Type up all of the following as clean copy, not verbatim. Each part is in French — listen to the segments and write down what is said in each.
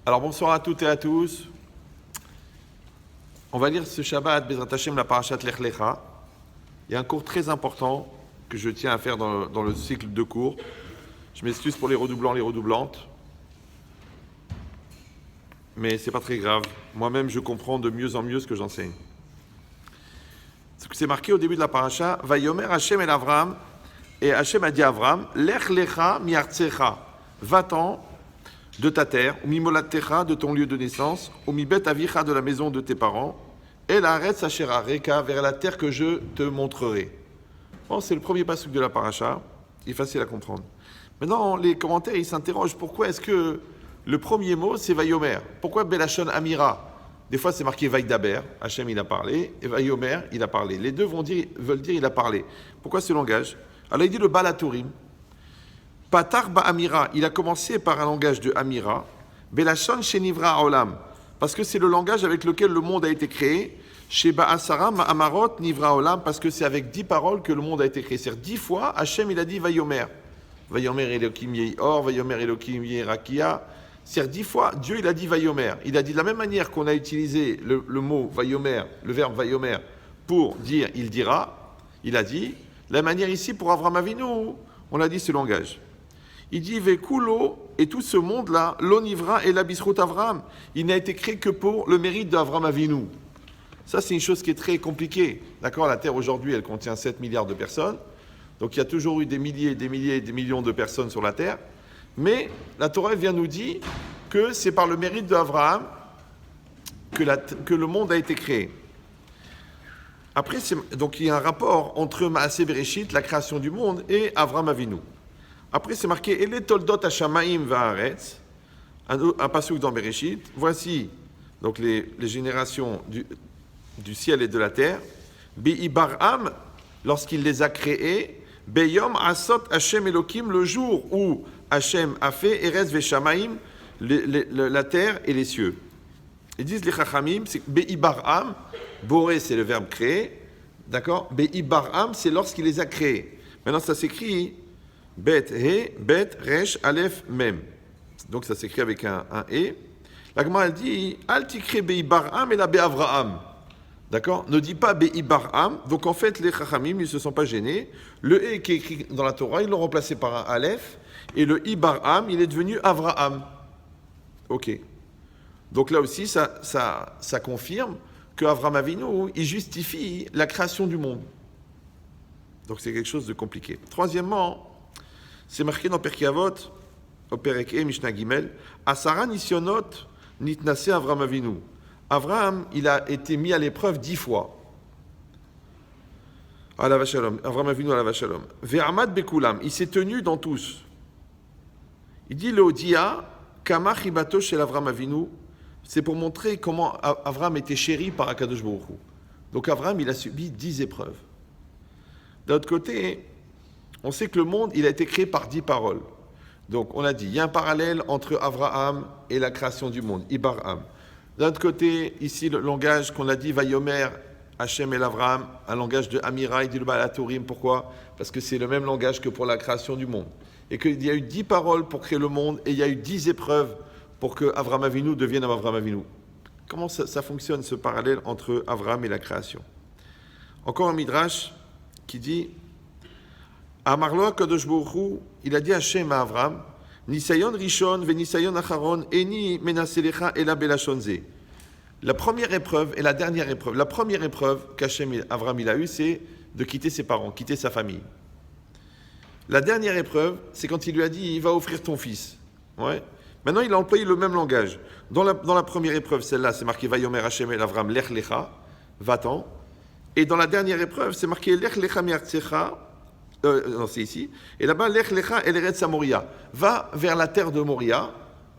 Alors bonsoir à toutes et à tous. On va lire ce Shabbat, Bezrat Hashem, la parashat Lech Lecha. Il y a un cours très important que je tiens à faire dans le cycle de cours. Je m'excuse pour les redoublants, les redoublantes. Mais c'est pas très grave. Moi-même, je comprends de mieux en mieux ce que j'enseigne. C'est marqué au début de la parasha, Vayomer Hashem el Avram, et Hashem a dit à Avram, Lech Lecha miartsecha, va-t'en de ta terre, ou mimolattecha, de ton lieu de naissance, ou mibet avicha, de la maison de tes parents, et la aretz asher areka, vers la terre que je te montrerai. Bon, c'est le premier passage de la paracha, il est facile à comprendre. Maintenant, les commentaires, ils s'interrogent, pourquoi est-ce que le premier mot, c'est Vayomer? Pourquoi Belashon Amira? Des fois, c'est marqué Vaïdaber, Hachem, il a parlé, et Vayomer, il a parlé. Les deux veulent dire il a parlé. Pourquoi ce langage? Alors, il dit le Balatorim. Patar Ba'amira, il a commencé par un langage de Amira. Belashon Shenivra Olam, parce que c'est le langage avec lequel le monde a été créé. Chez Ba'asara Ma'amarot Nivra Olam, parce que c'est avec 10 paroles que le monde a été créé. C'est-à-dire 10 fois, Hachem, il a dit Vayomer. Vayomer Elokim Yehi-Or, Vayomer Elokim Yehi-Rakia. C'est-à-dire 10 fois, Dieu, il a dit Vayomer. Il a dit de la même manière qu'on a utilisé le mot Vayomer, le verbe Vayomer, pour dire il dira, il a dit. De la manière ici, pour Avram Avinu, on a dit ce langage. Il dit Vekulo, et tout ce monde-là, l'onivra et l'abisrout Avram, il n'a été créé que pour le mérite d'Avram Avinu. Ça, c'est une chose qui est très compliquée. D'accord, la Terre aujourd'hui, elle contient 7 milliards de personnes. Donc il y a toujours eu des milliers, des millions de personnes sur la Terre. Mais la Torah vient nous dire que c'est par le mérite d'Abraham que le monde a été créé. Après, donc il y a un rapport entre Maaseh Bereshit, la création du monde, et Avraham Avinu. Après, c'est marqué Ele toldot hashamaim va'aretz, un pasuk dans Bereshit. Voici donc les générations du ciel et de la terre. Be'ibarham, lorsqu'il les a créés, Beyom asot Hashem Elokim, le jour où Hashem a fait Erez Veshamaim, la terre et les cieux. Ils disent les Chachamim, c'est Be'ibarham, Boré c'est le verbe créer, d'accord? Be'ibarham c'est lorsqu'il les a créés. Maintenant ça s'écrit Bet He, Bet Resh Aleph Mem. Donc ça s'écrit avec un E. La Gemara elle dit Al tikre Be'ibarham et la Be'avraham. D'accord? Ne dit pas Be'ibarham. Donc en fait les Chachamim ils ne se sont pas gênés. Le E qui est écrit dans la Torah ils l'ont remplacé par un Aleph. Et le Ibarham, il est devenu Avraham. Ok. Donc là aussi, ça confirme que Avraham Avinu, il justifie la création du monde. Donc c'est quelque chose de compliqué. Troisièmement, c'est marqué dans Pirkei Avot, au Perek E, Mishnah Gimel, Asara Nisyonot Nitnase Avraham Avinu. Avraham, il a été mis à l'épreuve 10 fois. Alav Shalom. Avraham Avinu, Alav Shalom. Ve'amad Bekulam, il s'est tenu dans tous. Il dit le Odia, Kama Chibato chez Avram Avinu, c'est pour montrer comment Avram était chéri par Akadosh Baruch Hu. Donc Avram, il a subi 10 épreuves. D'un autre côté, on sait que le monde, il a été créé par 10 paroles. Donc on a dit, il y a un parallèle entre Avraham et la création du monde, Ibarham. D'un autre côté, ici, le langage qu'on a dit, Vayomer, Hashem et Avraham, un langage de Amira, il dit le Balatorim. Pourquoi? Parce que c'est le même langage que pour la création du monde. Et qu'il y a eu 10 paroles pour créer le monde, et il y a eu 10 épreuves pour que Avraham Avinu devienne Avraham Avinu. Comment ça fonctionne, ce parallèle entre Avraham et la création? Encore un Midrash qui dit Amarlo Kadosh Baruch Hu, il a dit Hashem à Avraham, Nisayon Rishon ve Nisayon Acharon, Eni Menaselecha Ela Belashonze. La première épreuve et la dernière épreuve. La première épreuve qu'Hachem Avraham il a eue, c'est de quitter ses parents, quitter sa famille. La dernière épreuve, c'est quand il lui a dit, il va offrir ton fils. Ouais. Maintenant, il a employé le même langage. Dans la première épreuve, celle-là, c'est marqué Vayomer Hashem el Avram Lech Lecha, va-t'en. Et dans la dernière épreuve, c'est marqué Lech Lecha miartsecha, non, c'est ici. Et là-bas, Lech Lecha el Eretz Moria, va vers la terre de Moria,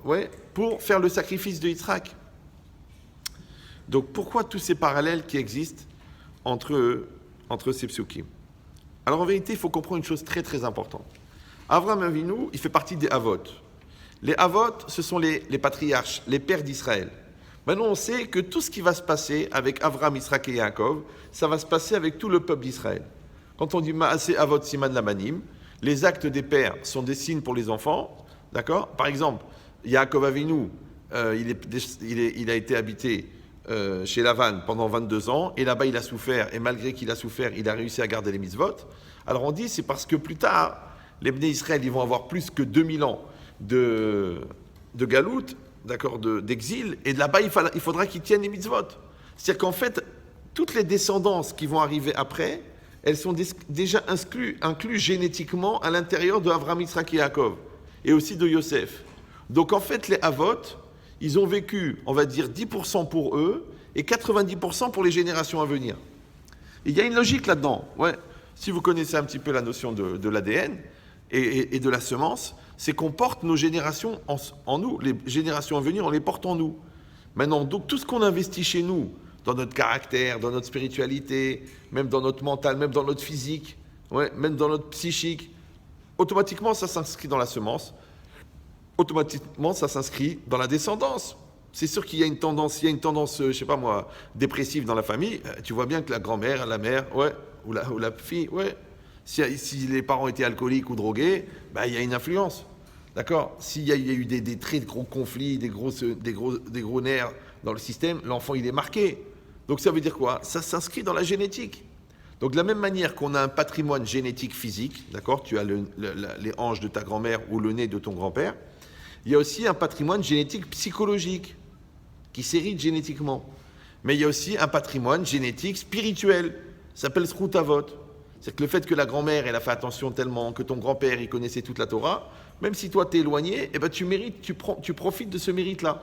ouais, pour faire le sacrifice de Yitzhak. Donc, pourquoi tous ces parallèles qui existent entre ces psukim? Alors en vérité, il faut comprendre une chose très très importante. Avraham Avinu, il fait partie des Avot. Les Avot, ce sont les patriarches, les pères d'Israël. Maintenant, on sait que tout ce qui va se passer avec Avraham, Yitzhak et Yaakov, ça va se passer avec tout le peuple d'Israël. Quand on dit Maaseh Avot Siman Lamanim, les actes des pères sont des signes pour les enfants. D'accord? Par exemple, Yaakov Avinu, il a été habité chez Lavan pendant 22 ans, et là-bas il a souffert, et malgré qu'il a souffert, il a réussi à garder les mitzvot. Alors on dit, c'est parce que plus tard, les Bnei Israël, ils vont avoir plus que 2000 ans de galout, d'accord, d'exil, et là-bas il faudra qu'ils tiennent les mitzvot. C'est-à-dire qu'en fait, toutes les descendances qui vont arriver après, elles sont déjà incluses génétiquement à l'intérieur de Avraham, Yitzhak et Yaakov, et aussi de Yosef. Donc en fait, les Avot, ils ont vécu, on va dire, 10% pour eux et 90% pour les générations à venir. Et il y a une logique là-dedans. Ouais. Si vous connaissez un petit peu la notion de l'ADN et de la semence, c'est qu'on porte nos générations en nous. Les générations à venir, on les porte en nous. Maintenant, donc tout ce qu'on investit chez nous, dans notre caractère, dans notre spiritualité, même dans notre mental, même dans notre physique, ouais, même dans notre psychique, automatiquement, ça s'inscrit dans la semence. Automatiquement, ça s'inscrit dans la descendance. C'est sûr qu'il y a une tendance, je sais pas moi, dépressive dans la famille. Tu vois bien que la grand-mère, la mère, ouais, ou la fille, ouais. Si les parents étaient alcooliques ou drogués, bah, il y a une influence. D'accord ? S'il y a eu des très gros conflits, des gros nerfs dans le système, l'enfant, il est marqué. Donc ça veut dire quoi ? Ça s'inscrit dans la génétique. Donc de la même manière qu'on a un patrimoine génétique physique, d'accord ? Tu as les hanches de ta grand-mère ou le nez de ton grand-père. Il y a aussi un patrimoine génétique psychologique qui s'hérite génétiquement. Mais il y a aussi un patrimoine génétique spirituel. Ça s'appelle Zchut Avot. C'est que le fait que la grand-mère, elle a fait attention tellement, que ton grand-père, il connaissait toute la Torah, même si toi, tu es éloigné, eh ben, tu profites de ce mérite-là.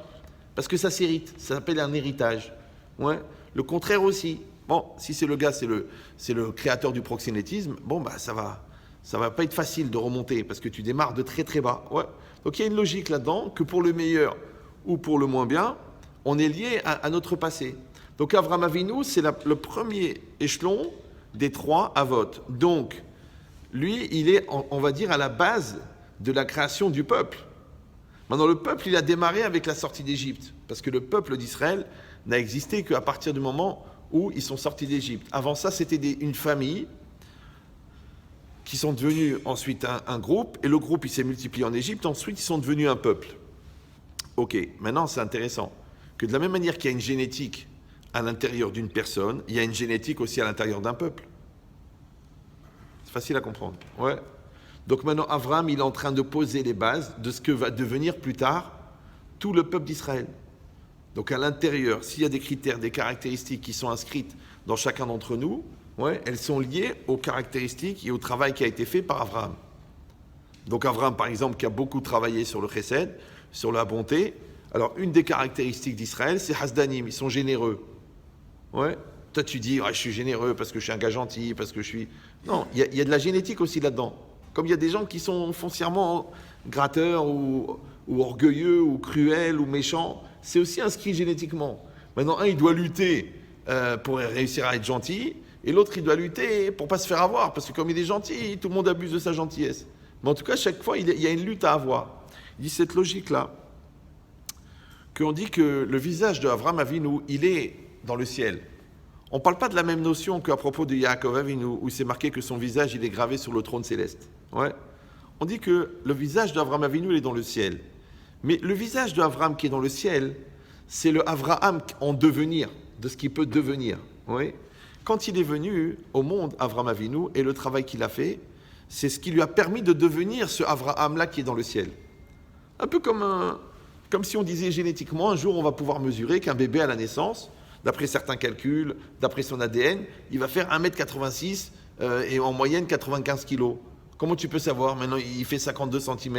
Parce que ça s'hérite. Ça s'appelle un héritage. Ouais. Le contraire aussi. Bon, si c'est le gars, c'est le créateur du proxénétisme, bon, bah, ça va pas être facile de remonter parce que tu démarres de très très bas. Ouais. Donc il y a une logique là-dedans que pour le meilleur ou pour le moins bien, on est lié à notre passé. Donc Avraham Avinu, c'est le premier échelon des 3 Avot. Donc, lui, il est, on va dire, à la base de la création du peuple. Maintenant, le peuple, il a démarré avec la sortie d'Égypte, parce que le peuple d'Israël n'a existé qu'à partir du moment où ils sont sortis d'Égypte. Avant ça, c'était une famille qui sont devenus ensuite un groupe, et le groupe, il s'est multiplié en Égypte, ensuite, ils sont devenus un peuple. Ok, maintenant, c'est intéressant, que de la même manière qu'il y a une génétique à l'intérieur d'une personne, il y a une génétique aussi à l'intérieur d'un peuple. C'est facile à comprendre. Ouais. Donc maintenant, Avraham, il est en train de poser les bases de ce que va devenir plus tard tout le peuple d'Israël. Donc à l'intérieur, s'il y a des critères, des caractéristiques qui sont inscrites dans chacun d'entre nous, ouais, elles sont liées aux caractéristiques et au travail qui a été fait par Avraham. Donc Avraham, par exemple, qui a beaucoup travaillé sur le chesed, sur la bonté. Alors une des caractéristiques d'Israël, c'est Hasdanim, ils sont généreux. Ouais. Toi, tu dis, je suis généreux parce que je suis un gars gentil, parce que je suis... Non, il y a de la génétique aussi là-dedans. Comme il y a des gens qui sont foncièrement gratteurs ou orgueilleux ou cruels ou méchants, c'est aussi inscrit génétiquement. Maintenant, un, il doit lutter pour réussir à être gentil, et l'autre, il doit lutter pour ne pas se faire avoir, parce que comme il est gentil, tout le monde abuse de sa gentillesse. Mais en tout cas, chaque fois, il y a une lutte à avoir. Il dit cette logique-là, qu'on dit que le visage de Avraham Avinu, il est dans le ciel. On ne parle pas de la même notion qu'à propos de Yaakov Avinu, où c'est marqué que son visage, il est gravé sur le trône céleste. Ouais. On dit que le visage d'Avraham Avinu, il est dans le ciel. Mais le visage d'Avraham qui est dans le ciel, c'est le Avraham en devenir, de ce qu'il peut devenir. Ouais. Quand il est venu au monde, Avraham Avinu, et le travail qu'il a fait, c'est ce qui lui a permis de devenir ce Avraham-là qui est dans le ciel. Un peu comme si on disait génétiquement, un jour on va pouvoir mesurer qu'un bébé à la naissance, d'après certains calculs, d'après son ADN, il va faire 1m86 et en moyenne 95 kg. Comment tu peux savoir ? Maintenant, il fait 52 cm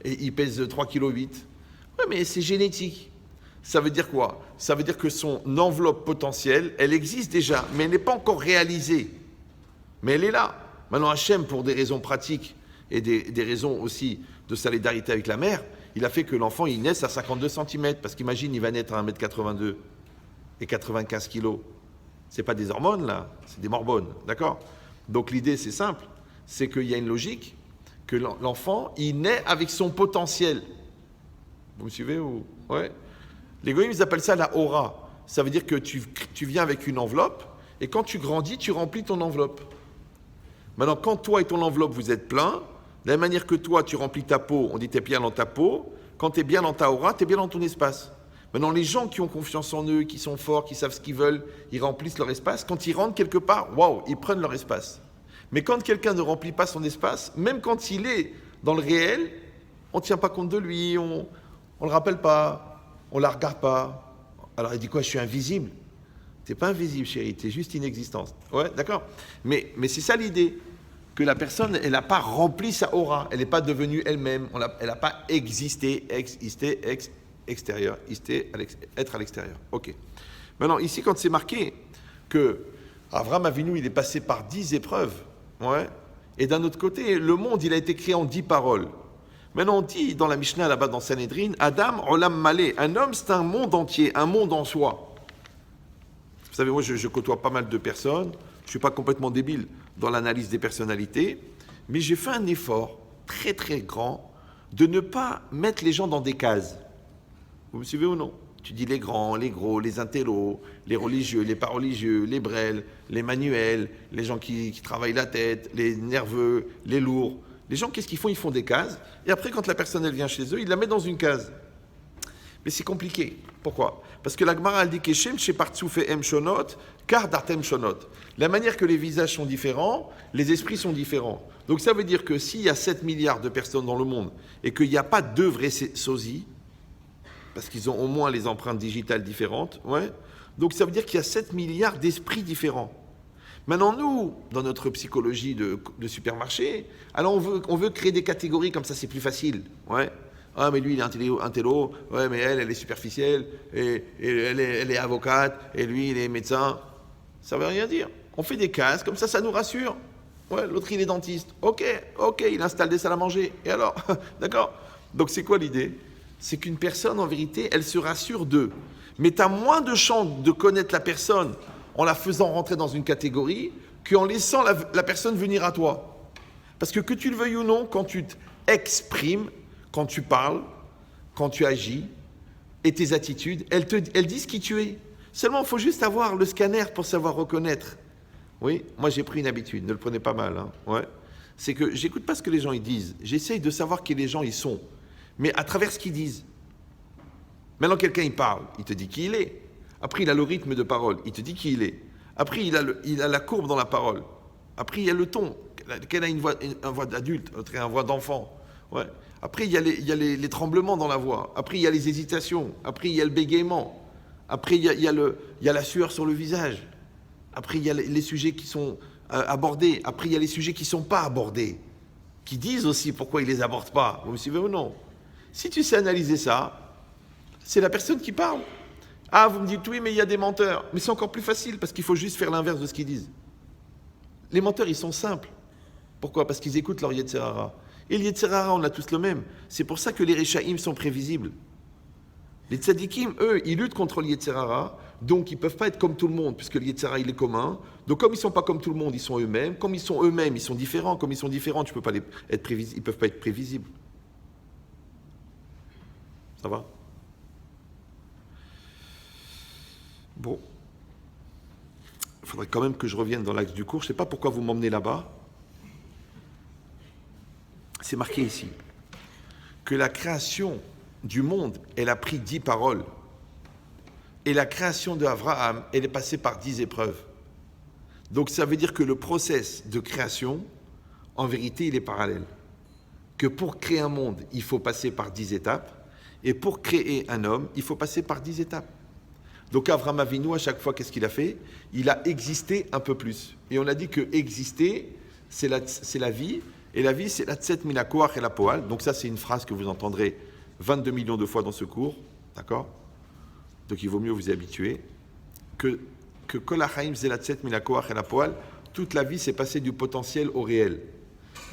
et il pèse 3,8 kg. Oui, mais c'est génétique. Ça veut dire quoi ? Ça veut dire que son enveloppe potentielle, elle existe déjà, mais elle n'est pas encore réalisée. Mais elle est là. Maintenant, Hachem, pour des raisons pratiques et des raisons aussi de solidarité avec la mère, il a fait que l'enfant, il naisse à 52 cm. Parce qu'imagine, il va naître à 1m82 et 95 kg. Ce n'est pas des hormones, là, c'est des morbones. D'accord ? Donc l'idée, c'est simple. C'est qu'il y a une logique, que l'enfant, il naît avec son potentiel. Vous me suivez ou... Ouais. Les goïms, ils appellent ça la aura. Ça veut dire que tu viens avec une enveloppe, et quand tu grandis, tu remplis ton enveloppe. Maintenant, quand toi et ton enveloppe, vous êtes plein, de la même manière que toi, tu remplis ta peau, on dit tu es bien dans ta peau, quand tu es bien dans ta aura, tu es bien dans ton espace. Maintenant, les gens qui ont confiance en eux, qui sont forts, qui savent ce qu'ils veulent, ils remplissent leur espace. Quand ils rentrent quelque part, waouh, ils prennent leur espace. Mais quand quelqu'un ne remplit pas son espace, même quand il est dans le réel, on ne tient pas compte de lui, on ne le rappelle pas, on ne la regarde pas. Alors il dit quoi, je suis invisible? Tu n'es pas invisible, chérie, tu es juste inexistante. Ouais, d'accord. Mais c'est ça l'idée, que la personne, elle n'a pas rempli sa aura, elle n'est pas devenue elle-même, elle n'a pas existé, extérieur, être à l'extérieur. Ok. Maintenant, ici, quand c'est marqué que Avraham Avinu, il est passé par 10 épreuves, ouais, et d'un autre côté, le monde, il a été créé en 10 paroles. Maintenant, on dit dans la Mishnah, là-bas dans Sanhedrin, Adam, Olam Malé, un homme, c'est un monde entier, un monde en soi. Vous savez, moi, je côtoie pas mal de personnes, je ne suis pas complètement débile dans l'analyse des personnalités, mais j'ai fait un effort très, très grand de ne pas mettre les gens dans des cases. Vous me suivez ou non? Tu dis les grands, les gros, les intellos, les religieux, les pas religieux, les brels, les manuels, les gens qui travaillent la tête, les nerveux, les lourds. Les gens, qu'est-ce qu'ils font? Ils font des cases. Et après, quand la personne elle vient chez eux, ils la mettent dans une case. Mais c'est compliqué. Pourquoi? Parce que la Gemara elle dit qu'Eshem shepartsouf em shonot, kar dartem shonot. La manière que les visages sont différents, les esprits sont différents. Donc ça veut dire que s'il y a 7 milliards de personnes dans le monde et qu'il n'y a pas 2 vrais sosies, parce qu'ils ont au moins les empreintes digitales différentes, ouais. Donc ça veut dire qu'il y a 7 milliards d'esprits différents. Maintenant, nous, dans notre psychologie de supermarché, alors on veut créer des catégories, comme ça c'est plus facile. Ouais. Ah, mais lui, il est intello, ouais, mais elle est superficielle, et elle est avocate, et lui, il est médecin. Ça ne veut rien dire. On fait des cases, comme ça nous rassure. Ouais, l'autre, il est dentiste. Ok, il installe des salles à manger. Et alors? D'accord? Donc c'est quoi l'idée? C'est qu'une personne, en vérité, elle se rassure d'eux. Mais tu as moins de chances de connaître la personne en la faisant rentrer dans une catégorie qu'en laissant la personne venir à toi. Parce que tu le veuilles ou non, quand tu t'exprimes, quand tu parles, quand tu agis, et tes attitudes, elles disent qui tu es. Seulement, il faut juste avoir le scanner pour savoir reconnaître. Oui, moi j'ai pris une habitude, ne le prenez pas mal. Hein, ouais. C'est que j'écoute pas ce que les gens ils disent. J'essaye de savoir qui les gens ils sont. Mais à travers ce qu'ils disent. Maintenant, quelqu'un, il parle, il te dit qui il est. Après, il a le rythme de parole, il te dit qui il est. Après, il a la courbe dans la parole. Après, il y a le ton, qu'elle a une voix d'adulte, une voix d'enfant. Ouais. Après, il y a les tremblements dans la voix. Après, il y a les hésitations. Après, il y a le bégaiement. Après, il y a la sueur sur le visage. Après, il y a les sujets qui sont abordés. Après, il y a les sujets qui ne sont pas abordés. Qui disent aussi pourquoi ils ne les abordent pas. Vous me suivez ou non? Si tu sais analyser ça, c'est la personne qui parle. Ah, vous me dites oui, mais il y a des menteurs. Mais c'est encore plus facile parce qu'il faut juste faire l'inverse de ce qu'ils disent. Les menteurs, ils sont simples. Pourquoi? Parce qu'ils écoutent leur Yetzer Hara. Et le Yetzer Hara, on a tous le même. C'est pour ça que les Rechaïm sont prévisibles. Les Tzadikim, eux, ils luttent contre le Yetzer Hara, donc ils ne peuvent pas être comme tout le monde, puisque le Yetzer Hara, il est commun. Donc comme ils ne sont pas comme tout le monde, ils sont eux-mêmes. Comme ils sont eux-mêmes, ils sont différents. Comme ils sont différents, ils ne peuvent pas être prévisibles. Ça va? Bon. Il faudrait quand même que je revienne dans l'axe du cours. Je ne sais pas pourquoi vous m'emmenez là-bas. C'est marqué ici que la création du monde, elle a pris 10 paroles. Et la création d'Abraham, elle est passée par 10 épreuves. Donc ça veut dire que le process de création, en vérité, il est parallèle. Que pour créer un monde, il faut passer par 10 étapes. Et pour créer un homme, il faut passer par 10 étapes. Donc Avraham Avinu, à chaque fois, qu'est-ce qu'il a fait? Il a existé un peu plus. Et on a dit que exister, c'est la vie. Et la vie, c'est la tset minakoach et la poal. Donc ça, c'est une phrase que vous entendrez 22 millions de fois dans ce cours. D'accord? Donc il vaut mieux vous y habituer. Que kol hachaim c'est la tset minakoach et la poal. Toute la vie, c'est passer du potentiel au réel.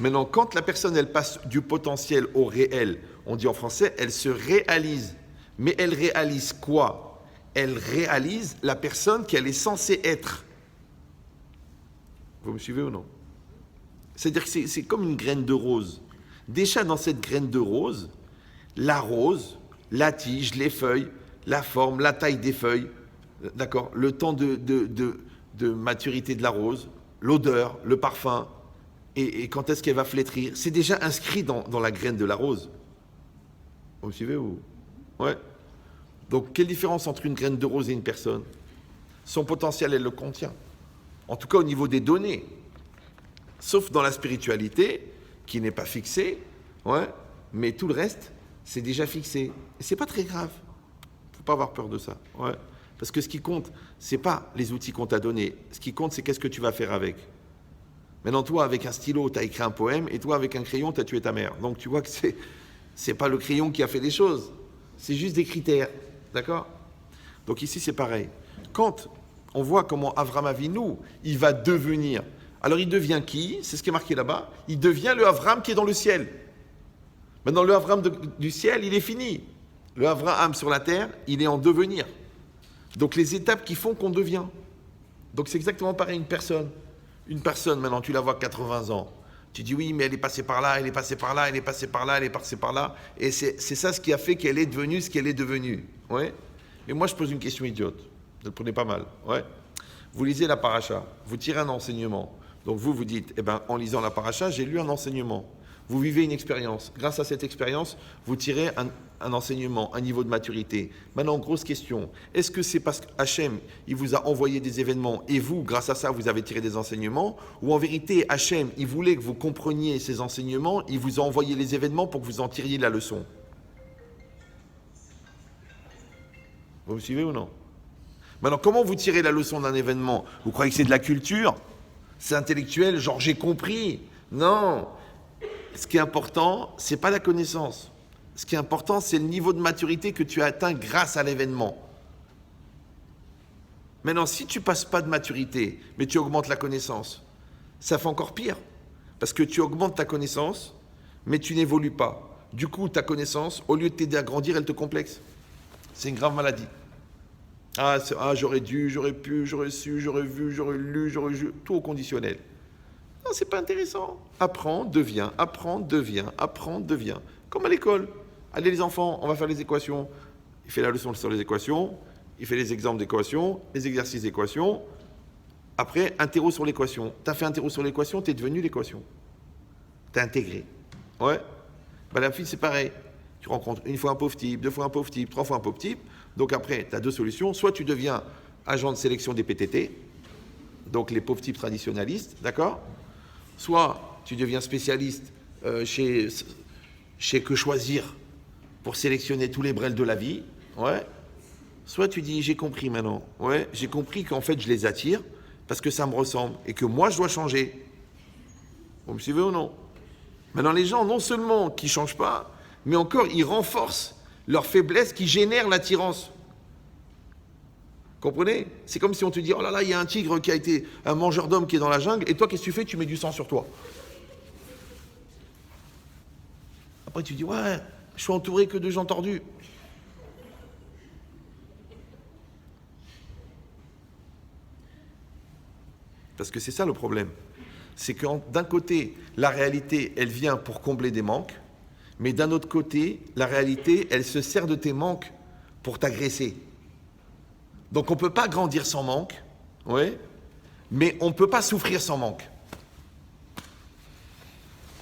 Maintenant, quand la personne, elle passe du potentiel au réel, on dit en français, elle se réalise. Mais elle réalise quoi? Elle réalise la personne qu'elle est censée être. Vous me suivez ou non? C'est-à-dire que c'est comme une graine de rose. Déjà dans cette graine de rose, la rose, la tige, les feuilles, la forme, la taille des feuilles, d'accord, le temps de maturité de la rose, l'odeur, le parfum, et quand est-ce qu'elle va flétrir, c'est déjà inscrit dans la graine de la rose. Vous me suivez ou? Ouais. Donc, quelle différence entre une graine de rose et une personne? Son potentiel, elle le contient. En tout cas, au niveau des données. Sauf dans la spiritualité, qui n'est pas fixée, ouais, mais tout le reste, c'est déjà fixé. Et c'est pas très grave. Faut pas avoir peur de ça. Ouais. Parce que ce qui compte, c'est pas les outils qu'on t'a donnés. Ce qui compte, c'est qu'est-ce que tu vas faire avec. Maintenant, toi, avec un stylo, tu as écrit un poème, et toi, avec un crayon, tu as tué ta mère. Donc, tu vois que c'est pas le crayon qui a fait les choses. C'est juste des critères. D'accord? Donc, ici, c'est pareil. Quand on voit comment Avram Avinu, il va devenir. Alors, il devient qui? C'est ce qui est marqué là-bas. Il devient le Avram qui est dans le ciel. Maintenant, le Avram du ciel, il est fini. Le Avraham sur la terre, il est en devenir. Donc, les étapes qui font qu'on devient. Donc, c'est exactement pareil, une personne. Une personne, maintenant, tu la vois 80 ans. Tu dis, oui, mais elle est passée par là, elle est passée par là, elle est passée par là, elle est passée par là. Et c'est ça ce qui a fait qu'elle est devenue ce qu'elle est devenue. Ouais. Et moi, je pose une question idiote. Vous le prenez pas mal. Ouais. Vous lisez la paracha, vous tirez un enseignement. Donc, vous dites, eh ben, en lisant la paracha, j'ai lu un enseignement. Vous vivez une expérience. Grâce à cette expérience, vous tirez un enseignement, un niveau de maturité. Maintenant, grosse question. Est-ce que c'est parce qu'Hachem, il vous a envoyé des événements et vous, grâce à ça, vous avez tiré des enseignements? Ou en vérité, Hachem, il voulait que vous compreniez ces enseignements, il vous a envoyé les événements pour que vous en tiriez la leçon? Vous me suivez ou non? Maintenant, comment vous tirez la leçon d'un événement? Vous croyez que c'est de la culture? C'est intellectuel, genre j'ai compris? Non. Ce qui est important, c'est pas la connaissance. Ce qui est important, c'est le niveau de maturité que tu as atteint grâce à l'événement. Maintenant, si tu passes pas de maturité, mais tu augmentes la connaissance, ça fait encore pire. Parce que tu augmentes ta connaissance, mais tu n'évolues pas. Du coup, ta connaissance, au lieu de t'aider à grandir, elle te complexe. C'est une grave maladie. J'aurais dû, j'aurais pu, j'aurais su, j'aurais vu, j'aurais lu, j'aurais vu, tout au conditionnel. Non, c'est pas intéressant. Apprends, deviens, apprends, deviens, apprends, deviens. Comme à l'école. Allez les enfants, on va faire les équations. Il fait la leçon sur les équations, il fait les exemples d'équations, les exercices d'équations. Après, un terreau sur l'équation. Tu as fait un terreau sur l'équation, tu es devenu l'équation. Tu as intégré. Ouais. Ben, la fille, c'est pareil. Tu rencontres une fois un pauvre type, deux fois un pauvre type, trois fois un pauvre type. Donc après, tu as deux solutions. Soit tu deviens agent de sélection des PTT, donc les pauvres types traditionnalistes, d'accord? Soit tu deviens spécialiste chez Que Choisir pour sélectionner tous les brels de la vie, ouais. Soit tu dis j'ai compris maintenant, ouais, j'ai compris qu'en fait je les attire parce que ça me ressemble et que moi je dois changer. Vous me suivez ou non? Maintenant les gens non seulement qui ne changent pas, mais encore ils renforcent leur faiblesse qui génère l'attirance. Comprenez? C'est comme si on te dit, oh là là, il y a un tigre qui a été un mangeur d'hommes qui est dans la jungle, et toi, qu'est-ce que tu fais? Tu mets du sang sur toi. Après, tu dis, ouais, je suis entouré que de gens tordus. Parce que c'est ça le problème. C'est que d'un côté, la réalité, elle vient pour combler des manques, mais d'un autre côté, la réalité, elle se sert de tes manques pour t'agresser. Donc on ne peut pas grandir sans manque, ouais, mais on ne peut pas souffrir sans manque.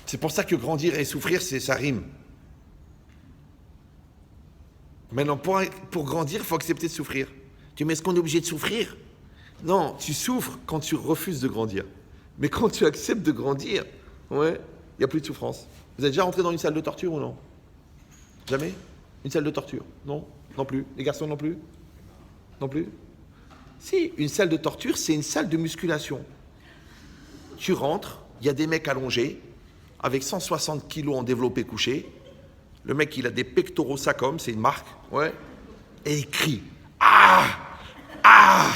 C'est pour ça que grandir et souffrir, ça rime. Maintenant, pour grandir, il faut accepter de souffrir. Tu dis, mais est-ce qu'on est obligé de souffrir? Non, tu souffres quand tu refuses de grandir. Mais quand tu acceptes de grandir, ouais, il n'y a plus de souffrance. Vous êtes déjà rentré dans une salle de torture ou non? Jamais? Une salle de torture? Non? Non plus? Les garçons non plus? Non plus? Si, une salle de torture, c'est une salle de musculation. Tu rentres, il y a des mecs allongés, avec 160 kilos en développé couché. Le mec, il a des pectoraux Sacom, c'est une marque, ouais. Et il crie. Ah! Ah!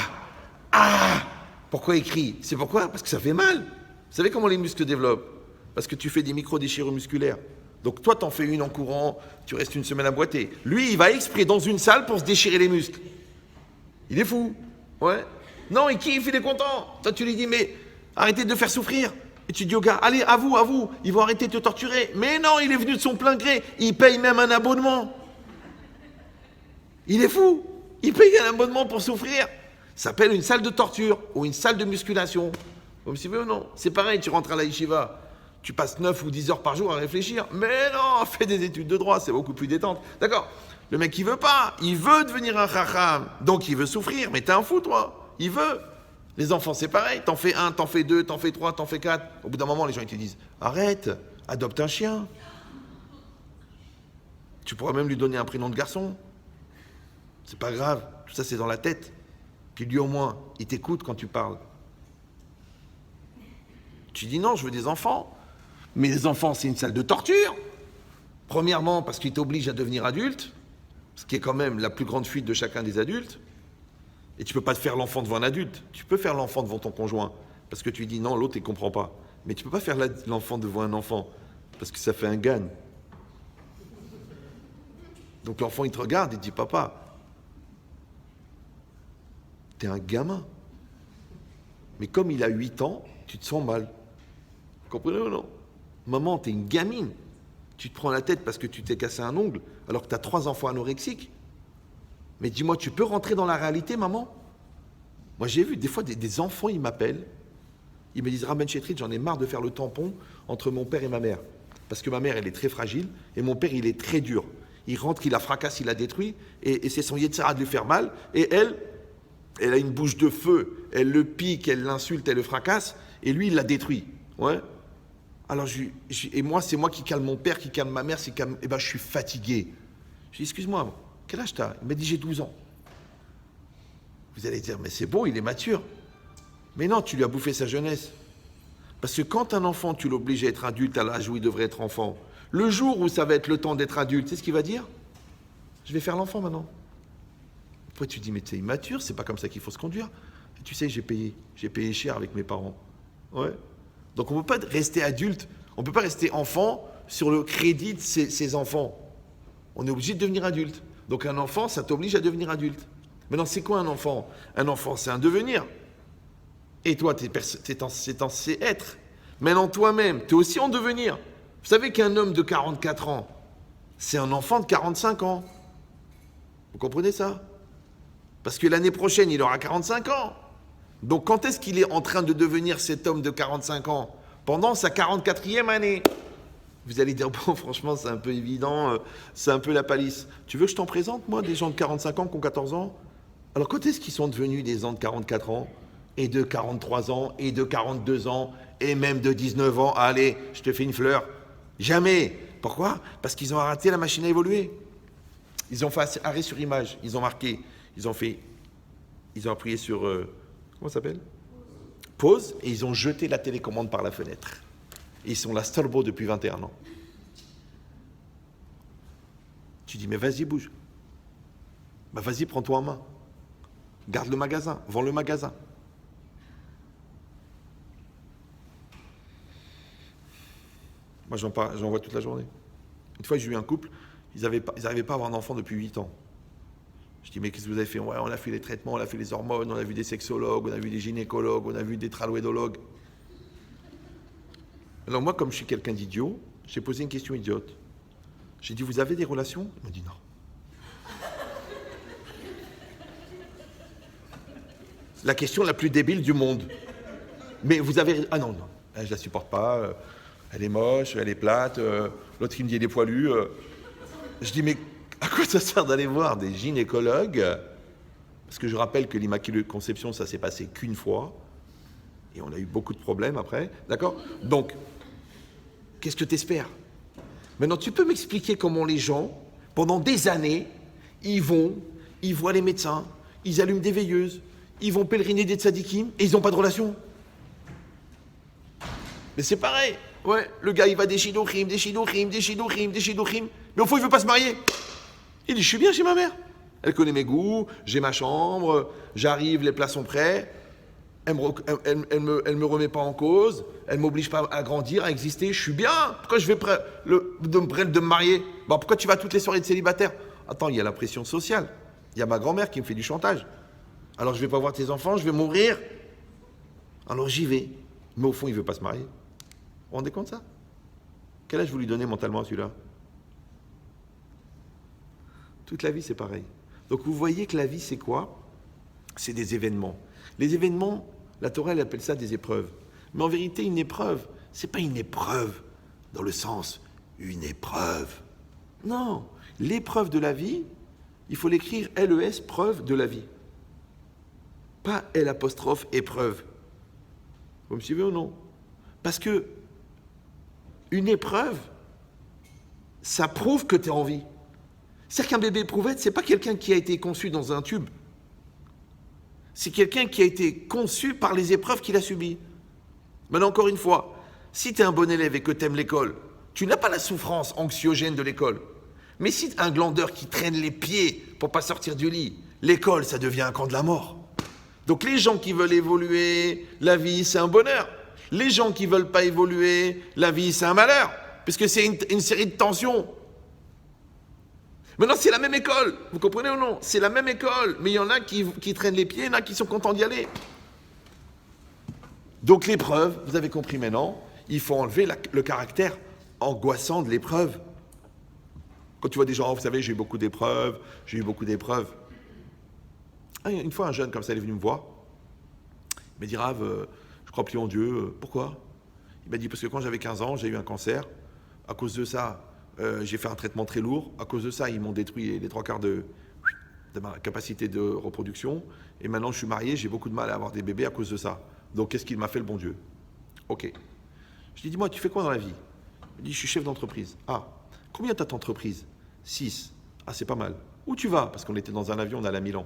Ah! Pourquoi il crie? C'est pourquoi? Parce que ça fait mal. Vous savez comment les muscles développent? Parce que tu fais des micro-déchirures musculaires. Donc toi, t'en fais une en courant, tu restes une semaine à boiter. Lui, il va exprès dans une salle pour se déchirer les muscles. Il est fou. Ouais. Non, il kiffe, il est content. Toi, tu lui dis, mais arrêtez de faire souffrir. Et tu dis au gars, allez, à vous, ils vont arrêter de te torturer. Mais non, il est venu de son plein gré. Il paye même un abonnement. Il est fou. Il paye un abonnement pour souffrir. Ça s'appelle une salle de torture ou une salle de musculation. Vous me suivez ou non? C'est pareil, tu rentres à la yeshiva. Tu passes 9 ou 10 heures par jour à réfléchir. Mais non, fais des études de droit, c'est beaucoup plus détente. D'accord? Le mec, il veut pas. Il veut devenir un chacham. Donc, il veut souffrir. Mais t'es un fou, toi. Il veut. Les enfants, c'est pareil. T'en fais 1, t'en fais 2, t'en fais 3, t'en fais 4. Au bout d'un moment, les gens, ils te disent, arrête, adopte un chien. Tu pourras même lui donner un prénom de garçon. C'est pas grave. Tout ça, c'est dans la tête. Puis lui, au moins, il t'écoute quand tu parles. Tu dis non, je veux des enfants. Mais les enfants, c'est une salle de torture. Premièrement, parce qu'ils t'obligent à devenir adulte, ce qui est quand même la plus grande fuite de chacun des adultes. Et tu ne peux pas te faire l'enfant devant un adulte. Tu peux faire l'enfant devant ton conjoint, parce que tu lui dis non, l'autre, il ne comprend pas. Mais tu ne peux pas faire l'enfant devant un enfant, parce que ça fait un gagne. Donc l'enfant, il te regarde, il te dit, papa, t'es un gamin. Mais comme il a 8 ans, tu te sens mal. Vous comprenez ou non? Maman, t'es une gamine. Tu te prends la tête parce que tu t'es cassé un ongle, alors que tu as 3 enfants anorexiques. Mais dis-moi, tu peux rentrer dans la réalité, maman? Moi, j'ai vu des fois des enfants, ils m'appellent. Ils me disent, Rabben Chetrit, j'en ai marre de faire le tampon entre mon père et ma mère. Parce que ma mère, elle est très fragile, et mon père, il est très dur. Il rentre, il la fracasse, il la détruit, et c'est son Yetzara de lui faire mal. Et elle a une bouche de feu, elle le pique, elle l'insulte, elle le fracasse, et lui, il la détruit. Ouais. Alors, et moi, c'est moi qui calme mon père, qui calme ma mère, et ben, je suis fatigué. Je dis, excuse-moi, quel âge t'as? Il m'a dit, j'ai 12 ans. Vous allez dire, mais c'est bon, il est mature. Mais non, tu lui as bouffé sa jeunesse. Parce que quand un enfant, tu l'obliges à être adulte à l'âge où il devrait être enfant, le jour où ça va être le temps d'être adulte, tu sais ce qu'il va dire? Je vais faire l'enfant maintenant. Après, tu dis, mais tu es immature, c'est pas comme ça qu'il faut se conduire. Et tu sais, j'ai payé cher avec mes parents. Ouais. Donc on ne peut pas rester adulte, on ne peut pas rester enfant sur le crédit de ses enfants. On est obligé de devenir adulte. Donc un enfant, ça t'oblige à devenir adulte. Maintenant, c'est quoi un enfant? Un enfant, c'est un devenir. Et toi, t'es censé être. Maintenant, toi-même, tu es aussi en devenir. Vous savez qu'un homme de 44 ans, c'est un enfant de 45 ans. Vous comprenez ça? Parce que l'année prochaine, il aura 45 ans. Donc quand est-ce qu'il est en train de devenir cet homme de 45 ans? Pendant sa 44e année. Vous allez dire, bon, franchement, c'est un peu évident, c'est un peu la palisse. Tu veux que je t'en présente, moi, des gens de 45 ans qui ont 14 ans? Alors quand est-ce qu'ils sont devenus des gens de 44 ans, et de 43 ans, et de 42 ans, et même de 19 ans? Allez, je te fais une fleur. Jamais. Pourquoi? Parce qu'ils ont arrêté la machine à évoluer. Ils ont fait arrêt sur image, ils ont marqué, ils ont appuyé sur... comment ça s'appelle? Pause, et ils ont jeté la télécommande par la fenêtre. Et ils sont là, Stolbo, depuis 21 ans. Tu dis, mais vas-y, bouge. Bah vas-y, prends-toi en main. Garde le magasin, vends le magasin. Moi, j'en vois toute la journée. Une fois, j'ai eu un couple, ils n'arrivaient pas à avoir un enfant depuis 8 ans. Je dis, mais qu'est-ce que vous avez fait? Ouais, on a fait les traitements, on a fait les hormones, on a vu des sexologues, on a vu des gynécologues, on a vu des tralouédologues. Alors moi, comme je suis quelqu'un d'idiot, j'ai posé une question idiote. J'ai dit, vous avez des relations? Il m'a dit non. La question la plus débile du monde. Mais vous avez... Ah non, non, je la supporte pas, elle est moche, elle est plate, l'autre qui me dit elle est poilue. Je dis, mais à quoi ça sert d'aller voir des gynécologues? Parce que je rappelle que l'Immaculée Conception, ça s'est passé qu'une fois. Et on a eu beaucoup de problèmes après. D'accord? Donc, qu'est-ce que tu espères? Maintenant, tu peux m'expliquer comment les gens, pendant des années, ils voient les médecins, ils allument des veilleuses, ils vont pèleriner des tzadikim et ils n'ont pas de relation? Mais c'est pareil. Ouais, le gars, il va des shidduchim. Mais au fond, il veut pas se marier. Il dit, je suis bien chez ma mère. Elle connaît mes goûts, j'ai ma chambre, j'arrive, les plats sont prêts. Elle me remet pas en cause, elle m'oblige pas à grandir, à exister. Je suis bien. Pourquoi je vais de me marier? Bon, pourquoi tu vas à toutes les soirées de célibataire? Attends, il y a la pression sociale. Il y a ma grand-mère qui me fait du chantage. Alors je vais pas voir tes enfants, je vais mourir. Alors j'y vais. Mais au fond, il veut pas se marier. Vous vous rendez compte de ça? Quel âge vous lui donnez mentalement à celui-là? Toute la vie, c'est pareil. Donc vous voyez que la vie, c'est quoi? C'est des événements. Les événements, la Torah, elle appelle ça des épreuves. Mais en vérité, une épreuve, c'est pas une épreuve dans le sens une épreuve. Non, L'épreuve de la vie, il faut l'écrire LES, preuve de la vie. Pas L', épreuve. Vous me suivez ou non? Parce que une épreuve, ça prouve que tu es en vie. C'est-à-dire qu'un bébé éprouvette, c'est pas quelqu'un qui a été conçu dans un tube. C'est quelqu'un qui a été conçu par les épreuves qu'il a subies. Maintenant, encore une fois, si tu es un bon élève et que tu aimes l'école, tu n'as pas la souffrance anxiogène de l'école. Mais si tu es un glandeur qui traîne les pieds pour pas sortir du lit, l'école, ça devient un camp de la mort. Donc les gens qui veulent évoluer, la vie, c'est un bonheur. Les gens qui ne veulent pas évoluer, la vie, c'est un malheur. Puisque c'est une série de tensions. Maintenant, c'est la même école. Vous comprenez ou non? C'est la même école. Mais il y en a qui traînent les pieds, il y en a qui sont contents d'y aller. Donc l'épreuve, vous avez compris maintenant, il faut enlever le caractère angoissant de l'épreuve. Quand tu vois des gens, vous savez, j'ai eu beaucoup d'épreuves. Une fois, un jeune comme ça, il est venu me voir. Il m'a dit, Rav, je crois plus en Dieu. Pourquoi? Il m'a dit, parce que quand j'avais 15 ans, j'ai eu un cancer. À cause de ça, j'ai fait un traitement très lourd. À cause de ça, ils m'ont détruit les 3/4 de ma capacité de reproduction. Et maintenant, je suis marié, j'ai beaucoup de mal à avoir des bébés à cause de ça. Donc, qu'est-ce qu'il m'a fait, le bon Dieu? Ok. Je lui ai dit, dis-moi, tu fais quoi dans la vie? Il me dit, je suis chef d'entreprise. Ah, combien t'as d'entreprise? 6. Ah, c'est pas mal. Où tu vas? Parce qu'on était dans un avion, on allait à Milan.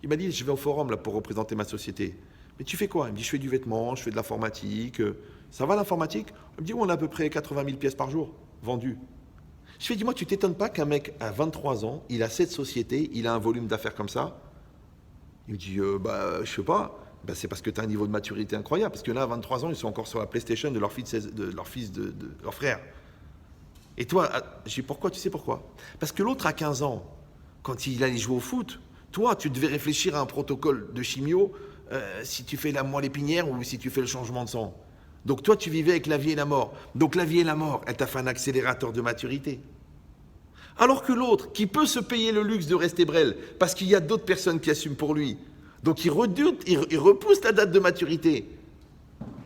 Il m'a dit, je vais au forum là, pour représenter ma société. Mais tu fais quoi? Il me dit, je fais du vêtement, je fais de l'informatique. Ça va l'informatique? Il me dit, on a à peu près 80 000 pièces par jour vendues. Je lui ai dit, dis-moi, tu t'étonnes pas qu'un mec à 23 ans, il a cette société, il a un volume d'affaires comme ça? Il me dit, je sais pas. C'est parce que tu as un niveau de maturité incroyable. Parce que là, à 23 ans, ils sont encore sur la PlayStation de leur fils, de leur frère. Et toi, je dis, pourquoi? Tu sais pourquoi? Parce que l'autre à 15 ans, quand il allait jouer au foot, toi, tu devais réfléchir à un protocole de chimio si tu fais la moelle épinière ou si tu fais le changement de sang. Donc toi, tu vivais avec la vie et la mort. Donc la vie et la mort, elle t'a fait un accélérateur de maturité. Alors que l'autre, qui peut se payer le luxe de rester brel, parce qu'il y a d'autres personnes qui assument pour lui, donc il redoute, il repousse la date de maturité.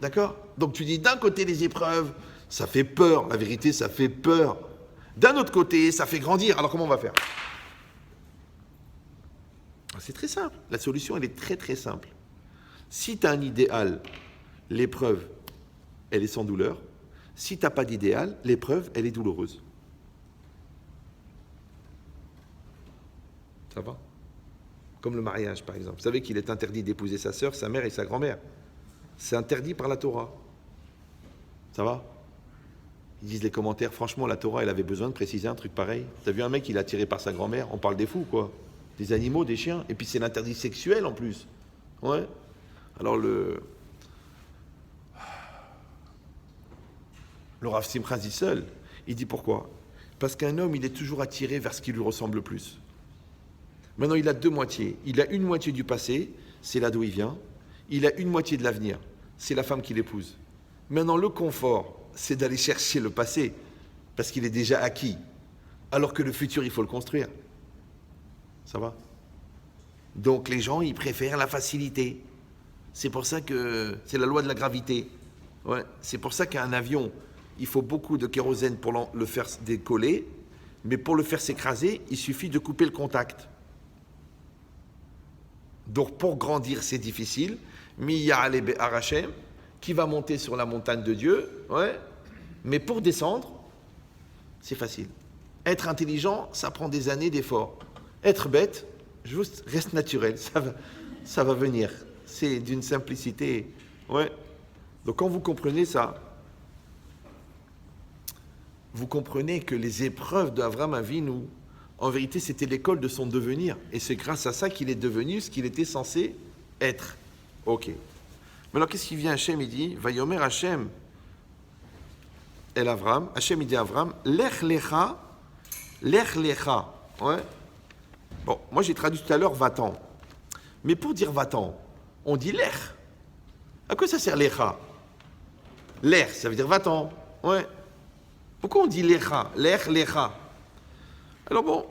D'accord? Donc tu dis, d'un côté, les épreuves, ça fait peur. La vérité, ça fait peur. D'un autre côté, ça fait grandir. Alors comment on va faire? C'est très simple. La solution, elle est très très simple. Si tu as un idéal, l'épreuve, elle est sans douleur. Si tu n'as pas d'idéal, l'épreuve, elle est douloureuse. Ça va? Comme le mariage, par exemple. Vous savez qu'il est interdit d'épouser sa sœur, sa mère et sa grand-mère. C'est interdit par la Torah. Ça va? Ils disent les commentaires, franchement, la Torah, elle avait besoin de préciser un truc pareil. T'as vu un mec, il est attiré par sa grand-mère, on parle des fous, quoi. Des animaux, des chiens. Et puis c'est l'interdit sexuel, en plus. Ouais. Alors le Rav Simcha dit seul, il dit pourquoi? Parce qu'un homme, il est toujours attiré vers ce qui lui ressemble le plus. Maintenant, il a deux moitiés. Il a une moitié du passé, c'est là d'où il vient. Il a une moitié de l'avenir, c'est la femme qu'il épouse. Maintenant, le confort, c'est d'aller chercher le passé, parce qu'il est déjà acquis. Alors que le futur, il faut le construire. Ça va? Donc les gens, ils préfèrent la facilité. C'est pour ça que c'est la loi de la gravité. Ouais. C'est pour ça qu'un avion, il faut beaucoup de kérosène pour le faire décoller, mais pour le faire s'écraser, il suffit de couper le contact. Donc pour grandir, c'est difficile. Miya'ale be'arachem, qui va monter sur la montagne de Dieu, ouais. Mais pour descendre, c'est facile. Être intelligent, ça prend des années d'efforts. Être bête, juste reste naturel, ça va venir. C'est d'une simplicité. Ouais. Donc quand vous comprenez ça, vous comprenez que les épreuves d'Avraham Avinu, en vérité, c'était l'école de son devenir. Et c'est grâce à ça qu'il est devenu ce qu'il était censé être. Ok. Maintenant, qu'est-ce qui vient Hachem? Il dit, Vayomer Hachem el Avram. Hachem, il dit à Avram, Lech lecha. Ouais. Bon, moi j'ai traduit tout à l'heure va-t'en. Mais pour dire va-t'en, on dit lech. À quoi ça sert lecha? Lech, ça veut dire va-t'en. Ouais. Pourquoi on dit lecha? Lech lecha. Alors bon,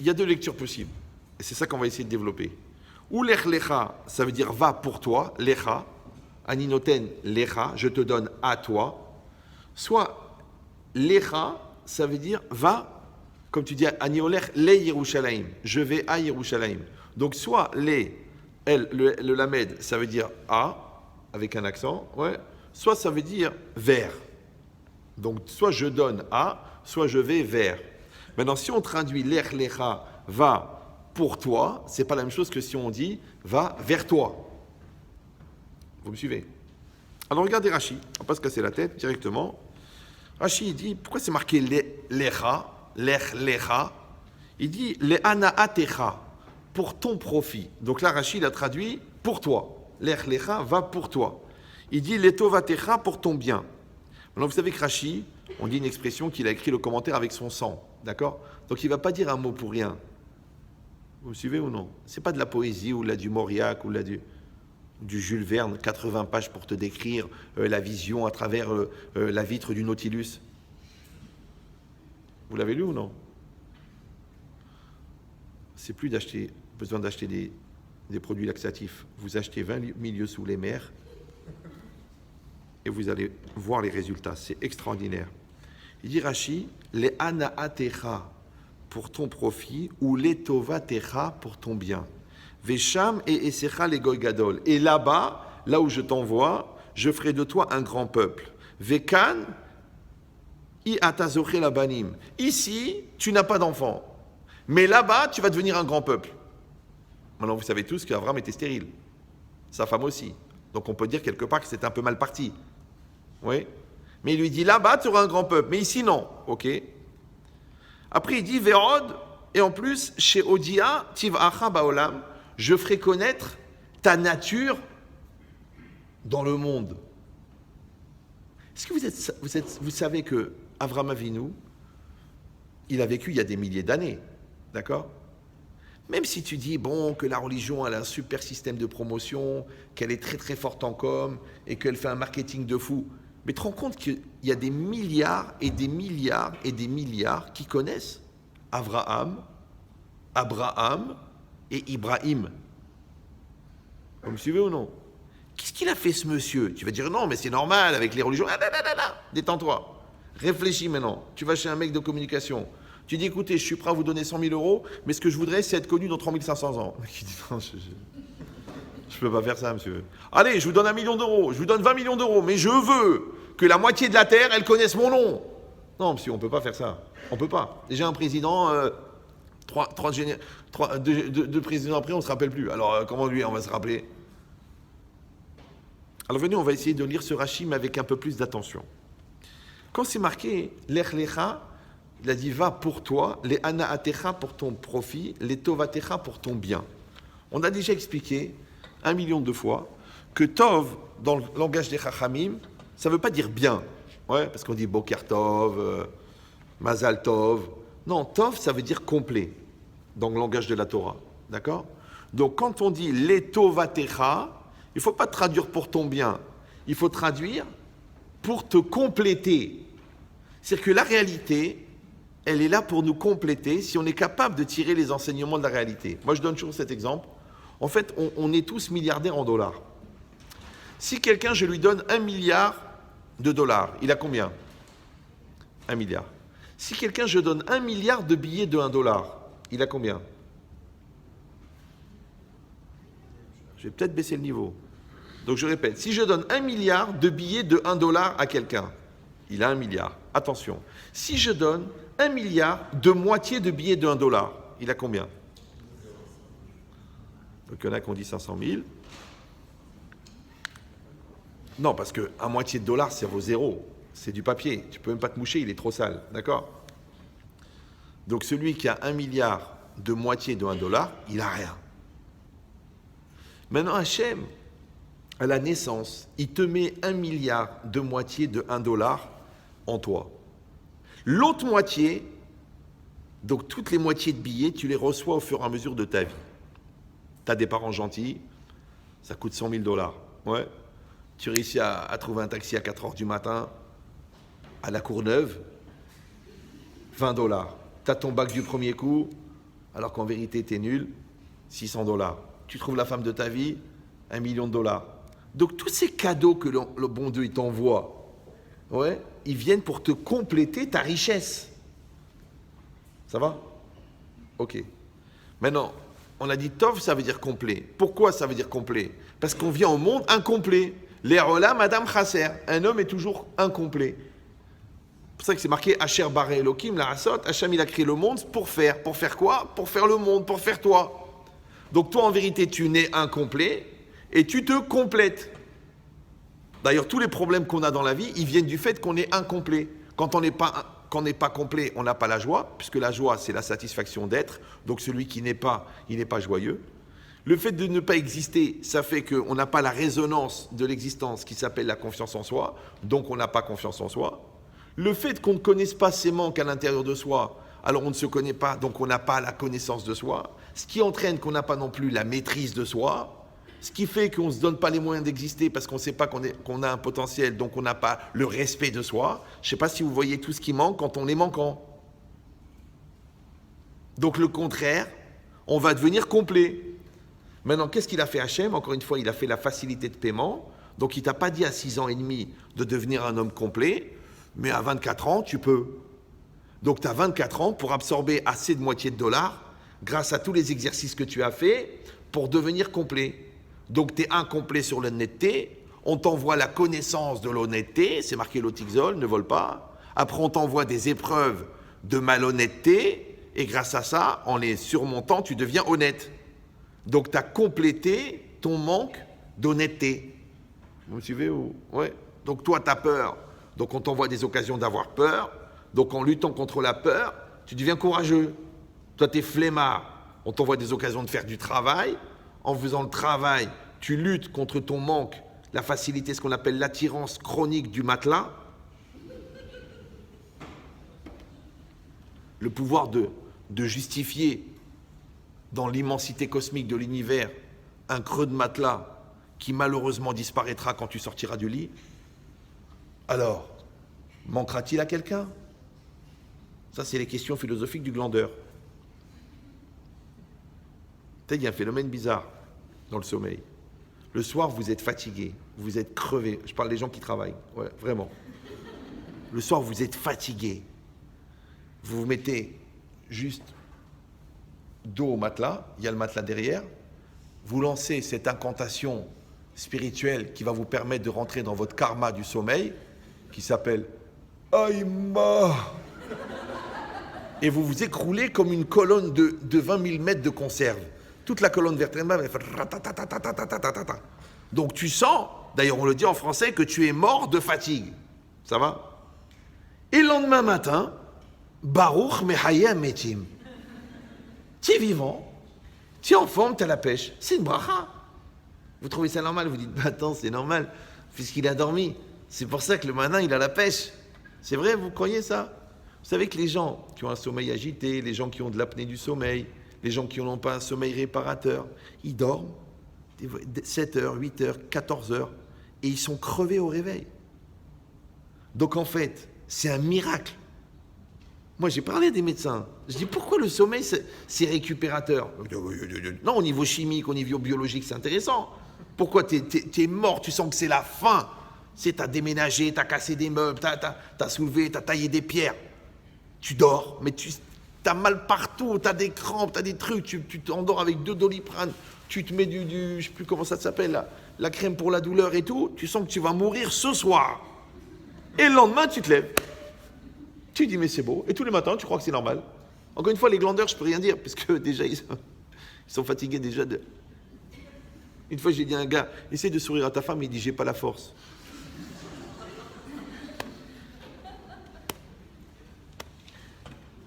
il y a deux lectures possibles. Et c'est ça qu'on va essayer de développer. Ou lech lecha, ça veut dire va pour toi, lecha. Aninoten lecha, je te donne à toi. Soit lecha, ça veut dire va Comme tu dis, Ani olech le Yerushalayim, je vais à Yerushalayim. Donc soit le lamed, ça veut dire à, avec un accent, ouais, soit ça veut dire vers. Donc soit je donne à, soit je vais vers. Maintenant, si on traduit lech lecha, va pour toi, c'est pas la même chose que si on dit va vers toi. Vous me suivez? Alors regardez Rashi, on va pas se casser la tête directement. Rashi il dit, pourquoi c'est marqué lecha, lech lecha? Il dit le anaatecha, pour ton profit. Donc là Rashi il a traduit pour toi. Lech lecha va pour toi. Il dit le tovatecha pour ton bien. Maintenant vous savez que Rashi, on dit une expression qu'il a écrit le commentaire avec son sang, d'accord? Donc il ne va pas dire un mot pour rien. Vous me suivez ou non? C'est pas de la poésie ou là du Mauriac ou là du Jules Verne, 80 pages pour te décrire la vision à travers la vitre du Nautilus. Vous l'avez lu ou non? C'est plus besoin d'acheter des produits laxatifs. Vous achetez 20 milieux sous les mers et vous allez voir les résultats. C'est extraordinaire. Il dit Rashi, les anaatecha pour ton profit ou les tovatecha pour ton bien. Vesham et esecha les goy gadol. Et là-bas, là où je t'envoie, je ferai de toi un grand peuple. Vekan i atazoche labanim. Ici, tu n'as pas d'enfant. Mais là-bas, tu vas devenir un grand peuple. Maintenant, vous savez tous qu'Avram était stérile. Sa femme aussi. Donc on peut dire quelque part que c'est un peu mal parti. Oui. Mais il lui dit, là-bas, tu auras un grand peuple. Mais ici, non. Ok. Après, il dit, Vérod, et en plus, chez Odia, Tiv'acha Baolam, je ferai connaître ta nature dans le monde. Est-ce que vous savez que Avraham Avinu, il a vécu il y a des milliers d'années, d'accord? Même si tu dis, bon, que la religion, elle a un super système de promotion, qu'elle est très très forte en com, et qu'elle fait un marketing de fou, mais tu te rends compte qu'il y a des milliards et des milliards et des milliards qui connaissent Abraham et Ibrahim. Vous me suivez ou non? Qu'est-ce qu'il a fait ce monsieur? Tu vas dire non, mais c'est normal avec les religions. Détends-toi. Réfléchis maintenant. Tu vas chez un mec de communication. Tu dis écoutez, je suis prêt à vous donner 100 000 euros, mais ce que je voudrais, c'est être connu dans 3500 ans. Le mec il dit non, je ne peux pas faire ça, monsieur. Allez, je vous donne 1 million d'euros, je vous donne 20 millions d'euros, mais je veux que la moitié de la terre, elle connaisse mon nom. Non, monsieur, on ne peut pas faire ça. On ne peut pas. Déjà un président. Deux présidents après, on ne se rappelle plus. Alors, comment lui, on va se rappeler? Alors, venez, on va essayer de lire ce Rashi, mais avec un peu plus d'attention. Quand c'est marqué « Lech lecha », il a dit « Va pour toi »,« Les anaatecha » pour ton profit, « Les tovatecha » pour ton bien. On a déjà expliqué 1 million de fois que « tov », dans le langage des chachamim, ça ne veut pas dire « bien ». Ouais, parce qu'on dit « boker tov »,« mazal tov ». Non, tov, ça veut dire « complet ». Dans le langage de la Torah, d'accord? Donc quand on dit les tovatecha, il ne faut pas traduire pour ton bien, il faut traduire pour te compléter. C'est-à-dire que la réalité, elle est là pour nous compléter si on est capable de tirer les enseignements de la réalité. Moi je donne toujours cet exemple. En fait, on est tous milliardaires en dollars. Si quelqu'un, je lui donne 1 milliard de dollars, il a combien? 1 milliard. Si quelqu'un, je donne 1 milliard de billets de 1 dollar, il a combien? Je vais peut-être baisser le niveau. Donc je répète, si je donne 1 milliard de billets de 1 dollar à quelqu'un, il a 1 milliard. Attention. Si je donne 1 milliard de moitié de billets de 1 dollar, il a combien? Donc il y en a qui ont dit 500 000. Non, parce qu'à moitié de dollar, ça vaut 0. C'est du papier. Tu ne peux même pas te moucher, il est trop sale. D'accord? Donc celui qui a 1 milliard de moitié de 1 dollar, il n'a rien. Maintenant, Hachem, à la naissance, il te met 1 milliard de moitié de 1 dollar en toi. L'autre moitié, donc toutes les moitiés de billets, tu les reçois au fur et à mesure de ta vie. Tu as des parents gentils, ça coûte 100 000 dollars. Ouais. Tu réussis à trouver un taxi à 4 heures du matin, à la Courneuve, 20 dollars. Tu as ton bac du premier coup, alors qu'en vérité, tu es nul, 600 dollars. Tu trouves la femme de ta vie, 1 million de dollars. Donc, tous ces cadeaux que le bon Dieu il t'envoie, ouais, ils viennent pour te compléter ta richesse. Ça va? Ok. Maintenant, on a dit Tov, ça veut dire complet. Pourquoi ça veut dire complet? Parce qu'on vient au monde incomplet. L'Erola, Madame Chasser. Un homme est toujours incomplet. C'est pour ça que c'est marqué Asher Baré Elohim, la Hasot. Hachem, il a créé le monde pour faire. Pour faire quoi? Pour faire le monde, pour faire toi. Donc toi, en vérité, tu nais incomplet et tu te complètes. D'ailleurs, tous les problèmes qu'on a dans la vie, ils viennent du fait qu'on est incomplet. Quand on n'est pas complet, on n'a pas la joie, puisque la joie, c'est la satisfaction d'être. Donc celui qui n'est pas, il n'est pas joyeux. Le fait de ne pas exister, ça fait qu'on n'a pas la résonance de l'existence qui s'appelle la confiance en soi, donc on n'a pas confiance en soi. Le fait qu'on ne connaisse pas ses manques à l'intérieur de soi, alors on ne se connaît pas, donc on n'a pas la connaissance de soi, ce qui entraîne qu'on n'a pas non plus la maîtrise de soi, ce qui fait qu'on ne se donne pas les moyens d'exister parce qu'on ne sait pas qu'on a un potentiel, donc on n'a pas le respect de soi. Je ne sais pas si vous voyez tout ce qui manque quand on est manquant. Donc le contraire, on va devenir complet. Maintenant, qu'est-ce qu'il a fait Hachem? Encore une fois, il a fait la facilité de paiement. Donc il ne t'a pas dit à 6 ans et demi de devenir un homme complet, mais à 24 ans, tu peux. Donc tu as 24 ans pour absorber assez de moitié de dollars grâce à tous les exercices que tu as faits pour devenir complet. Donc tu es incomplet sur l'honnêteté, on t'envoie la connaissance de l'honnêteté, c'est marqué l'otixol, ne vole pas. Après on t'envoie des épreuves de malhonnêteté, et grâce à ça, en les surmontant, tu deviens honnête. Donc tu as complété ton manque d'honnêteté. Vous me suivez ou... Ouais. Donc toi tu as peur, donc on t'envoie des occasions d'avoir peur, donc en luttant contre la peur, tu deviens courageux. Toi tu es flemmard, on t'envoie des occasions de faire du travail. En faisant le travail, tu luttes contre ton manque, la facilité, ce qu'on appelle l'attirance chronique du matelas. Le pouvoir de justifier dans l'immensité cosmique de l'univers un creux de matelas qui malheureusement disparaîtra quand tu sortiras du lit. Alors, manquera-t-il à quelqu'un? Ça, c'est les questions philosophiques du glandeur. Il y a un phénomène bizarre dans le sommeil. Le soir, vous êtes fatigué, vous êtes crevé. Je parle des gens qui travaillent, ouais, vraiment. Le soir, vous êtes fatigué. Vous vous mettez juste dos au matelas, il y a le matelas derrière. Vous lancez cette incantation spirituelle qui va vous permettre de rentrer dans votre karma du sommeil, qui s'appelle Aïma. Et vous vous écroulez comme une colonne de 20 000 mètres de conserve. Toute la colonne vertébrale, elle fait ratatatatatatatata. Donc tu sens, d'ailleurs on le dit en français, que tu es mort de fatigue. Ça va? Et le lendemain matin, Baruch Mehayem Metim. Tu es vivant, tu es en forme, tu as la pêche. C'est une bracha. Vous trouvez ça normal? Vous dites, bah attends, c'est normal, puisqu'il a dormi. C'est pour ça que le matin, il a la pêche. C'est vrai, vous croyez ça? Vous savez que les gens qui ont un sommeil agité, les gens qui ont de l'apnée du sommeil, les gens qui n'ont pas un sommeil réparateur, ils dorment 7 heures, 8 heures, 14 heures, et ils sont crevés au réveil. Donc en fait, c'est un miracle. Moi, j'ai parlé des médecins. Je dis, pourquoi le sommeil, c'est récupérateur? Non, au niveau chimique, au niveau biologique, c'est intéressant. Pourquoi t'es mort, tu sens que c'est la fin. T'as déménagé, t'as cassé des meubles, t'as soulevé, t'as taillé des pierres. Tu dors, mais t'as mal partout, t'as des crampes, t'as des trucs, tu t'endors avec 2 Doliprane, tu te mets je sais plus comment ça s'appelle, la crème pour la douleur et tout, tu sens que tu vas mourir ce soir. Et le lendemain, tu te lèves. Tu dis, mais c'est beau. Et tous les matins, tu crois que c'est normal. Encore une fois, les glandeurs, je peux rien dire, parce que déjà, ils sont fatigués déjà de... Une fois, j'ai dit à un gars, essaye de sourire à ta femme, il dit, j'ai pas la force.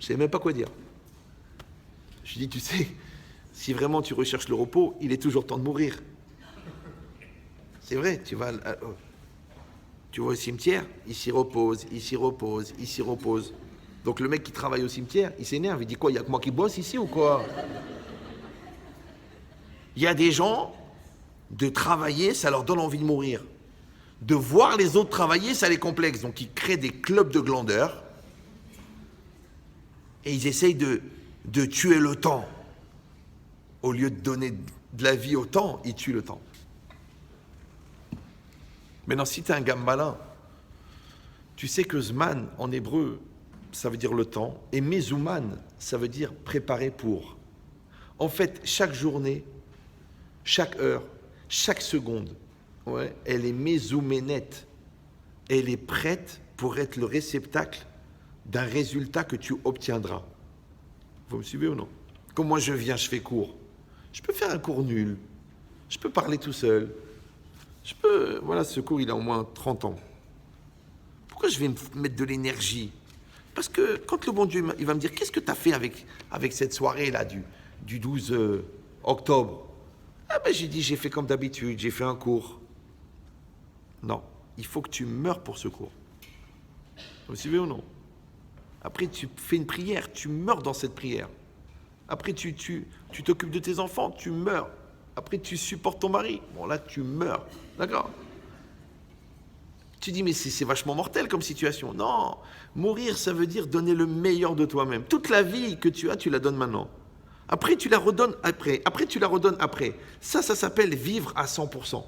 Je ne savais même pas quoi dire. Je dis, tu sais, si vraiment tu recherches le repos, il est toujours temps de mourir. C'est vrai, tu vas au cimetière, il s'y repose, il s'y repose, il s'y repose. Donc le mec qui travaille au cimetière, il s'énerve, il dit quoi, il n'y a que moi qui bosse ici ou quoi? Il y a des gens, de travailler, ça leur donne envie de mourir. De voir les autres travailler, ça les complexe. Donc ils créent des clubs de glandeurs et ils essayent de tuer le temps. Au lieu de donner de la vie au temps, ils tuent le temps. Maintenant, si tu es un gars malin, tu sais que Zman, en hébreu, ça veut dire le temps, et mezouman, ça veut dire préparer pour. En fait, chaque journée, chaque heure, chaque seconde, ouais, elle est mezouménette. Elle est prête pour être le réceptacle d'un résultat que tu obtiendras. Vous me suivez ou non? Comme moi je viens, je fais cours. Je peux faire un cours nul. Je peux parler tout seul. Voilà, ce cours, il a au moins 30 ans. Pourquoi je vais me mettre de l'énergie? Parce que quand le bon Dieu, il va me dire, qu'est-ce que tu as fait avec cette soirée-là du 12 octobre? Ah ben j'ai dit, j'ai fait comme d'habitude, j'ai fait un cours. Non, il faut que tu meurs pour ce cours. Vous me suivez ou non? Après, tu fais une prière, tu meurs dans cette prière. Après, tu t'occupes de tes enfants, tu meurs. Après, tu supportes ton mari. Bon, là, tu meurs. D'accord? Tu dis, mais c'est vachement mortel comme situation. Non, mourir, ça veut dire donner le meilleur de toi-même. Toute la vie que tu as, tu la donnes maintenant. Après, tu la redonnes après. Après, tu la redonnes après. Ça s'appelle vivre à 100%.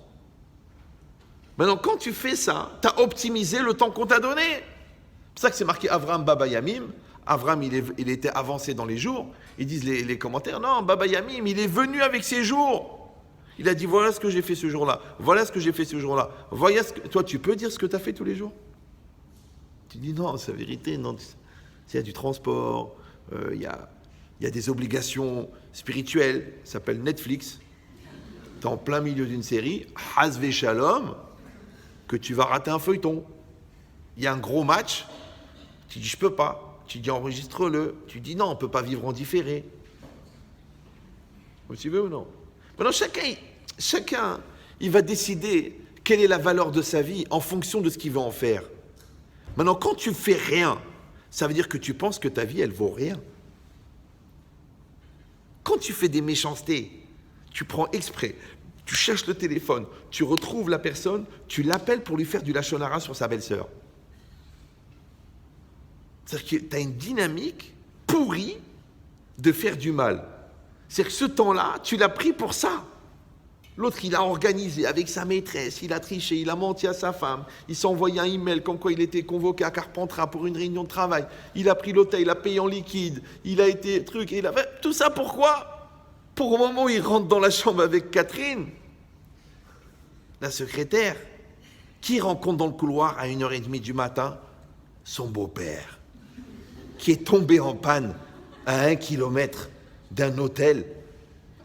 Maintenant, quand tu fais ça, tu as optimisé le temps qu'on t'a donné. C'est pour ça que c'est marqué Avraham Baba Yamim. Avraham, il était avancé dans les jours. Ils disent les commentaires, non, Baba Yamim, il est venu avec ses jours. Il a dit, voilà ce que j'ai fait ce jour-là. Voilà ce que j'ai fait ce jour-là. Toi, tu peux dire ce que tu as fait tous les jours? Tu dis, non, c'est la vérité. Non, il y a du transport, il y a des obligations spirituelles. Ça s'appelle Netflix. Tu es en plein milieu d'une série, Hazve Shalom, que tu vas rater un feuilleton. Il y a un gros match. Tu dis, je peux pas. Tu dis, enregistre-le. Tu dis, non, on ne peut pas vivre en différé. Vous suivez ou non? Maintenant, chacun, il va décider quelle est la valeur de sa vie en fonction de ce qu'il va en faire. Maintenant, quand tu fais rien, ça veut dire que tu penses que ta vie, elle vaut rien. Quand tu fais des méchancetés, tu prends exprès, tu cherches le téléphone, tu retrouves la personne, tu l'appelles pour lui faire du lachon hara sur sa belle-sœur. C'est-à-dire que tu as une dynamique pourrie de faire du mal. C'est-à-dire que ce temps-là, tu l'as pris pour ça. L'autre, il a organisé avec sa maîtresse, il a triché, il a menti à sa femme, il s'est envoyé un email comme quoi il était convoqué à Carpentras pour une réunion de travail, il a pris l'hôtel, il a payé en liquide, il a été il a fait tout ça pourquoi? Pour au moment où il rentre dans la chambre avec Catherine, la secrétaire, qui rencontre dans le couloir à 1h30 du matin son beau-père, qui est tombé en panne à 1 kilomètre d'un hôtel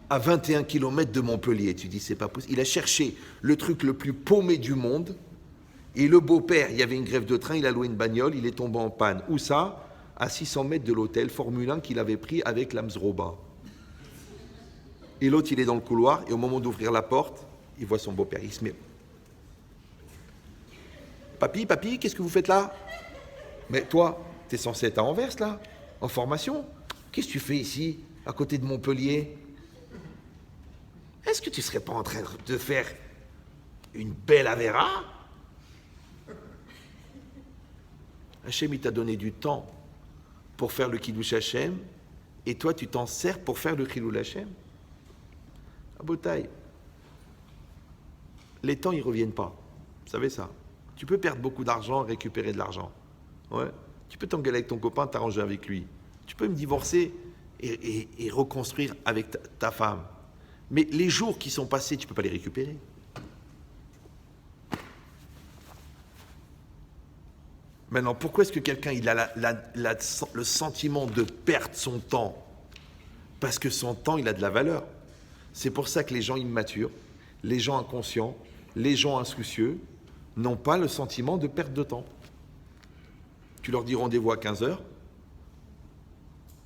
à 21 km de Montpellier. Tu dis, c'est pas possible. Il a cherché le truc le plus paumé du monde. Et le beau-père, il y avait une grève de train, il a loué une bagnole, il est tombé en panne. Où ça? À 600 mètres de l'hôtel Formule 1 qu'il avait pris avec l'Amsroba. Et l'autre, il est dans le couloir, et au moment d'ouvrir la porte, il voit son beau-père. Il se met. Papy, qu'est-ce que vous faites là? Mais toi, t'es censé être à Anvers, là, en formation. Qu'est-ce que tu fais ici, à côté de Montpellier? Est-ce que tu ne serais pas en train de faire une belle avéra? Hachem, il t'a donné du temps pour faire le Kiddush Hachem, et toi, tu t'en sers pour faire le Chilul Hachem. Abotai, les temps, ils ne reviennent pas. Vous savez ça? Tu peux perdre beaucoup d'argent, récupérer de l'argent. Ouais. Tu peux t'engueuler avec ton copain, t'arranger avec lui. Tu peux me divorcer et reconstruire avec ta femme. Mais les jours qui sont passés, tu ne peux pas les récupérer. Maintenant, pourquoi est-ce que quelqu'un il a le sentiment de perdre son temps? Parce que son temps, il a de la valeur. C'est pour ça que les gens immatures, les gens inconscients, les gens insoucieux n'ont pas le sentiment de perte de temps. Tu leur dis rendez-vous à 15h,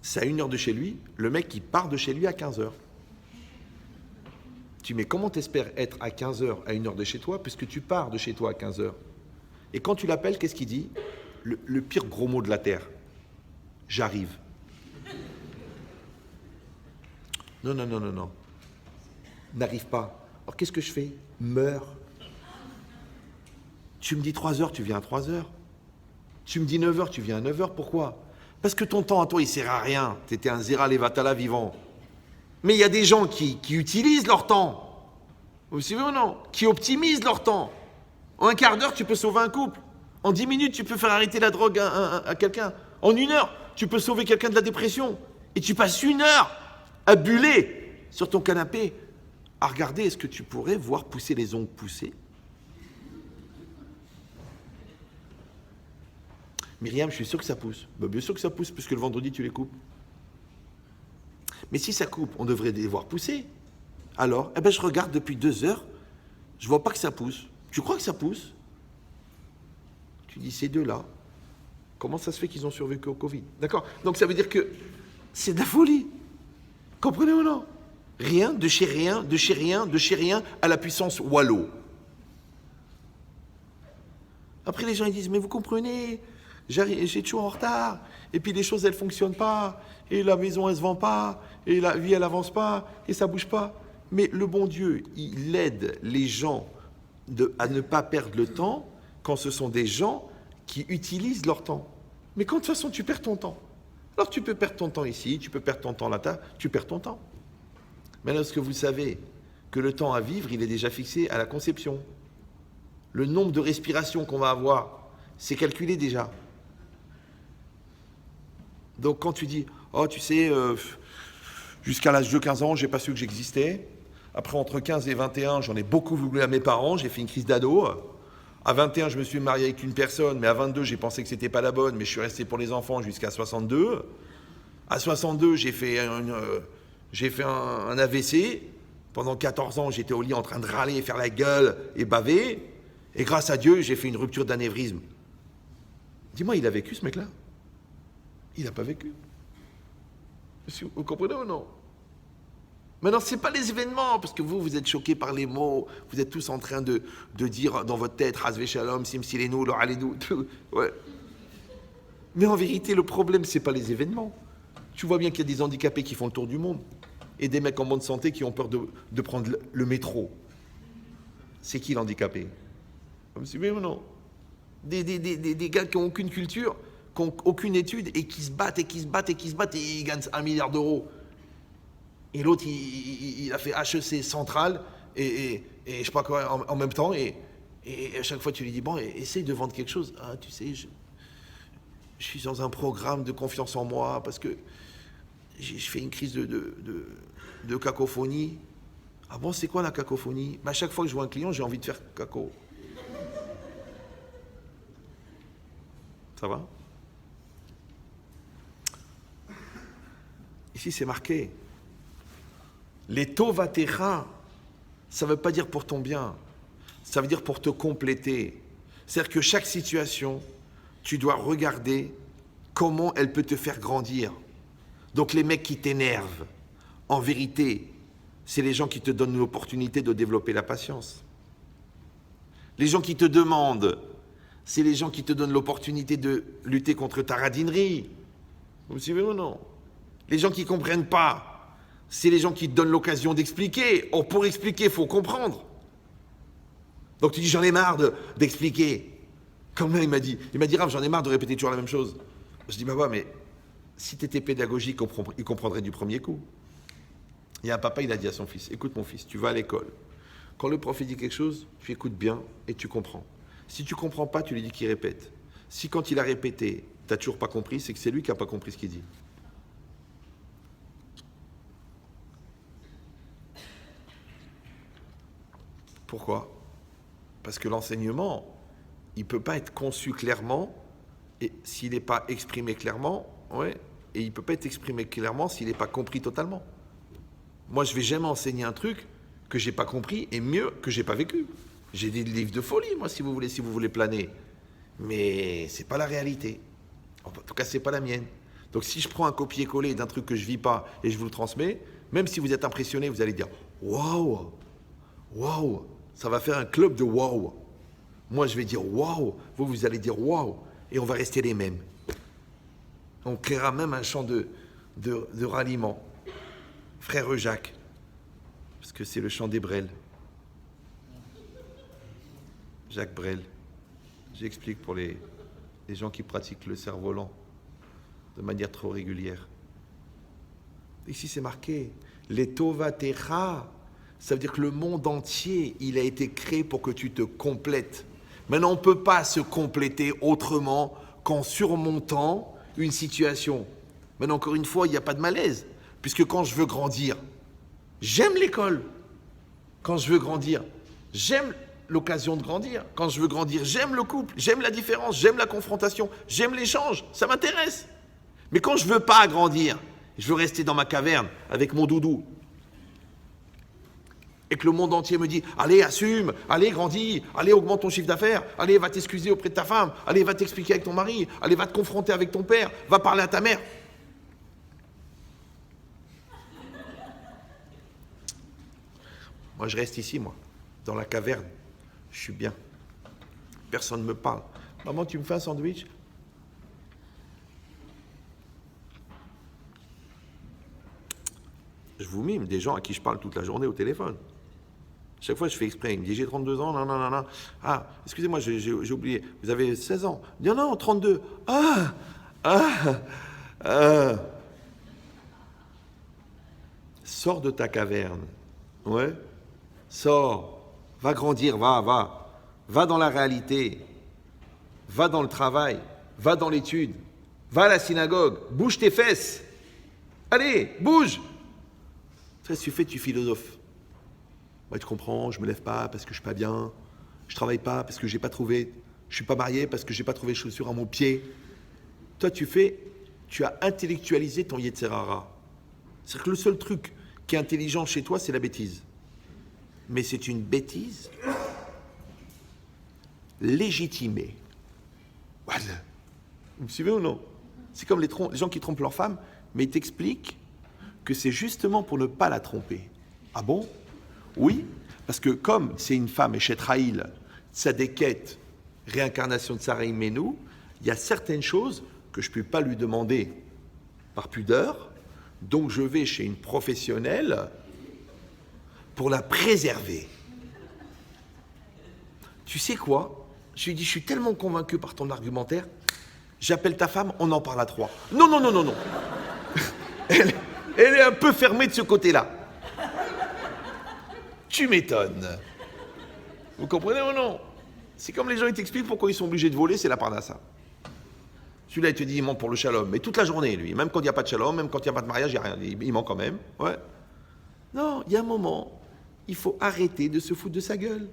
c'est à 1h de chez lui, le mec il part de chez lui à 15h. Tu dis, mais comment t'espères être à 15h à 1h de chez toi, puisque tu pars de chez toi à 15h? Et quand tu l'appelles, qu'est-ce qu'il dit? Le pire gros mot de la terre. J'arrive. Non. N'arrive pas. Alors qu'est-ce que je fais? Meurs. Tu me dis 3h, tu viens à 3h. Tu me dis 9h, tu viens à 9h. Pourquoi? Parce que ton temps à toi, il sert à rien. Tu étais un Zera Levatala vivant. Mais il y a des gens qui utilisent leur temps. Vous suivez ou non? Qui optimisent leur temps. En un quart d'heure, tu peux sauver un couple. En 10 minutes, tu peux faire arrêter la drogue à quelqu'un. En 1 heure, tu peux sauver quelqu'un de la dépression. Et tu passes 1 heure à buller sur ton canapé, à regarder est-ce que tu pourrais voir pousser les ongles poussés. Myriam, je suis sûr que ça pousse. Ben, bien sûr que ça pousse, puisque le vendredi, tu les coupes. Mais si ça coupe, on devrait les voir pousser. Alors, eh ben, je regarde depuis 2 heures, je vois pas que ça pousse. Tu crois que ça pousse? Tu dis, ces deux-là, comment ça se fait qu'ils ont survécu au Covid? D'accord? Donc ça veut dire que c'est de la folie. Comprenez ou non? Rien, de chez rien, de chez rien, de chez rien, à la puissance Wallo. Après, les gens ils disent, mais vous comprenez, j'ai toujours en retard, et puis les choses, elles ne fonctionnent pas, et la maison, elle ne se vend pas, et la vie, elle n'avance pas, et ça ne bouge pas. Mais le bon Dieu, il aide les gens à ne pas perdre le temps quand ce sont des gens qui utilisent leur temps. Mais quand de toute façon, tu perds ton temps. Alors tu peux perdre ton temps ici, tu peux perdre ton temps là, tu perds ton temps. Maintenant, est-ce que vous savez que le temps à vivre, il est déjà fixé à la conception? Le nombre de respirations qu'on va avoir, c'est calculé déjà. Donc quand tu dis, oh tu sais, jusqu'à l'âge de 15 ans, j'ai pas su que j'existais. Après, entre 15 et 21, j'en ai beaucoup voulu à mes parents, j'ai fait une crise d'ado. À 21, je me suis marié avec une personne, mais à 22, j'ai pensé que c'était pas la bonne, mais je suis resté pour les enfants jusqu'à 62. À 62, j'ai fait un AVC. Pendant 14 ans, j'étais au lit en train de râler, faire la gueule et baver. Et grâce à Dieu, j'ai fait une rupture d'anévrisme. Dis-moi, il a vécu ce mec-là? Il n'a pas vécu. Vous comprenez ou non? Maintenant, ce n'est pas les événements, parce que vous êtes choqués par les mots, vous êtes tous en train de dire dans votre tête, Hazvé Shalom, Simsilenu, Lo'alenu, tout. Ouais. Mais en vérité, le problème, ce n'est pas les événements. Tu vois bien qu'il y a des handicapés qui font le tour du monde, et des mecs en bonne santé qui ont peur de prendre le métro. C'est qui l'handicapé? Vous suivez ou non? Des gars qui n'ont aucune culture, qui n'ont aucune étude, et qui se battent, et ils gagnent 1 milliard d'euros. Et l'autre, il a fait HEC central et je sais pas quoi en même temps. Et à chaque fois, tu lui dis, bon, essaye de vendre quelque chose. Ah, tu sais, je suis dans un programme de confiance en moi parce que je fais une crise de cacophonie. Ah bon, c'est quoi la cacophonie? À chaque fois que je vois un client, j'ai envie de faire caco. Ça va? Ici, c'est marqué. Les tovatecha, ça ne veut pas dire pour ton bien, ça veut dire pour te compléter. C'est-à-dire que chaque situation, tu dois regarder comment elle peut te faire grandir. Donc les mecs qui t'énervent, en vérité, c'est les gens qui te donnent l'opportunité de développer la patience. Les gens qui te demandent, c'est les gens qui te donnent l'opportunité de lutter contre ta radinerie. Vous me suivez ou non? Les gens qui ne comprennent pas, c'est les gens qui te donnent l'occasion d'expliquer. Or, pour expliquer, il faut comprendre. Donc tu dis, j'en ai marre d'expliquer. Comme là, il m'a dit, Rav, j'en ai marre de répéter toujours la même chose. Je dis, bah ouais, mais si tu étais pédagogique, il comprendrait du premier coup. Il y a un papa, il a dit à son fils, écoute mon fils, tu vas à l'école. Quand le prof dit quelque chose, tu écoutes bien et tu comprends. Si tu comprends pas, tu lui dis qu'il répète. Si quand il a répété, tu n'as toujours pas compris, c'est que c'est lui qui n'a pas compris ce qu'il dit. Pourquoi? Parce que l'enseignement, il ne peut pas être conçu clairement et s'il n'est pas exprimé clairement, ouais, et il ne peut pas être exprimé clairement s'il n'est pas compris totalement. Moi, je ne vais jamais enseigner un truc que je n'ai pas compris et mieux que je n'ai pas vécu. J'ai des livres de folie, moi, si vous voulez planer. Mais ce n'est pas la réalité. En tout cas, ce n'est pas la mienne. Donc, si je prends un copier-coller d'un truc que je ne vis pas et je vous le transmets, même si vous êtes impressionné, vous allez dire « Waouh, waouh !» Ça va faire un club de waouh. Moi, je vais dire waouh. Vous allez dire waouh. Et on va rester les mêmes. On créera même un chant de ralliement. Frère Jacques. Parce que c'est le chant des Brel. Jacques Brel. J'explique pour les gens qui pratiquent le cerf-volant de manière trop régulière. Ici, c'est marqué. Les tovatecha. Ça veut dire que le monde entier, il a été créé pour que tu te complètes. Maintenant, on ne peut pas se compléter autrement qu'en surmontant une situation. Maintenant, encore une fois, il n'y a pas de malaise. Puisque quand je veux grandir, j'aime l'école. Quand je veux grandir, j'aime l'occasion de grandir. Quand je veux grandir, j'aime le couple, j'aime la différence, j'aime la confrontation, j'aime l'échange, ça m'intéresse. Mais quand je veux pas grandir, je veux rester dans ma caverne avec mon doudou, et que le monde entier me dit, allez, assume, allez, grandis, allez, augmente ton chiffre d'affaires, allez, va t'excuser auprès de ta femme, allez, va t'expliquer avec ton mari, allez, va te confronter avec ton père, va parler à ta mère. Moi, je reste ici, moi, dans la caverne. Je suis bien. Personne ne me parle. Maman, tu me fais un sandwich? Je vous mime, des gens à qui je parle toute la journée au téléphone. Chaque fois, je fais exprès. Il me dit, j'ai 32 ans, non, non, non, non. Ah, excusez-moi, j'ai oublié. Vous avez 16 ans. Il dit, non, 32. Sors de ta caverne. Ouais. Sors. Va grandir, va. Va dans la réalité. Va dans le travail. Va dans l'étude. Va à la synagogue. Bouge tes fesses. Allez, bouge. Qu'est-ce que tu fais, tu philosophes? Moi, tu comprends, je me lève pas parce que je suis pas bien. Je travaille pas parce que j'ai pas trouvé. Je suis pas marié parce que j'ai pas trouvé de chaussures à mon pied. Toi, tu as intellectualisé ton Yetzer Hara. C'est-à-dire que le seul truc qui est intelligent chez toi, c'est la bêtise. Mais c'est une bêtise légitimée. Voilà. Vous me suivez ou non? C'est comme les gens qui trompent leur femme, mais ils t'expliquent que c'est justement pour ne pas la tromper. Ah bon? Oui, parce que comme c'est une femme, Eshet Raïl, Tzadéket, réincarnation de Sarah Imenu, il y a certaines choses que je ne peux pas lui demander par pudeur, donc je vais chez une professionnelle pour la préserver. Tu sais quoi? Je lui ai dit, je suis tellement convaincu par ton argumentaire, j'appelle ta femme, on en parle à trois. Non. Elle est un peu fermée de ce côté-là. Tu m'étonnes. Vous comprenez ou non? C'est comme les gens, ils t'expliquent pourquoi ils sont obligés de voler, c'est la parnassa. Celui-là, il te dit, il ment pour le shalom. Mais toute la journée, lui. Même quand il n'y a pas de shalom, même quand il n'y a pas de mariage, il n'y a rien. Il ment quand même. Ouais. Non, il y a un moment, il faut arrêter de se foutre de sa gueule.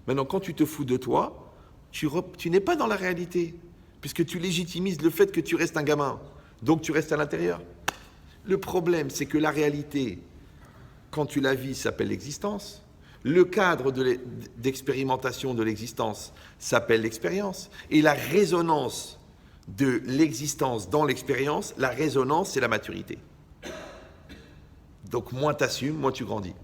Maintenant, quand tu te fous de toi, tu n'es pas dans la réalité. Puisque tu légitimises le fait que tu restes un gamin. Donc tu restes à l'intérieur. Le problème, c'est que la réalité, quand tu la vis, s'appelle l'existence. Le cadre d'expérimentation de l'existence s'appelle l'expérience. Et la résonance de l'existence dans l'expérience, la résonance, c'est la maturité. Donc moins tu assumes, moins tu grandis.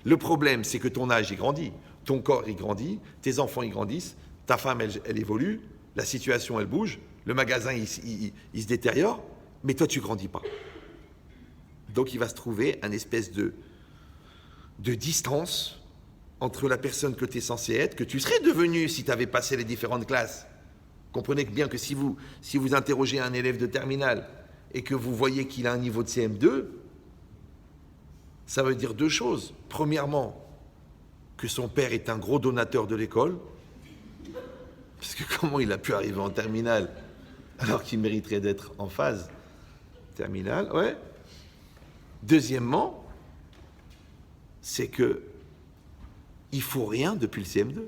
Le problème, c'est que ton âge, il grandit. Ton corps, il grandit. Tes enfants, ils grandissent. Ta femme, elle évolue. La situation, elle bouge. Le magasin, il se détériore. Mais toi, tu grandis pas. Donc il va se trouver un espèce de distance entre la personne que tu es censé être, que tu serais devenu si tu avais passé les différentes classes. Comprenez bien que si vous interrogez un élève de terminale et que vous voyez qu'il a un niveau de CM2, ça veut dire deux choses. Premièrement, que son père est un gros donateur de l'école, parce que comment il a pu arriver en terminale alors qu'il mériterait d'être en phase terminale, ouais. Deuxièmement, c'est que il faut rien depuis le CM2.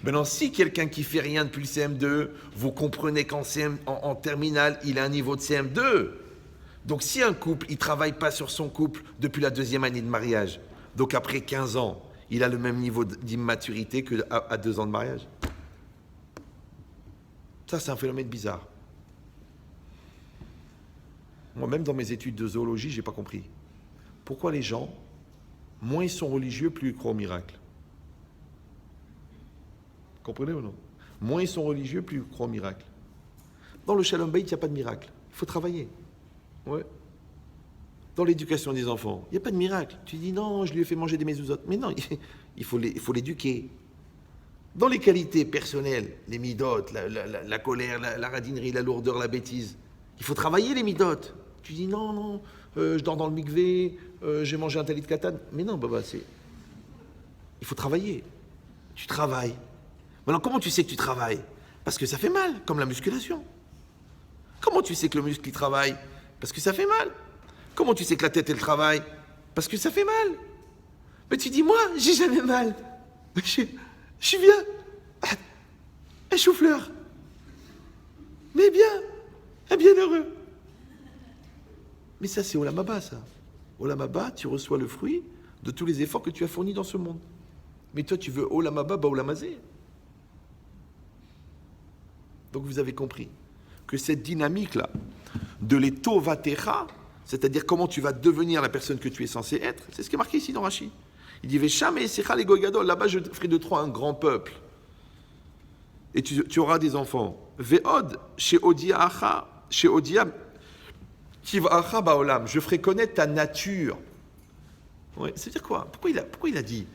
Maintenant, si quelqu'un qui fait rien depuis le CM2, vous comprenez qu'en terminale, il a un niveau de CM2. Donc si un couple, il travaille pas sur son couple depuis la 2e année de mariage, donc après 15 ans, il a le même niveau d'immaturité qu'à 2 ans de mariage. Ça, c'est un phénomène bizarre. Moi-même, dans mes études de zoologie, j'ai pas compris. Pourquoi les gens, moins ils sont religieux, plus ils croient au miracle? Comprenez ou non? Moins ils sont religieux, plus ils croient au miracle. Dans le Shalom Bayit, il n'y a pas de miracle. Il faut travailler. Ouais. Dans l'éducation des enfants, il n'y a pas de miracle. Tu dis non, je lui ai fait manger des mezuzot. Mais non, il faut l'éduquer. Dans les qualités personnelles, les midotes, la colère, la radinerie, la lourdeur, la bêtise, il faut travailler les midotes. Tu dis non, je dors dans le mikvé, j'ai mangé un talit de katan. Mais non, il faut travailler. Tu travailles. Maintenant, comment tu sais que tu travailles? Parce que ça fait mal, comme la musculation. Comment tu sais que le muscle il travaille? Parce que ça fait mal. Comment tu sais que la tête elle travaille? Parce que ça fait mal. Mais tu dis, moi, j'ai jamais mal. Je suis bien. Un chou-fleur. Mais bien. Un bienheureux. Mais ça, c'est Olam Haba, ça. Olam Haba, tu reçois le fruit de tous les efforts que tu as fournis dans ce monde. Mais toi, tu veux Olam Haba, Olam Hazé. Donc vous avez compris que cette dynamique-là, de l'etovatecha, c'est-à-dire comment tu vas devenir la personne que tu es censé être, c'est ce qui est marqué ici dans Rashi. Il dit Vesham et Secha les Goygadol, là-bas je ferai de toi un grand peuple. Et tu auras des enfants. Ve'od, chez Odia Tiv'acha ba'olam, je ferai connaître ta nature. Ouais, c'est-à-dire quoi? Pourquoi il a dit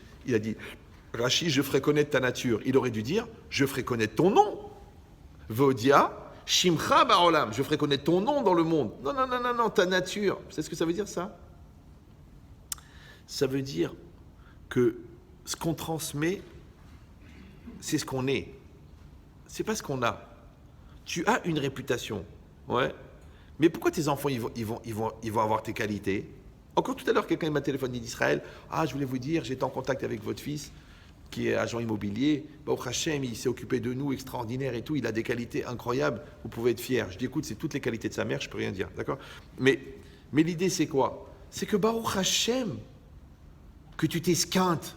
Rashi, je ferai connaître ta nature. Il aurait dû dire, je ferai connaître ton nom. Ve'odia Shimcha ba'olam, je ferai connaître ton nom dans le monde. Non, ta nature. Vous savez ce que ça veut dire, ça? Ça veut dire que ce qu'on transmet, c'est ce qu'on est. C'est pas ce qu'on a. Tu as une réputation, ouais. Mais pourquoi tes enfants, ils vont avoir tes qualités? Encore tout à l'heure, quelqu'un m'a téléphoné d'Israël. Ah, je voulais vous dire, j'étais en contact avec votre fils, qui est agent immobilier. Au Hachem, il s'est occupé de nous, extraordinaire et tout. Il a des qualités incroyables. Vous pouvez être fiers. Je dis, écoute, c'est toutes les qualités de sa mère, je peux rien dire, d'accord? Mais l'idée, c'est quoi? C'est que Baruch Hashem, que tu t'esquintes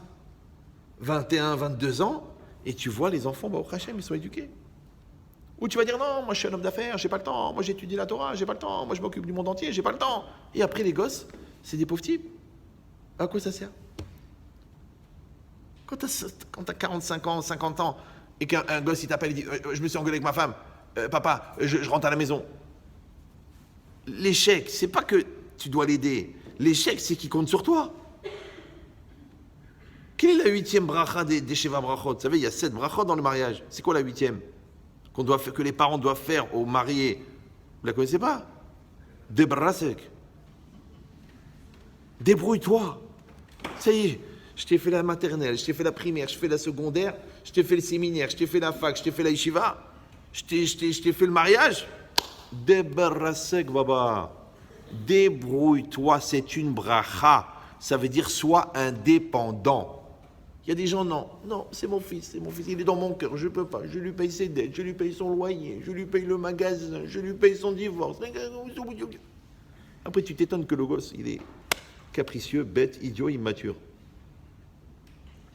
21, 22 ans, et tu vois les enfants, Baruch Hashem, ils sont éduqués. Ou tu vas dire, non, moi je suis un homme d'affaires, j'ai pas le temps, moi j'étudie la Torah, j'ai pas le temps, moi je m'occupe du monde entier, j'ai pas le temps. Et après les gosses, c'est des pauvres types. À quoi ça sert? Quand tu as 45 ans, 50 ans, et qu'un gosse il t'appelle, il dit, je me suis engueulé avec ma femme, papa, je rentre à la maison. L'échec, c'est pas que tu dois l'aider, l'échec c'est qu'il compte sur toi. Quelle est la 8e bracha des Sheva brachot? Vous savez, il y a 7 brachot dans le mariage. C'est quoi la 8e? Que les parents doivent faire aux mariés. Vous la connaissez pas? Débarrassek. Débrouille-toi. Ça y est, je t'ai fait la maternelle, je t'ai fait la primaire, je t'ai fait la secondaire, je t'ai fait le séminaire, je t'ai fait la fac, je t'ai fait la yeshiva, je t'ai fait le mariage. Débarrassek, baba. Débrouille-toi, c'est une bracha. Ça veut dire sois indépendant. Il y a des gens, non, c'est mon fils, il est dans mon cœur, je ne peux pas, je lui paye ses dettes, je lui paye son loyer, je lui paye le magasin, je lui paye son divorce. Après, tu t'étonnes que le gosse, il est capricieux, bête, idiot, immature.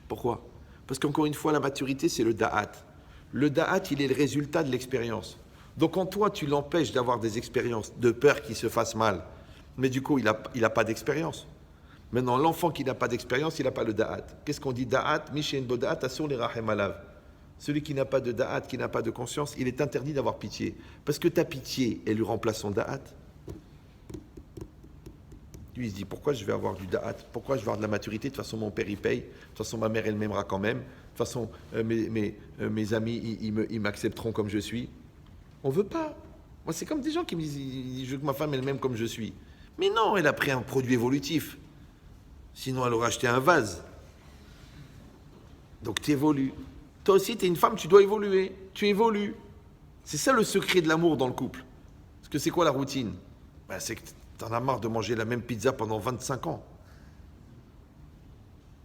Pourquoi? Parce qu'encore une fois, la maturité, c'est le da'at. Le da'at, il est le résultat de l'expérience. Donc, en toi, tu l'empêches d'avoir des expériences, de peur qu'il se fasse mal. Mais du coup, il a pas d'expérience. Maintenant, l'enfant qui n'a pas d'expérience, il n'a pas le da'at. Qu'est-ce qu'on dit da'at? Mishen bo da'at asur les rahem alav. Celui qui n'a pas de da'at, qui n'a pas de conscience, il est interdit d'avoir pitié. Parce que ta pitié, elle lui remplace son da'at. Lui, il se dit, pourquoi je vais avoir du da'at? Pourquoi je vais avoir de la maturité? De toute façon, mon père, il paye. De toute façon, ma mère, elle m'aimera quand même. De toute façon, mes amis, ils m'accepteront comme je suis. On ne veut pas. Moi, c'est comme des gens qui me disent, je veux que ma femme, elle m'aime comme je suis. Mais non, elle a pris un produit évolutif. Sinon, elle aurait acheté un vase. Donc, tu évolues. Toi aussi, tu es une femme, tu dois évoluer. Tu évolues. C'est ça le secret de l'amour dans le couple. Parce que c'est quoi la routine? C'est que tu en as marre de manger la même pizza pendant 25 ans.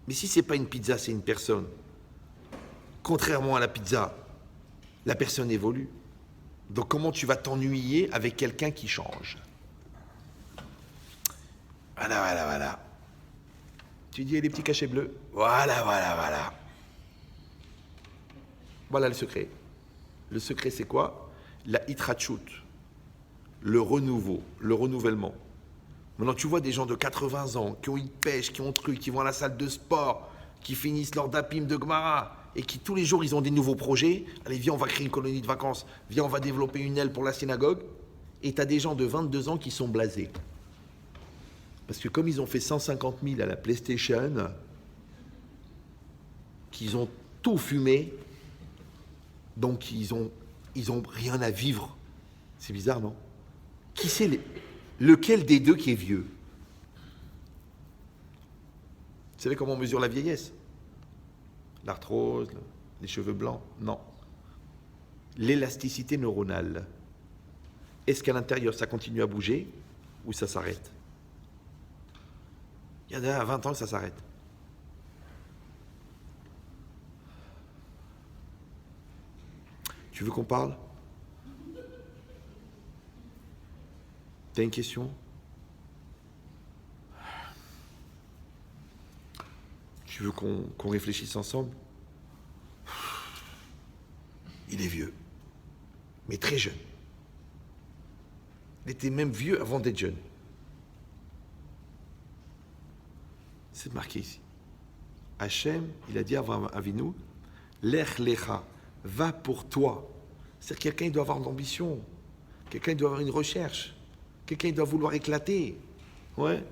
Mais si ce n'est pas une pizza, c'est une personne. Contrairement à la pizza, la personne évolue. Donc, comment tu vas t'ennuyer avec quelqu'un qui change? Voilà. Tu dis les petits cachets bleus. Voilà. Voilà le secret. Le secret, c'est quoi? La hitrachut, le renouveau, le renouvellement. Maintenant, tu vois des gens de 80 ans qui ont une pêche, qui ont truc, qui vont à la salle de sport, qui finissent leur dapim de Gemara et qui tous les jours, ils ont des nouveaux projets. Allez, viens, on va créer une colonie de vacances. Viens, on va développer une aile pour la synagogue. Et tu as des gens de 22 ans qui sont blasés. Parce que comme ils ont fait 150 000 à la PlayStation, qu'ils ont tout fumé, donc ils ont rien à vivre. C'est bizarre, non? Qui c'est lequel des deux qui est vieux? Vous savez comment on mesure la vieillesse? L'arthrose, les cheveux blancs? Non. l'élasticité neuronale. Est-ce qu'à l'intérieur, ça continue à bouger ou ça s'arrête? Il y en a à 20 ans que ça s'arrête. Tu veux qu'on parle? T'as une question? Tu veux qu'on réfléchisse ensemble? Il est vieux, mais très jeune. Il était même vieux avant d'être jeune. C'est marqué ici. Hachem, il a dit à Avraham Avinu, Lech lecha, va pour toi. C'est-à-dire que quelqu'un doit avoir de l'ambition, quelqu'un doit avoir une recherche, quelqu'un doit vouloir éclater. Ouais.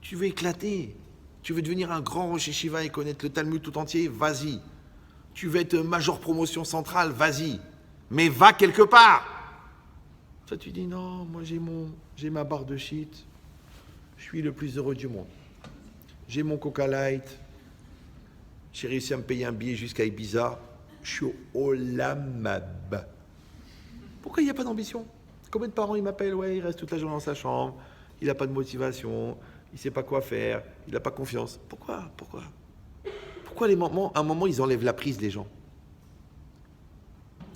Tu veux éclater, tu veux devenir un grand Rosh Yeshiva et connaître le Talmud tout entier, vas-y. Tu veux être major promotion centrale, vas-y. Mais va quelque part. Toi, tu dis non, moi j'ai ma barre de shit, je suis le plus heureux du monde. J'ai mon Coca Light, j'ai réussi à me payer un billet jusqu'à Ibiza, je suis au Olamab. Pourquoi il n'y a pas d'ambition? Combien de parents ils m'appellent? Ouais, il reste toute la journée dans sa chambre, il n'a pas de motivation, il ne sait pas quoi faire, il n'a pas confiance. Pourquoi les mamans, à un moment, ils enlèvent la prise des gens?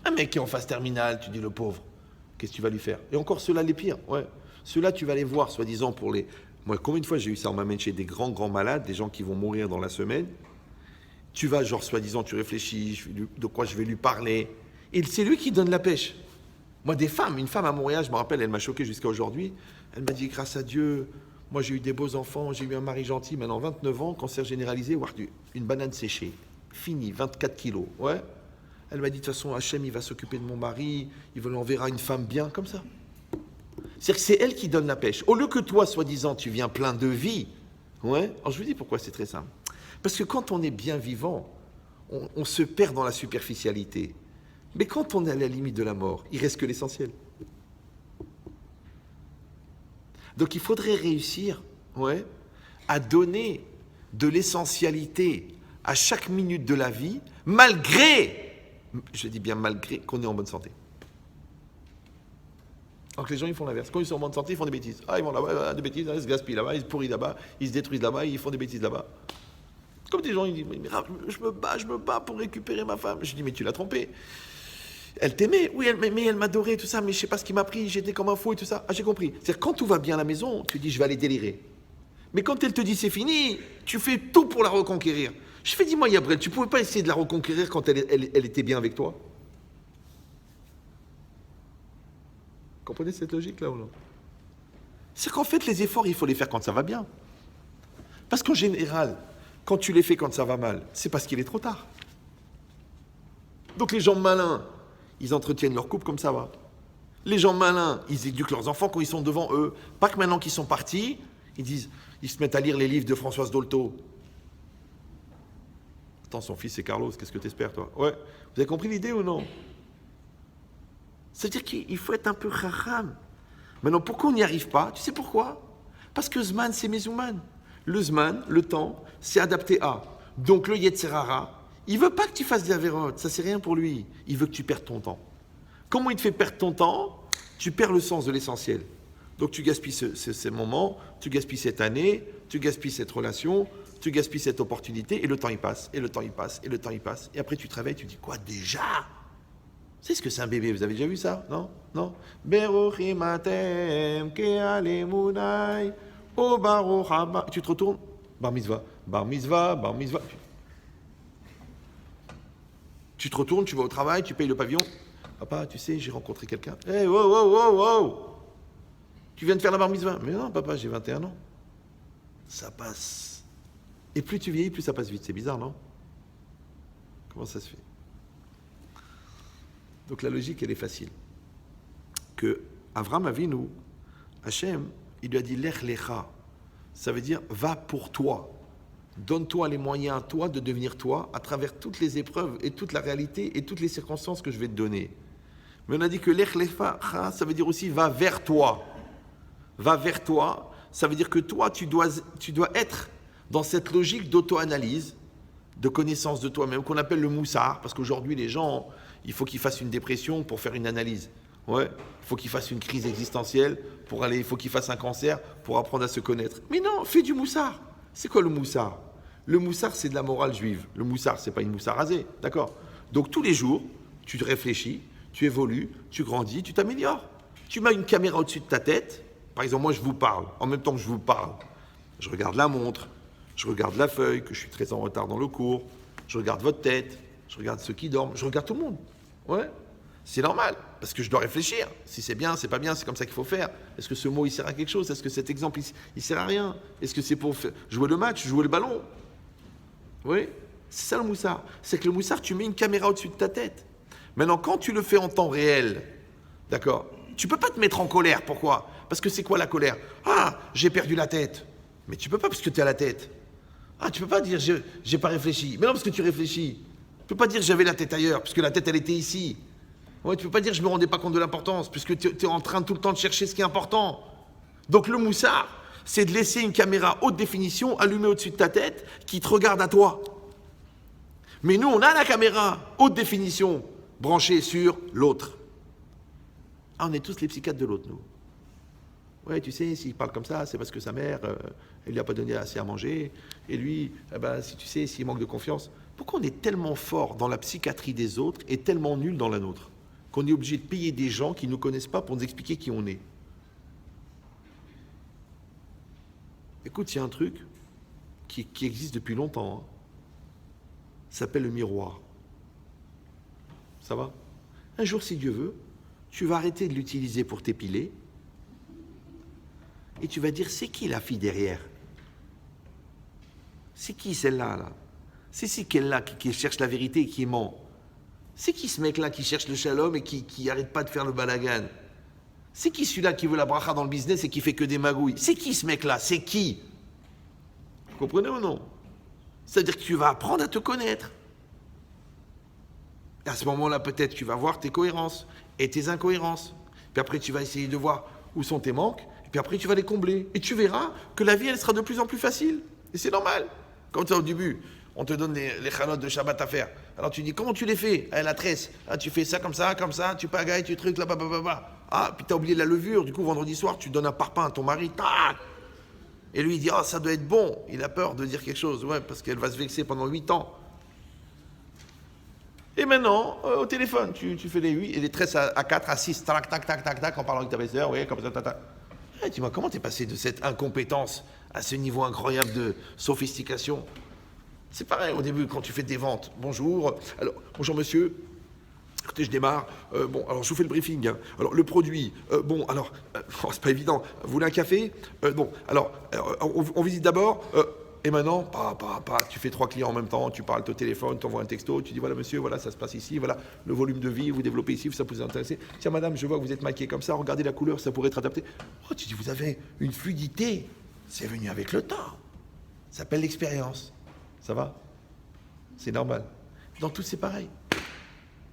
Un mec qui est en phase terminale, tu dis le pauvre, qu'est-ce que tu vas lui faire? Et encore ceux-là les pires, ouais. Ceux-là, tu vas les voir, soi-disant, pour les... Moi, combien de fois j'ai eu ça? On m'amène chez des grands malades, des gens qui vont mourir dans la semaine. Tu vas, genre, soi-disant, tu réfléchis, de quoi je vais lui parler. Et c'est lui qui donne la pêche. Moi, une femme à Montréal, je me rappelle, elle m'a choqué jusqu'à aujourd'hui. Elle m'a dit, grâce à Dieu, moi j'ai eu des beaux enfants, j'ai eu un mari gentil, maintenant 29 ans, cancer généralisé, une banane séchée. Fini, 24 kilos. Ouais. Elle m'a dit, de toute façon, Hachem, il va s'occuper de mon mari, il enverra une femme bien, comme ça. C'est-à-dire que c'est elle qui donne la pêche. Au lieu que toi, soi-disant, tu viens plein de vie. Ouais. Alors je vous dis pourquoi c'est très simple. Parce que quand on est bien vivant, on se perd dans la superficialité. Mais quand on est à la limite de la mort, il reste que l'essentiel. Donc il faudrait réussir, ouais, à donner de l'essentialité à chaque minute de la vie, malgré, je dis bien malgré, qu'on est en bonne santé. Alors que les gens, ils font l'inverse. Quand ils sont en bonne santé, ils font des bêtises. Ah, ils vont là-bas, des bêtises, ils se gaspillent là-bas, ils se pourrissent là-bas, ils se détruisent là-bas, ils font des bêtises là-bas. Comme des gens, ils disent, mais je me bats pour récupérer ma femme. Je dis, mais tu l'as trompée. Elle t'aimait, oui, mais elle m'adorait, tout ça, mais je sais pas ce qui m'a pris, j'étais comme un fou et tout ça. Ah, j'ai compris. C'est-à-dire, quand tout va bien à la maison, tu dis, je vais aller délirer. Mais quand elle te dit, c'est fini, tu fais tout pour la reconquérir. Je fais, dis-moi, Yabrel, tu pouvais pas essayer de la reconquérir quand elle était bien avec toi? Comprenez cette logique-là ou non? C'est qu'en fait, les efforts, il faut les faire quand ça va bien. Parce qu'en général, quand tu les fais quand ça va mal, c'est parce qu'il est trop tard. Donc les gens malins, ils entretiennent leur couple comme ça va. Les gens malins, ils éduquent leurs enfants quand ils sont devant eux. Pas que maintenant qu'ils sont partis, ils se mettent à lire les livres de Françoise Dolto. Attends, son fils c'est Carlos, qu'est-ce que t'espères toi? Ouais, vous avez compris l'idée ou non? C'est-à-dire qu'il faut être un peu racham. Maintenant, pourquoi on n'y arrive pas? Tu sais pourquoi? Parce que Zman, c'est Mezouman. Le Zman, le temps, c'est adapté à. Donc le Yetzerara, il veut pas que tu fasses des avérotes, ça c'est rien pour lui. Il veut que tu perdes ton temps. Comment il te fait perdre ton temps? Tu perds le sens de l'essentiel. Donc tu gaspilles ces moments, tu gaspilles cette année, tu gaspilles cette relation, tu gaspilles cette opportunité, et le temps il passe, et le temps il passe, et le temps il passe. Et après tu te réveilles, tu dis quoi déjà? C'est ce que c'est un bébé, vous avez déjà vu ça? Non? Non? Tu te retournes, bar mitzvah, bar mitzvah, bar mitzvah. Tu te retournes, tu vas au travail, tu payes le pavillon. Papa, tu sais, j'ai rencontré quelqu'un. Hey, wow. Tu viens de faire la bar mitzvah. Mais non, papa, j'ai 21 ans. Ça passe. Et plus tu vieillis, plus ça passe vite. C'est bizarre, non? Comment ça se fait? Donc la logique, elle est facile. Que Avram Avinu, Hachem, il lui a dit Lech lecha. Ça veut dire va pour toi. Donne-toi les moyens à toi de devenir toi à travers toutes les épreuves et toute la réalité et toutes les circonstances que je vais te donner. Mais on a dit que Lech lecha, ça veut dire aussi va vers toi. Va vers toi, ça veut dire que toi, tu dois être dans cette logique d'auto-analyse, de connaissance de toi-même, qu'on appelle le moussard, parce qu'aujourd'hui, les gens, il faut qu'il fasse une dépression pour faire une analyse. Ouais, il faut qu'il fasse une crise existentielle pour aller, il faut qu'il fasse un cancer pour apprendre à se connaître. Mais non, fais du moussard. C'est quoi le moussard? Le moussard, c'est de la morale juive. Le moussard, c'est pas une moussard rasée, d'accord? Donc tous les jours, tu te réfléchis, tu évolues, tu grandis, tu t'améliores. Tu mets une caméra au-dessus de ta tête. Par exemple, moi, je vous parle. En même temps que je vous parle, je regarde la montre, je regarde la feuille, que je suis très en retard dans le cours, je regarde votre tête, je regarde ceux qui dorment, je regarde tout le monde. Ouais, c'est normal, parce que je dois réfléchir. Si c'est bien, c'est pas bien, c'est comme ça qu'il faut faire. Est-ce que ce mot, il sert à quelque chose? Est-ce que cet exemple, il sert à rien? Est-ce que c'est pour jouer le match, jouer le ballon? Oui, c'est ça le moussard. C'est que le moussard, tu mets une caméra au-dessus de ta tête. Maintenant, quand tu le fais en temps réel, d'accord, tu peux pas te mettre en colère. Pourquoi? Parce que c'est quoi la colère? Ah, j'ai perdu la tête. Mais tu peux pas parce que tu as la tête. Ah, tu peux pas dire j'ai pas réfléchi. Mais non, parce que tu réfléchis. Tu peux pas dire j'avais la tête ailleurs, puisque la tête, elle était ici. Ouais, tu peux pas dire je me rendais pas compte de l'importance, puisque tu es en train tout le temps de chercher ce qui est important. Donc le moussard, c'est de laisser une caméra haute définition allumée au-dessus de ta tête qui te regarde à toi. Mais nous, on a la caméra haute définition branchée sur l'autre. Ah, on est tous les psychiatres de l'autre, nous. Ouais, tu sais, s'il parle comme ça, c'est parce que sa mère, elle lui a pas donné assez à manger. Et lui, eh ben, si tu sais, s'il manque de confiance. Pourquoi on est tellement fort dans la psychiatrie des autres et tellement nul dans la nôtre qu'on est obligé de payer des gens qui ne nous connaissent pas pour nous expliquer qui on est? Écoute, il y a un truc qui existe depuis longtemps. Hein. Ça s'appelle le miroir. Ça va? Un jour, si Dieu veut, tu vas arrêter de l'utiliser pour t'épiler et tu vas dire, c'est qui la fille derrière? C'est qui celle-là, là? C'est qu'elle-là qui cherche la vérité et qui ment? C'est qui ce mec-là qui cherche le shalom et qui arrête pas de faire le balagan? C'est qui celui-là qui veut la bracha dans le business et qui fait que des magouilles? C'est qui ce mec-là? C'est qui? Vous comprenez ou non? C'est-à-dire que tu vas apprendre à te connaître. Et à ce moment-là, peut-être, tu vas voir tes cohérences et tes incohérences. Puis après, tu vas essayer de voir où sont tes manques. Et puis après, tu vas les combler. Et tu verras que la vie, elle sera de plus en plus facile. Et c'est normal. Quand au début, on te donne les chanotes de Shabbat à faire. Alors tu dis, comment tu les fais? Ah, la tresse. Ah, tu fais ça, comme ça, tu pagailles, tu trucs, là, Ah, puis tu as oublié la levure. Du coup, vendredi soir, tu donnes un parpaing à ton mari. Tac. Et lui, il dit, ah, ça doit être bon. Il a peur de dire quelque chose. Ouais, parce qu'elle va se vexer pendant 8 ans. Et maintenant, au téléphone, tu fais les 8 et les tresses à 4, à 6, tac, tac, tac, tac, tac, en parlant avec ta belle-sœur, oui, comme ça, tac, tac. Eh, dis-moi, comment t'es passé de cette incompétence à ce niveau incroyable de sophistication? C'est pareil, au début, quand tu fais des ventes. Bonjour, alors, bonjour monsieur. Écoutez, je démarre. Bon, alors je vous fais le briefing. Hein. Alors, le produit. Bon, alors, oh, c'est pas évident. Vous voulez un café? Bon, alors, on visite d'abord. Et maintenant, tu fais 3 clients en même temps, tu parles au téléphone, tu envoies un texto, tu dis voilà monsieur, voilà ça se passe ici, voilà le volume de vie, vous développez ici, ça peut vous intéresser. Tiens madame, je vois que vous êtes maquillée comme ça, regardez la couleur, ça pourrait être adapté. Oh, tu dis vous avez une fluidité, c'est venu avec le temps. Ça s'appelle l'expérience. Ça va? C'est normal. Dans tout c'est pareil.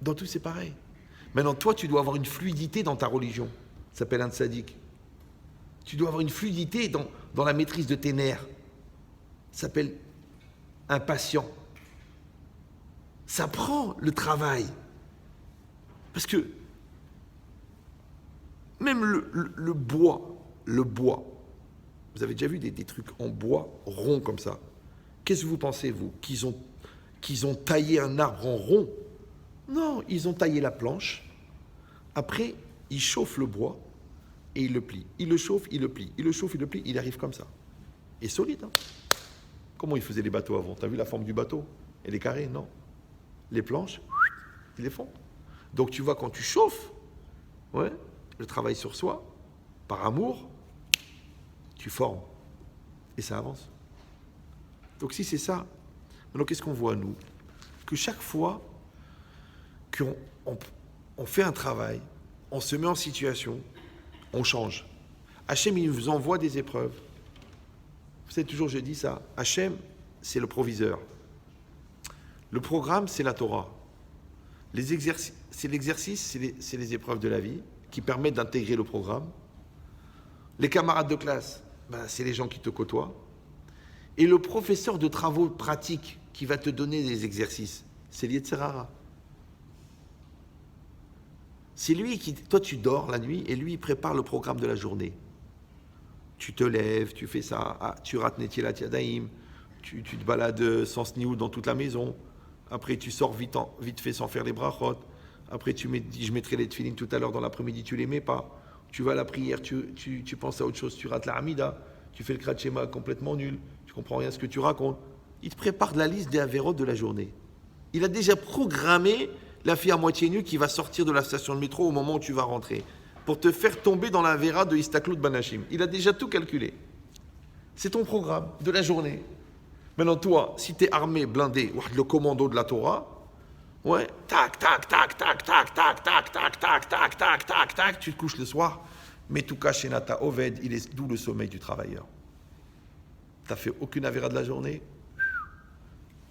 Dans tout c'est pareil. Maintenant toi tu dois avoir une fluidité dans ta religion. Ça s'appelle un tzaddik. Tu dois avoir une fluidité dans la maîtrise de tes nerfs. Ça s'appelle un patient. Ça prend le travail. Parce que même le bois, vous avez déjà vu des trucs en bois ronds comme ça. Qu'est-ce que vous pensez, vous, qu'ils ont taillé un arbre en rond? Non, ils ont taillé la planche. Après, ils chauffent le bois et ils le plient. Ils le chauffent, ils le plient. Ils le chauffent, ils le plient. Il arrive comme ça. Et solide, hein? Comment ils faisaient les bateaux avant? T'as vu la forme du bateau? Elle est carrée? Non. Les planches, ils les font. Donc tu vois, quand tu chauffes, ouais, le travail sur soi, par amour, tu formes. Et ça avance. Donc si c'est ça, maintenant qu'est-ce qu'on voit, nous? Que chaque fois qu'on fait un travail, on se met en situation, on change. Hachem, il nous envoie des épreuves. Vous savez, toujours je dis ça, Hachem, c'est le proviseur. Le programme, c'est la Torah. C'est l'exercice, c'est les épreuves de la vie qui permettent d'intégrer le programme. Les camarades de classe, c'est les gens qui te côtoient. Et le professeur de travaux pratiques qui va te donner des exercices, c'est l'Yetzer Hara. C'est lui qui... Toi, tu dors la nuit et lui, il prépare le programme de la journée. Tu te lèves, tu fais ça, tu rates Netilat Yadayim, tu te balades sans snioul dans toute la maison. Après, tu sors vite fait sans faire les brachot. Après, je mettrai les tefilines tout à l'heure dans l'après-midi, tu les mets pas. Tu vas à la prière, tu penses à autre chose, tu rates la Hamida, tu fais le Krat Shema complètement nul, tu comprends rien à ce que tu racontes. Il te prépare de la liste des avérotes de la journée. Il a déjà programmé la fille à moitié nue qui va sortir de la station de métro au moment où tu vas rentrer, pour te faire tomber dans la véra de Istaklout Banashim. Il a déjà tout calculé. C'est ton programme de la journée. Maintenant, toi, si tu es armé, blindé, le commando de la Torah, ouais, tac, tac, tac, tac, tac, tac, tac, tac, tac, tac, tac, tac, tac, tu te couches le soir, mais tout cas, chez Nata Oved, il est d'où le sommeil du travailleur. Tu n'as fait aucune avéra de la journée.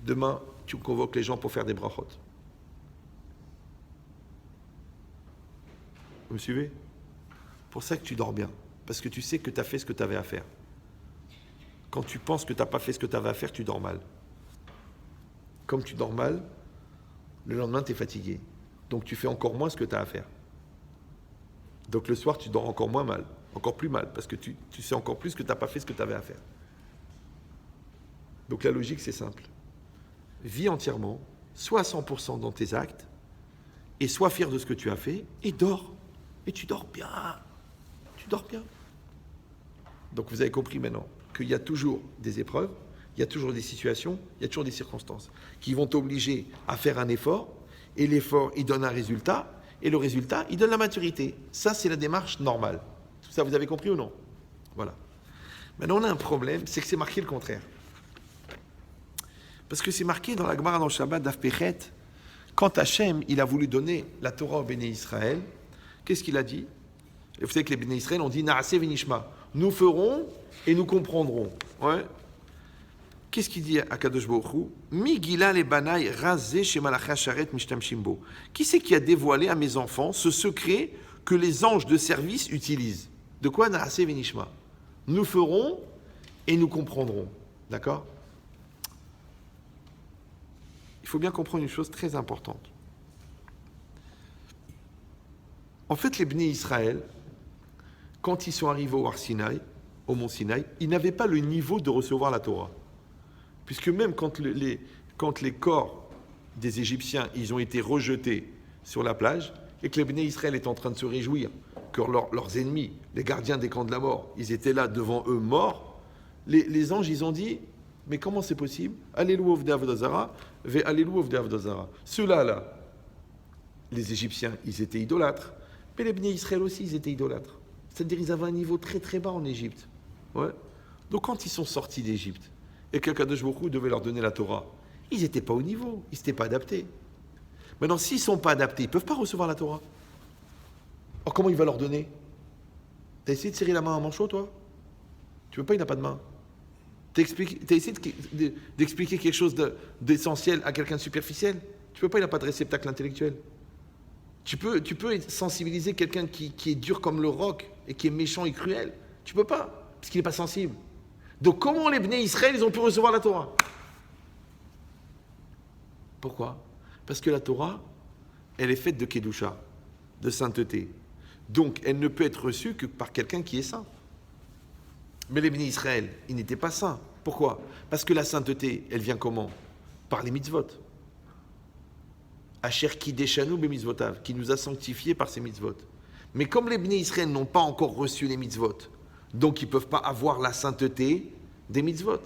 Demain, tu convoques les gens pour faire des brachot. Vous me suivez? Pour ça que tu dors bien. Parce que tu sais que tu as fait ce que tu avais à faire. Quand tu penses que tu n'as pas fait ce que tu avais à faire, tu dors mal. Comme tu dors mal, le lendemain, tu es fatigué. Donc tu fais encore moins ce que tu as à faire. Donc le soir, tu dors encore moins mal. Encore plus mal. Parce que tu sais encore plus que tu n'as pas fait ce que tu avais à faire. Donc la logique, c'est simple. Vis entièrement, sois à 100% dans tes actes, et sois fier de ce que tu as fait, et dors. Et tu dors bien. Tu dors bien. Donc vous avez compris maintenant qu'il y a toujours des épreuves, il y a toujours des situations, il y a toujours des circonstances qui vont t'obliger à faire un effort, et l'effort, il donne un résultat, et le résultat, il donne la maturité. Ça, c'est la démarche normale. Tout ça, vous avez compris ou non? Voilà. Maintenant, on a un problème, c'est que c'est marqué le contraire. Parce que c'est marqué dans la Gemara dans le Shabbat d'Af Pechet, quand Hachem, il a voulu donner la Torah au Béné Israël, qu'est-ce qu'il a dit? Et vous savez que les Béné Israël ont dit Naase Venishma. Nous ferons et nous comprendrons. Ouais. Qu'est-ce qu'il dit à Kadosh Baruch Hu? Mi gila le banai razé chez Malacha Sharet Mishtam Shimbo. Qui c'est qui a dévoilé à mes enfants ce secret que les anges de service utilisent? De quoi Naase Venishma? Nous ferons et nous comprendrons. D'accord? Il faut bien comprendre une chose très importante. En fait, les Bnei Israël, quand ils sont arrivés au mont Sinaï, ils n'avaient pas le niveau de recevoir la Torah. Puisque même quand les corps des Égyptiens, ils ont été rejetés sur la plage, et que les Bnei Israël étaient en train de se réjouir que leurs ennemis, les gardiens des camps de la mort, ils étaient là devant eux morts, les anges, ils ont dit, mais comment c'est possible? Alléluia Ovdei Avodazara, ve Alléluia Ovdei Avodazara. Ceux-là, les Égyptiens, ils étaient idolâtres. Mais les Bnei Israël aussi, ils étaient idolâtres. C'est-à-dire ils avaient un niveau très très bas en Égypte. Ouais. Donc quand ils sont sortis d'Égypte, et qu'Akadosh Baruch Hu devait leur donner la Torah, ils n'étaient pas au niveau, ils ne s'étaient pas adaptés. Maintenant, s'ils ne sont pas adaptés, ils ne peuvent pas recevoir la Torah. Alors comment il va leur donner? T'as essayé de serrer la main à un manchot, toi? Tu veux pas, il n'a pas de main. T'as essayé d'expliquer quelque chose d'essentiel à quelqu'un de superficiel? Tu peux pas, il n'a pas de réceptacle intellectuel. Tu peux sensibiliser quelqu'un qui est dur comme le roc et qui est méchant et cruel. Tu peux pas, parce qu'il n'est pas sensible. Donc comment les Bnei Israël, ils ont pu recevoir la Torah? Pourquoi? Parce que la Torah, elle est faite de Kedusha, de sainteté. Donc elle ne peut être reçue que par quelqu'un qui est saint. Mais les Bnei Israël, ils n'étaient pas saints. Pourquoi? Parce que la sainteté, elle vient comment? Par les mitzvot. Asher kideshanu b'mitzvotav, qui nous a sanctifiés par ces mitzvot. Mais comme les Bnei Israël n'ont pas encore reçu les mitzvot, donc ils ne peuvent pas avoir la sainteté des mitzvot.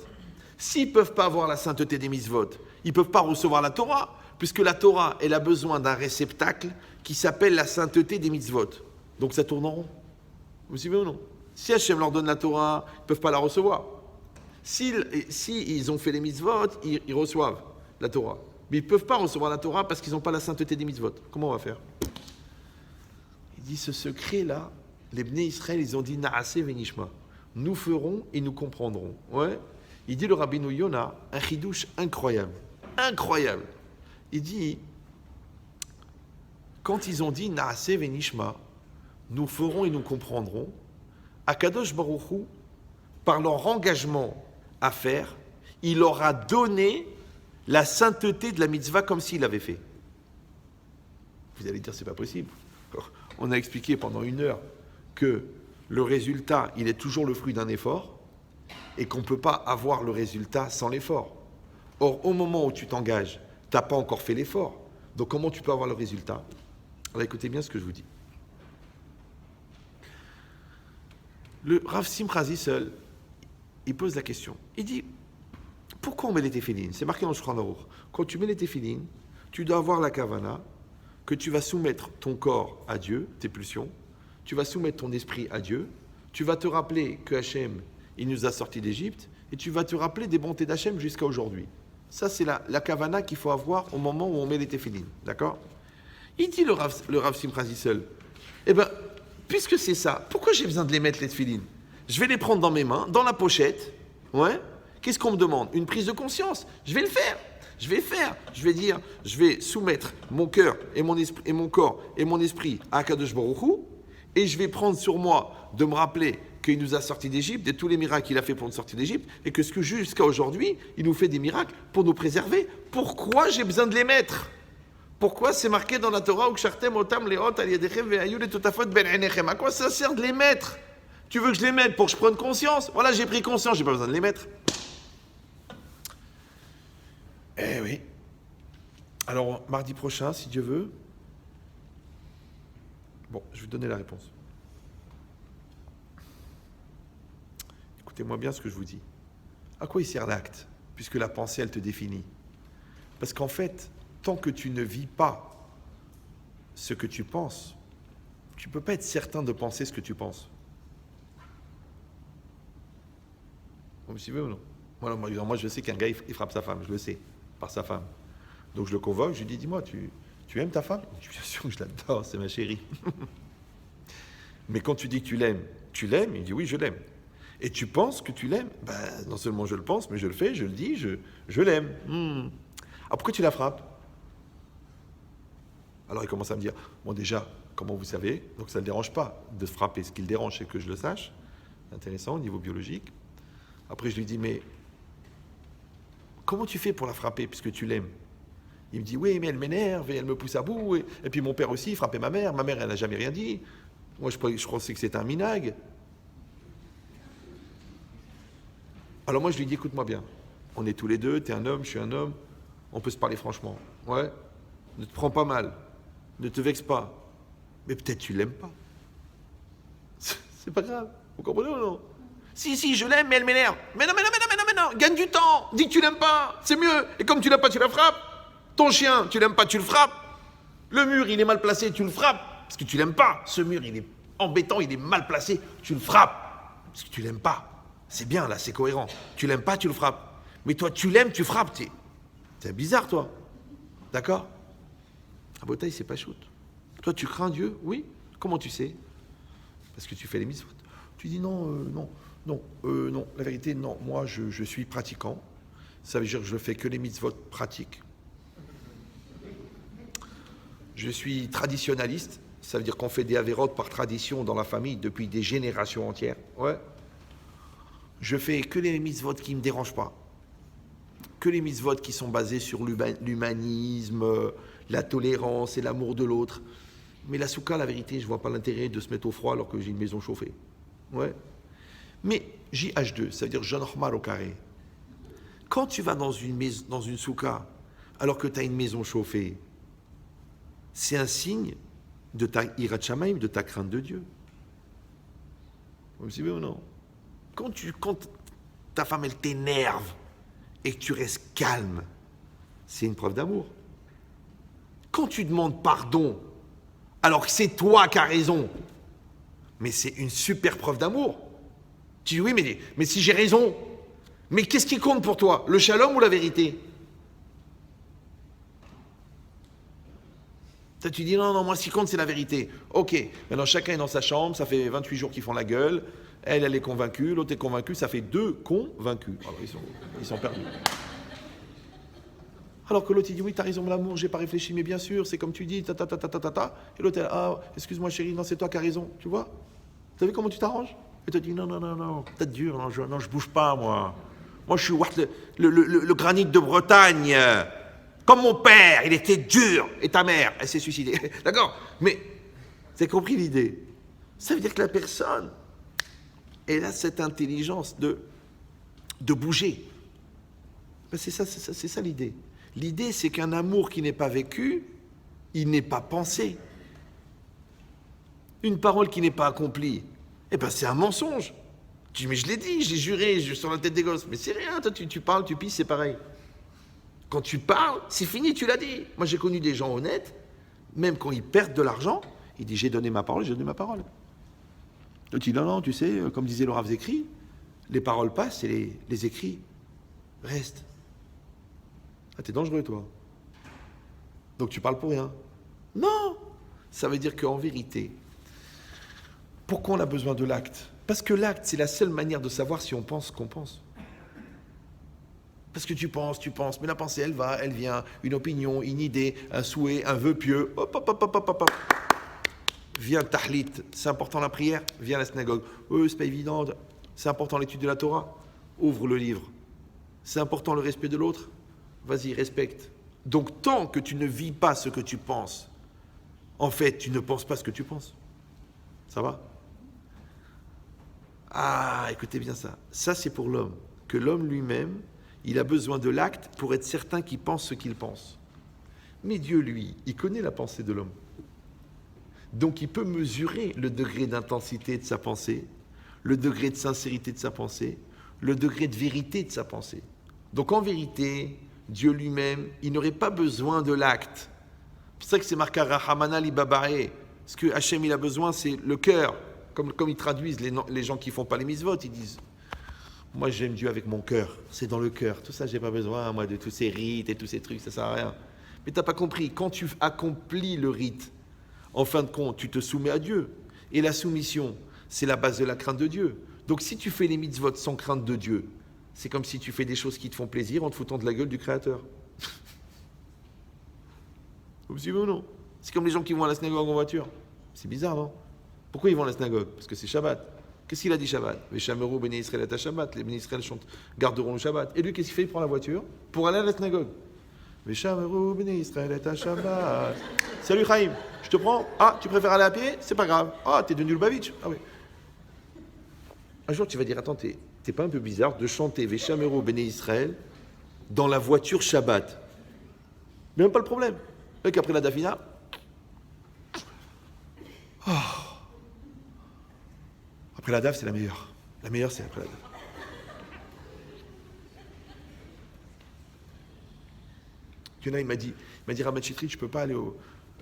S'ils ne peuvent pas avoir la sainteté des mitzvot, ils ne peuvent pas recevoir la Torah, puisque la Torah, elle a besoin d'un réceptacle qui s'appelle la sainteté des mitzvot. Donc ça tourne en rond. Vous suivez ou non? Si Hachem leur donne la Torah, ils ne peuvent pas la recevoir. Si ils ont fait les mitzvot, ils reçoivent la Torah. Mais ils ne peuvent pas recevoir la Torah parce qu'ils n'ont pas la sainteté des mitzvot. Comment on va faire? Il dit ce secret-là, les Bnei Israël, ils ont dit Naase Venishma. Nous ferons et nous comprendrons. Ouais. Il dit le Rabbeinu Yona, un chidouche incroyable. Incroyable. Il dit, quand ils ont dit Naase Venishma, nous ferons et nous comprendrons, Akadosh Baruch Hu, par leur engagement à faire, il leur a donné la sainteté de la mitzvah comme s'il l'avait fait. Vous allez dire, c'est pas possible. On a expliqué pendant 1 heure que le résultat, il est toujours le fruit d'un effort et qu'on ne peut pas avoir le résultat sans l'effort. Or, au moment où tu t'engages, tu n'as pas encore fait l'effort. Donc, comment tu peux avoir le résultat? Alors, écoutez bien ce que je vous dis. Le Rav Simcha Zissel, il pose la question. Il dit, pourquoi on met les téphilines? C'est marqué dans le Shulchan Aruch. Quand tu mets les téphilines, tu dois avoir la kavana que tu vas soumettre ton corps à Dieu, tes pulsions, tu vas soumettre ton esprit à Dieu, tu vas te rappeler que Hachem, il nous a sortis d'Égypte, et tu vas te rappeler des bontés d'Hachem jusqu'à aujourd'hui. Ça, c'est la kavana qu'il faut avoir au moment où on met les téphilines. D'accord? Il dit le Rav Simcha Zissel, eh bien, puisque c'est ça, pourquoi j'ai besoin de les mettre, les téphilines? Je vais les prendre dans mes mains, dans la pochette. Ouais. Qu'est-ce qu'on me demande? Une prise de conscience. Je vais le faire. Je vais faire. Je vais dire, je vais soumettre mon cœur et mon esprit, et mon corps et mon esprit à Akadosh Baruch Hu, et je vais prendre sur moi de me rappeler qu'il nous a sortis d'Égypte, de tous les miracles qu'il a fait pour nous sortir d'Égypte, et que jusqu'à aujourd'hui, il nous fait des miracles pour nous préserver. Pourquoi j'ai besoin de les mettre? Pourquoi c'est marqué dans la Torah où Kshartem otam leot al yadechem ve'ayu letotafot ben einechem? À quoi ça sert de les mettre? Tu veux que je les mette pour que je prenne conscience? Voilà, j'ai pris conscience, j'ai pas besoin de les mettre. Eh oui. Alors, mardi prochain, si Dieu veut. Bon, je vais vous donner la réponse. Écoutez-moi bien ce que je vous dis. À quoi il sert l'acte? Puisque la pensée, elle te définit. Parce qu'en fait, tant que tu ne vis pas ce que tu penses, tu ne peux pas être certain de penser ce que tu penses. Vous me suivez ou non? Moi, je sais qu'un gars, il frappe sa femme, je le sais, par sa femme. Donc je le convoque, je lui dis, dis-moi, tu aimes ta femme? Je dis, bien sûr que je l'adore, c'est ma chérie. Mais quand tu dis que tu l'aimes, il dit, oui, je l'aime. Et tu penses que tu l'aimes? Ben, non seulement je le pense, mais je le fais, je le dis, je l'aime. Alors pourquoi tu la frappes? Alors il commence à me dire, bon déjà, comment vous savez? Donc ça ne le dérange pas de se frapper. Ce qui le dérange, c'est que je le sache. C'est intéressant au niveau biologique. Après je lui dis, mais comment tu fais pour la frapper puisque tu l'aimes? Il me dit, oui, mais elle m'énerve et elle me pousse à bout. Et puis mon père aussi, il frappait ma mère. Ma mère, elle n'a jamais rien dit. Moi, je pensais que c'était un minag. Alors moi, je lui dis, écoute-moi bien. On est tous les deux, t'es un homme, je suis un homme. On peut se parler franchement. Ouais. Ne te prends pas mal. Ne te vexe pas. Mais peut-être tu l'aimes pas. C'est pas grave. Vous comprenez ou non? Si, je l'aime, mais elle m'énerve. Mais non. Gagne du temps. Dis que tu l'aimes pas. C'est mieux. Et comme tu l'aimes pas, tu la frappes. Ton chien, tu l'aimes pas, tu le frappes. Le mur, il est mal placé, tu le frappes. Parce que tu l'aimes pas. Ce mur, il est embêtant, il est mal placé, tu le frappes. Parce que tu l'aimes pas. C'est bien, là, c'est cohérent. Tu l'aimes pas, tu le frappes. Mais toi, tu l'aimes, tu frappes. C'est bizarre, toi. D'accord? Ah, Botaï, c'est pas shoot. Toi, tu crains Dieu? Oui. Comment tu sais? Parce que tu fais les mitzvot. Tu dis non. La vérité, non. Moi, je suis pratiquant. Ça veut dire que je fais que les mitzvot pratiques. Je suis traditionnaliste. Ça veut dire qu'on fait des avérotes par tradition dans la famille depuis des générations entières. Ouais. Je fais que les mitzvot qui ne me dérangent pas. Que les mitzvot qui sont basés sur l'humanisme, la tolérance et l'amour de l'autre. Mais la souka, la vérité, je ne vois pas l'intérêt de se mettre au froid alors que j'ai une maison chauffée. Ouais. Mais JH2, ça veut dire jeune normal au carré. Quand tu vas dans une souka alors que tu as une maison chauffée, c'est un signe de ta hirat shamaim, de ta crainte de Dieu. Vous me suivez ou non? Quand ta femme, elle t'énerve et que tu restes calme, c'est une preuve d'amour. Quand tu demandes pardon, alors que c'est toi qui as raison, mais c'est une super preuve d'amour. Tu dis oui, mais si j'ai raison, mais qu'est-ce qui compte pour toi? Le shalom ou la vérité? Toi, tu dis non, moi, ce qui compte, c'est la vérité. Ok, maintenant chacun est dans sa chambre, ça fait 28 jours qu'ils font la gueule, elle est convaincue, l'autre est convaincu, ça fait 2 convaincus. Alors, ils sont perdus. Alors que l'autre, il dit, oui, t'as raison, l'amour, j'ai pas réfléchi, mais bien sûr, c'est comme tu dis, ta. Et l'autre, excuse-moi, chérie, non, c'est toi qui as raison, tu vois? T'as vu comment tu t'arranges? Et tu dis, non, t'es dur, non, je bouge pas, moi. Moi, je suis le granit de Bretagne. Comme mon père, il était dur, et ta mère, elle s'est suicidée. D'accord? Mais Vous avez compris l'idée? Ça veut dire que la personne, elle a cette intelligence de bouger. Ben c'est ça l'idée. L'idée, c'est qu'un amour qui n'est pas vécu, il n'est pas pensé. Une parole qui n'est pas accomplie, eh ben c'est un mensonge. Tu dis, mais je l'ai dit, j'ai juré, je suis sur la tête des gosses. Mais c'est rien, toi tu parles, tu pisses, c'est pareil. Quand tu parles, c'est fini, tu l'as dit. Moi j'ai connu des gens honnêtes, même quand ils perdent de l'argent, ils disent, j'ai donné ma parole, j'ai donné ma parole. Donc tu dis, non, tu sais, comme disait le Rav Zekri, les paroles passent et les écrits restent. Ah, t'es dangereux, toi. Donc tu parles pour rien. Non. Ça veut dire qu'en vérité, pourquoi on a besoin de l'acte? Parce que l'acte, c'est la seule manière de savoir si on pense ce qu'on pense. Parce que tu penses, mais la pensée, elle va, elle vient, une opinion, une idée, un souhait, un vœu pieux, hop, hop, hop, hop, hop, hop. Viens tahlit, c'est important la prière, viens à la synagogue. C'est pas évident, c'est important l'étude de la Torah, ouvre le livre. C'est important le respect de l'autre, vas-y, respecte. Donc tant que tu ne vis pas ce que tu penses, en fait, tu ne penses pas ce que tu penses. Ça va? Ah, écoutez bien ça. Ça, c'est pour l'homme. Que l'homme lui-même, il a besoin de l'acte pour être certain qu'il pense ce qu'il pense. Mais Dieu, lui, il connaît la pensée de l'homme. Donc, il peut mesurer le degré d'intensité de sa pensée, le degré de sincérité de sa pensée, le degré de vérité de sa pensée. Donc, en vérité, Dieu lui-même, il n'aurait pas besoin de l'acte. C'est pour ça que c'est marqué Rahamana li babae. Ce que Hachem, il a besoin, c'est le cœur. Comme ils traduisent les gens qui ne font pas les mitzvot, ils disent « Moi, j'aime Dieu avec mon cœur. C'est dans le cœur. Tout ça, je n'ai pas besoin, moi, de tous ces rites et tous ces trucs. Ça ne sert à rien. » Mais tu n'as pas compris. Quand tu accomplis le rite, en fin de compte, tu te soumets à Dieu. Et la soumission, c'est la base de la crainte de Dieu. Donc, si tu fais les mitzvot sans crainte de Dieu, c'est comme si tu fais des choses qui te font plaisir en te foutant de la gueule du Créateur. Vous me suivez ou non? C'est comme les gens qui vont à la synagogue en voiture. C'est bizarre, non? Pourquoi ils vont à la synagogue? Parce que c'est Shabbat. Qu'est-ce qu'il a dit Shabbat? Les Shamerou, Béné Israël et Shabbat. Les Béné Israël garderont le Shabbat. Et lui, qu'est-ce qu'il fait? Il prend la voiture pour aller à la synagogue. Les Shamerou, Béné Israël et Shabbat. Salut Chaim, je te prends. Ah, tu préfères aller à pied? C'est pas grave. Ah, t'es devenu Lubavitch? Ah oui. Un jour, tu vas dire, attends, t'es pas un peu bizarre de chanter Veshamero Béné Israël dans la voiture Shabbat? Mais même pas le problème. Et qu'après la Dafina, après la DAF, c'est la meilleure. La meilleure, c'est après la DAF. Il y en a, il m'a dit, Ramat Chitrit, je peux pas aller au...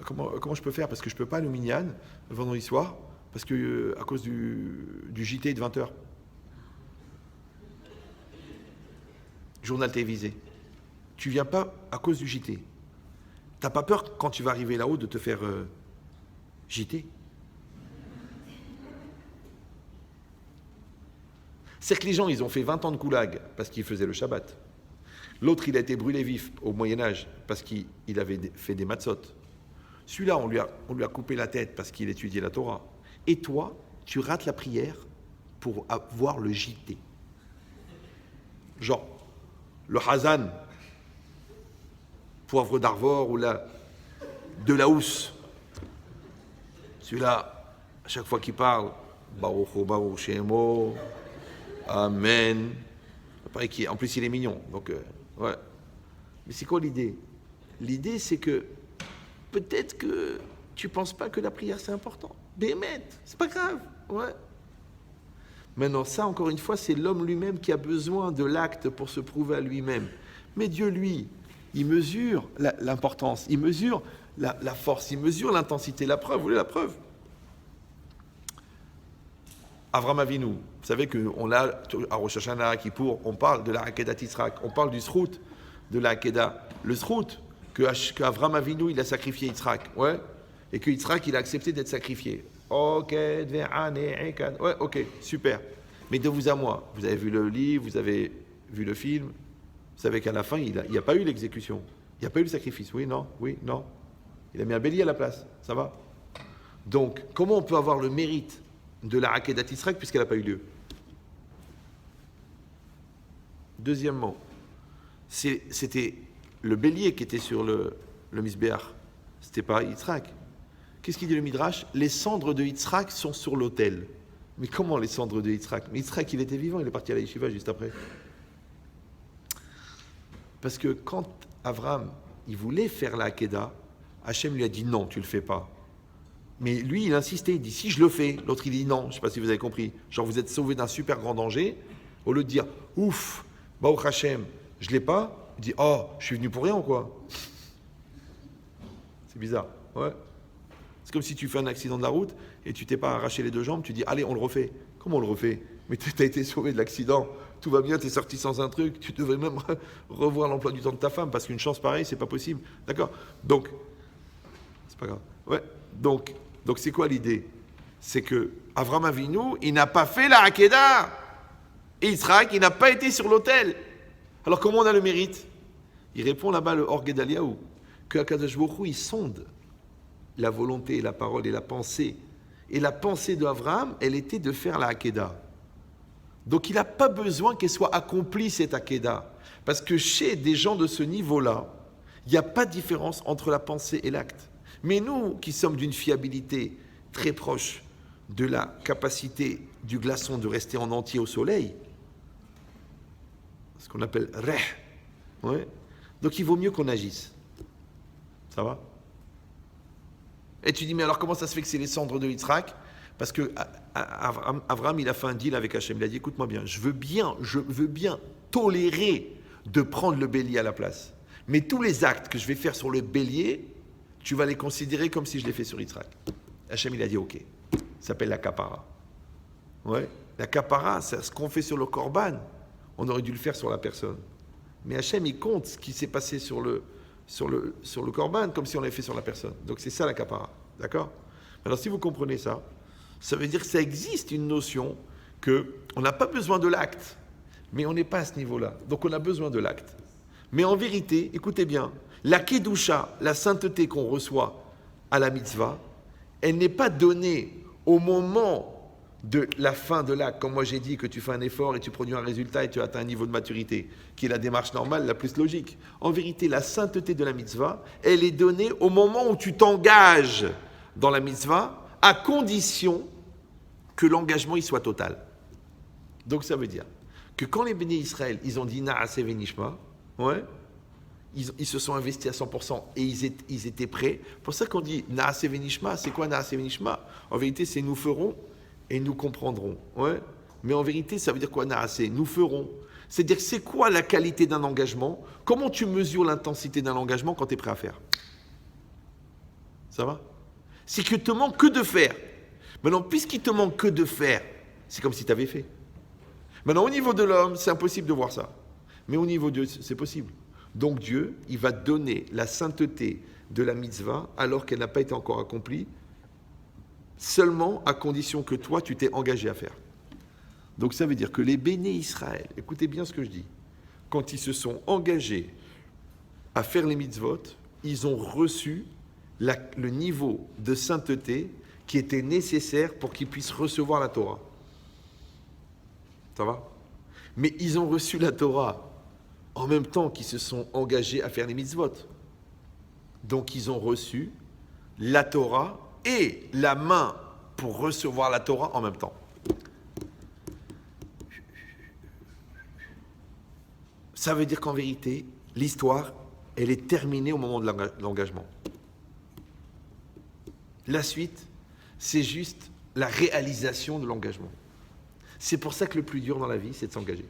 Comment je peux faire? Parce que je peux pas aller au Minyan le vendredi soir, parce que à cause du JT de 20h. Journal télévisé. Tu viens pas à cause du JT. T'as pas peur quand tu vas arriver là-haut de te faire JT? C'est que les gens, ils ont fait 20 ans de goulag parce qu'ils faisaient le Shabbat. L'autre, il a été brûlé vif au Moyen-Âge parce qu'il avait fait des matzot. Celui-là, on lui a coupé la tête parce qu'il étudiait la Torah. Et toi, tu rates la prière pour avoir le JT. Genre, le Hazan, poivre d'Arvor ou de la housse. Celui-là, à chaque fois qu'il parle, Baruch Baruch Shemo, Amen. En plus, il est mignon. Donc, ouais. Mais c'est quoi l'idée? L'idée, c'est que peut-être que tu ne penses pas que la prière, c'est important. Bémet, c'est pas grave. Ouais. Maintenant, ça, encore une fois, c'est l'homme lui-même qui a besoin de l'acte pour se prouver à lui-même. Mais Dieu, lui, il mesure l'importance, il mesure la force, il mesure l'intensité. La preuve, vous voulez la preuve? Avram Avinu, vous savez qu'on a, à Rosh Hashanah, Kippour, on parle de la Akedat Yitzhak, on parle du Srout, de la Akeda. Le Srout, qu'Avram Avinu, il a sacrifié Yitzhak, ouais, et que Yitzhak, il a accepté d'être sacrifié. Ok, ouais, ok, super. Mais de vous à moi, vous avez vu le livre, vous avez vu le film, vous savez qu'à la fin, il n'y a pas eu l'exécution, il n'y a pas eu le sacrifice, oui, non, il a mis un bélier à la place, ça va? Donc, comment on peut avoir le mérite de la Akedat Yitzhak puisqu'elle n'a pas eu lieu? Deuxièmement, c'était le bélier qui était sur le Misbéach. C'était pas Yitzhak. Qu'est-ce qu'il dit le Midrash? Les cendres de Yitzhak sont sur l'autel. Mais comment les cendres de Yitzhak? Mais Yitzhak, il était vivant, il est parti à la yeshiva juste après. Parce que quand Abraham, il voulait faire la Hakeda, Hachem lui a dit non, tu le fais pas. Mais lui, il insistait, il dit si je le fais. L'autre, il dit non, je ne sais pas si vous avez compris. Genre, vous êtes sauvé d'un super grand danger. Au lieu de dire ouf, Baruch Hachem, je ne l'ai pas, il dit oh, je suis venu pour rien ou quoi? C'est bizarre, ouais. C'est comme si tu fais un accident de la route et tu t'es pas arraché les deux jambes, tu dis allez, on le refait. Comment on le refait? Mais tu as été sauvé de l'accident, tout va bien, tu es sorti sans un truc, tu devais même revoir l'emploi du temps de ta femme parce qu'une chance pareille, c'est pas possible. D'accord? Donc, c'est pas grave. Ouais. Donc c'est quoi l'idée? C'est que Avraham Avinu, il n'a pas fait la Hakeda. Et Yitzhak, il n'a pas été sur l'autel. Alors comment on a le mérite? Il répond là-bas le Or Gedaliahu, que Akadosh Baruch Hu, il sonde la volonté, la parole et la pensée. Et la pensée d'Avraham, elle était de faire la Hakeda. Donc il n'a pas besoin qu'elle soit accomplie cette Hakeda. Parce que chez des gens de ce niveau-là, il n'y a pas de différence entre la pensée et l'acte. Mais nous, qui sommes d'une fiabilité très proche de la capacité du glaçon de rester en entier au soleil, ce qu'on appelle reh, ouais. Donc il vaut mieux qu'on agisse. Ça va? Et tu dis, mais alors comment ça se fait que c'est les cendres de Yitzhak? Parce que Avraham, il a fait un deal avec Hachem. Il a dit, écoute-moi bien, je veux bien tolérer de prendre le bélier à la place. Mais tous les actes que je vais faire sur le bélier, tu vas les considérer comme si je les fais sur Yitzhak. Hachem, il a dit, ok. Ça s'appelle la kapara. Ouais. La kapara, c'est ce qu'on fait sur le korban. On aurait dû le faire sur la personne. Mais Hachem, il compte ce qui s'est passé sur le korban comme si on l'avait fait sur la personne. Donc c'est ça la kapara. D'accord? Alors si vous comprenez ça, ça veut dire que ça existe une notion qu'on n'a pas besoin de l'acte, mais on n'est pas à ce niveau-là. Donc on a besoin de l'acte. Mais en vérité, écoutez bien, la kedusha, la sainteté qu'on reçoit à la mitzvah, elle n'est pas donnée au moment de la fin de l'acte, comme moi j'ai dit que tu fais un effort et tu produis un résultat et tu atteins un niveau de maturité, qui est la démarche normale, la plus logique. En vérité, la sainteté de la mitzvah, elle est donnée au moment où tu t'engages dans la mitzvah, à condition que l'engagement y soit total. Donc ça veut dire que quand les bénis Israël, ils ont dit Naaseh Venishma, ouais, ils se sont investis à 100% et ils étaient prêts. Pour ça qu'on dit Naaseh Venishma, c'est quoi Naaseh Venishma? En vérité, c'est nous ferons et nous comprendrons. Ouais. Mais en vérité, ça veut dire quoi, Naaseh? Nous ferons. C'est-à-dire, c'est quoi la qualité d'un engagement? Comment tu mesures l'intensité d'un engagement quand tu es prêt à faire? Ça va? C'est qu'il te manque que de faire. Maintenant, puisqu'il te manque que de faire, c'est comme si tu avais fait. Maintenant, au niveau de l'homme, c'est impossible de voir ça. Mais au niveau de Dieu, c'est possible. Donc Dieu, il va donner la sainteté de la mitzvah alors qu'elle n'a pas été encore accomplie, seulement à condition que toi, tu t'es engagé à faire. Donc ça veut dire que les bénis Israël, écoutez bien ce que je dis, quand ils se sont engagés à faire les mitzvot, ils ont reçu le niveau de sainteté qui était nécessaire pour qu'ils puissent recevoir la Torah. Ça va? Mais ils ont reçu la Torah en même temps qu'ils se sont engagés à faire les mitzvot. Donc ils ont reçu la Torah et la main pour recevoir la Torah en même temps. Ça veut dire qu'en vérité, l'histoire, elle est terminée au moment de l'engagement. La suite, c'est juste la réalisation de l'engagement. C'est pour ça que le plus dur dans la vie, c'est de s'engager.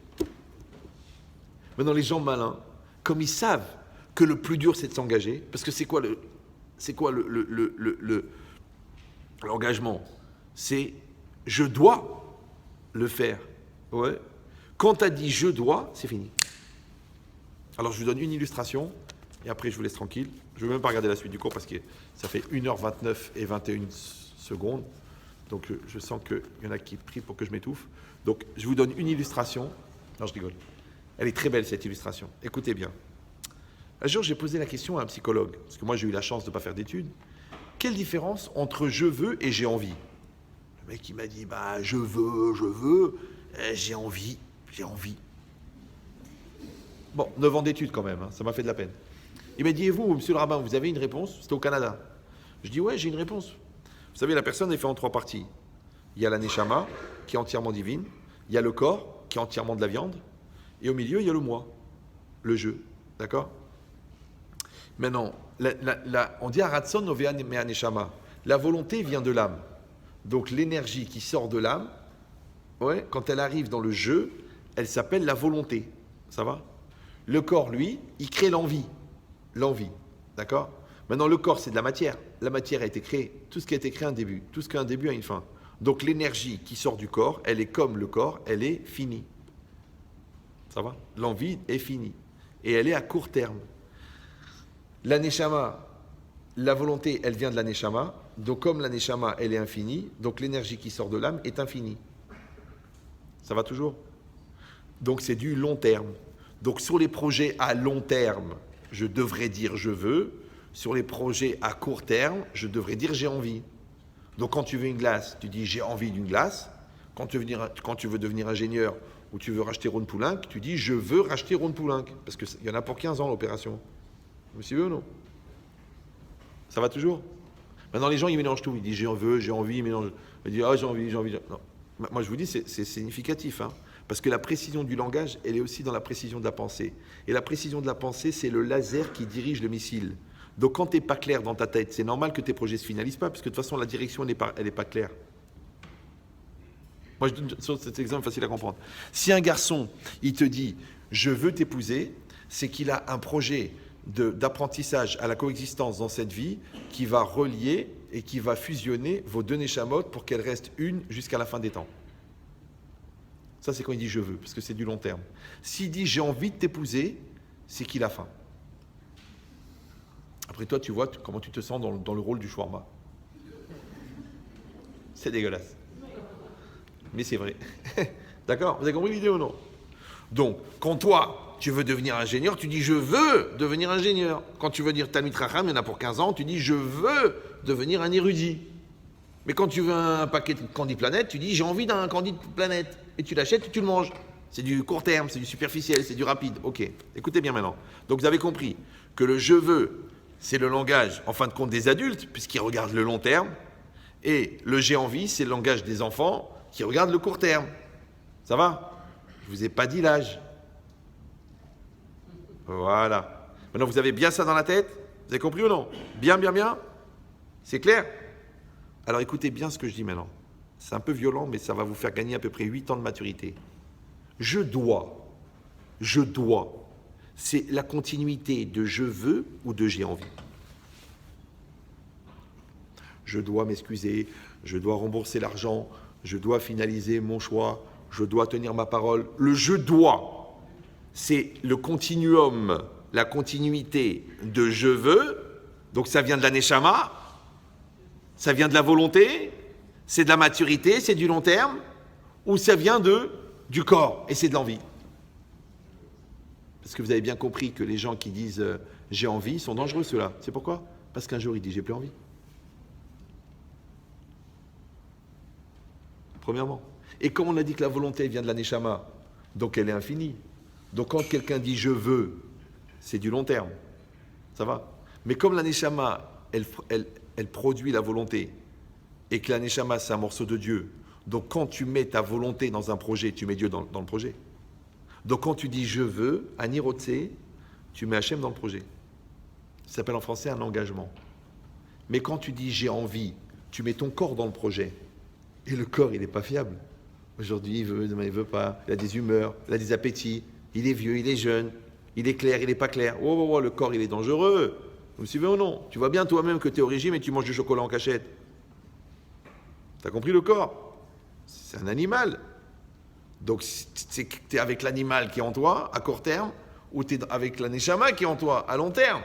Maintenant, les gens malins, comme ils savent que le plus dur, c'est de s'engager, parce que c'est quoi l'engagement? C'est je dois le faire. Ouais. Quand tu as dit je dois, c'est fini. Alors je vous donne une illustration et après je vous laisse tranquille. Je ne vais même pas regarder la suite du cours parce que ça fait 1h29 et 21 secondes. Donc je sens qu'il y en a qui prient pour que je m'étouffe. Donc je vous donne une illustration. Non, je rigole. Elle est très belle cette illustration. Écoutez bien. Un jour j'ai posé la question à un psychologue, parce que moi j'ai eu la chance de ne pas faire d'études. Quelle différence entre je veux et j'ai envie? Le mec il m'a dit je veux, j'ai envie. Bon, 9 ans d'études quand même, hein, ça m'a fait de la peine. Il m'a dit, et vous, monsieur le rabbin, vous avez une réponse? C'était au Canada. Je dis, ouais, j'ai une réponse. Vous savez, la personne est faite en 3 parties. Il y a la neshama, qui est entièrement divine. Il y a le corps, qui est entièrement de la viande. Et au milieu, il y a le moi, le jeu. D'accord? Maintenant, on dit Aratson Novea Mea Neshama. La volonté vient de l'âme. Donc l'énergie qui sort de l'âme, ouais, quand elle arrive dans le jeu, elle s'appelle la volonté. Ça va? Le corps, lui, il crée l'envie. L'envie. D'accord? Maintenant, le corps, c'est de la matière. La matière a été créée. Tout ce qui a été créé a un début. Tout ce qui a un début a une fin. Donc l'énergie qui sort du corps, elle est comme le corps, elle est finie. Ça va? L'envie est finie. Et elle est à court terme. La neshama, la volonté, elle vient de la neshama. Donc comme la neshama, elle est infinie, donc l'énergie qui sort de l'âme est infinie. Ça va toujours? Donc c'est du long terme. Donc sur les projets à long terme, je devrais dire je veux. Sur les projets à court terme, je devrais dire j'ai envie. Donc quand tu veux une glace, tu dis j'ai envie d'une glace. Quand tu veux devenir ingénieur ou tu veux racheter Ron Poulenc, tu dis je veux racheter Ron Poulenc. Parce qu'il y en a pour 15 ans l'opération. Vous suivez ou non? Ça va toujours? Maintenant les gens ils mélangent tout. Ils disent j'ai envie, ils mélangent. Ils disent j'ai envie. Non. Moi je vous dis c'est significatif. Hein, parce que la précision du langage, elle est aussi dans la précision de la pensée. Et la précision de la pensée, c'est le laser qui dirige le missile. Donc quand tu n'es pas clair dans ta tête, c'est normal que tes projets ne se finalisent pas, parce que de toute façon la direction elle n'est pas claire. Moi je donne cet exemple facile à comprendre. Si un garçon, il te dit « je veux t'épouser », c'est qu'il a un projet d'apprentissage à la coexistence dans cette vie qui va relier et qui va fusionner vos deux neshamot pour qu'elles restent une jusqu'à la fin des temps. Ça c'est quand il dit « je veux », parce que c'est du long terme. S'il dit « j'ai envie de t'épouser », c'est qu'il a faim. Après toi, tu vois comment tu te sens dans le rôle du shawarma. C'est dégueulasse. Mais c'est vrai. D'accord? Vous avez compris l'idée ou non? Donc, quand toi, tu veux devenir ingénieur, tu dis « je veux devenir ingénieur ». Quand tu veux dire « Talmid Chacham », il y en a pour 15 ans, tu dis « je veux devenir un érudit ». Mais quand tu veux un paquet de Candy Planet, tu dis « j'ai envie d'un Candy Planet ». Et tu l'achètes et tu le manges. C'est du court terme, c'est du superficiel, c'est du rapide. Ok, écoutez bien maintenant. Donc vous avez compris que le « je veux », c'est le langage, en fin de compte, des adultes, puisqu'ils regardent le long terme. Et le « j'ai envie », c'est le langage des enfants qui regardent le court terme. Ça va? Je ne vous ai pas dit l'âge. Voilà. Maintenant, vous avez bien ça dans la tête? Vous avez compris ou non? Bien, bien, bien? C'est clair? Alors écoutez bien ce que je dis maintenant. C'est un peu violent, mais ça va vous faire gagner à peu près 8 ans de maturité. Je dois, c'est la continuité de je veux ou de j'ai envie. Je dois m'excuser, je dois rembourser l'argent, je dois finaliser mon choix, je dois tenir ma parole. Le je dois, c'est le continuum, la continuité de je veux, donc ça vient de la neshama, ça vient de la volonté, c'est de la maturité, c'est du long terme, ou ça vient du corps, et c'est de l'envie. Parce que vous avez bien compris que les gens qui disent j'ai envie sont dangereux ceux-là. C'est pourquoi? Parce qu'un jour il dit j'ai plus envie. Premièrement. Et comme on a dit que la volonté vient de la neshama, donc elle est infinie. Donc quand quelqu'un dit je veux, c'est du long terme. Ça va? Mais comme la neshama, elle produit la volonté, et que la neshama c'est un morceau de Dieu, donc quand tu mets ta volonté dans un projet, tu mets Dieu dans le projet. Donc quand tu dis je veux, Ani Rotse, tu mets Hachem dans le projet. Ça s'appelle en français un engagement. Mais quand tu dis j'ai envie, tu mets ton corps dans le projet. Et le corps, il n'est pas fiable. Aujourd'hui, il veut, demain, il ne veut pas. Il a des humeurs, il a des appétits. Il est vieux, il est jeune. Il est clair, il n'est pas clair. Oh, le corps, il est dangereux. Vous me suivez ou non? Tu vois bien toi-même que tu es au régime et tu manges du chocolat en cachette. Tu as compris le corps? C'est un animal. Donc, tu es avec l'animal qui est en toi, à court terme, ou tu es avec la neshama qui est en toi, à long terme.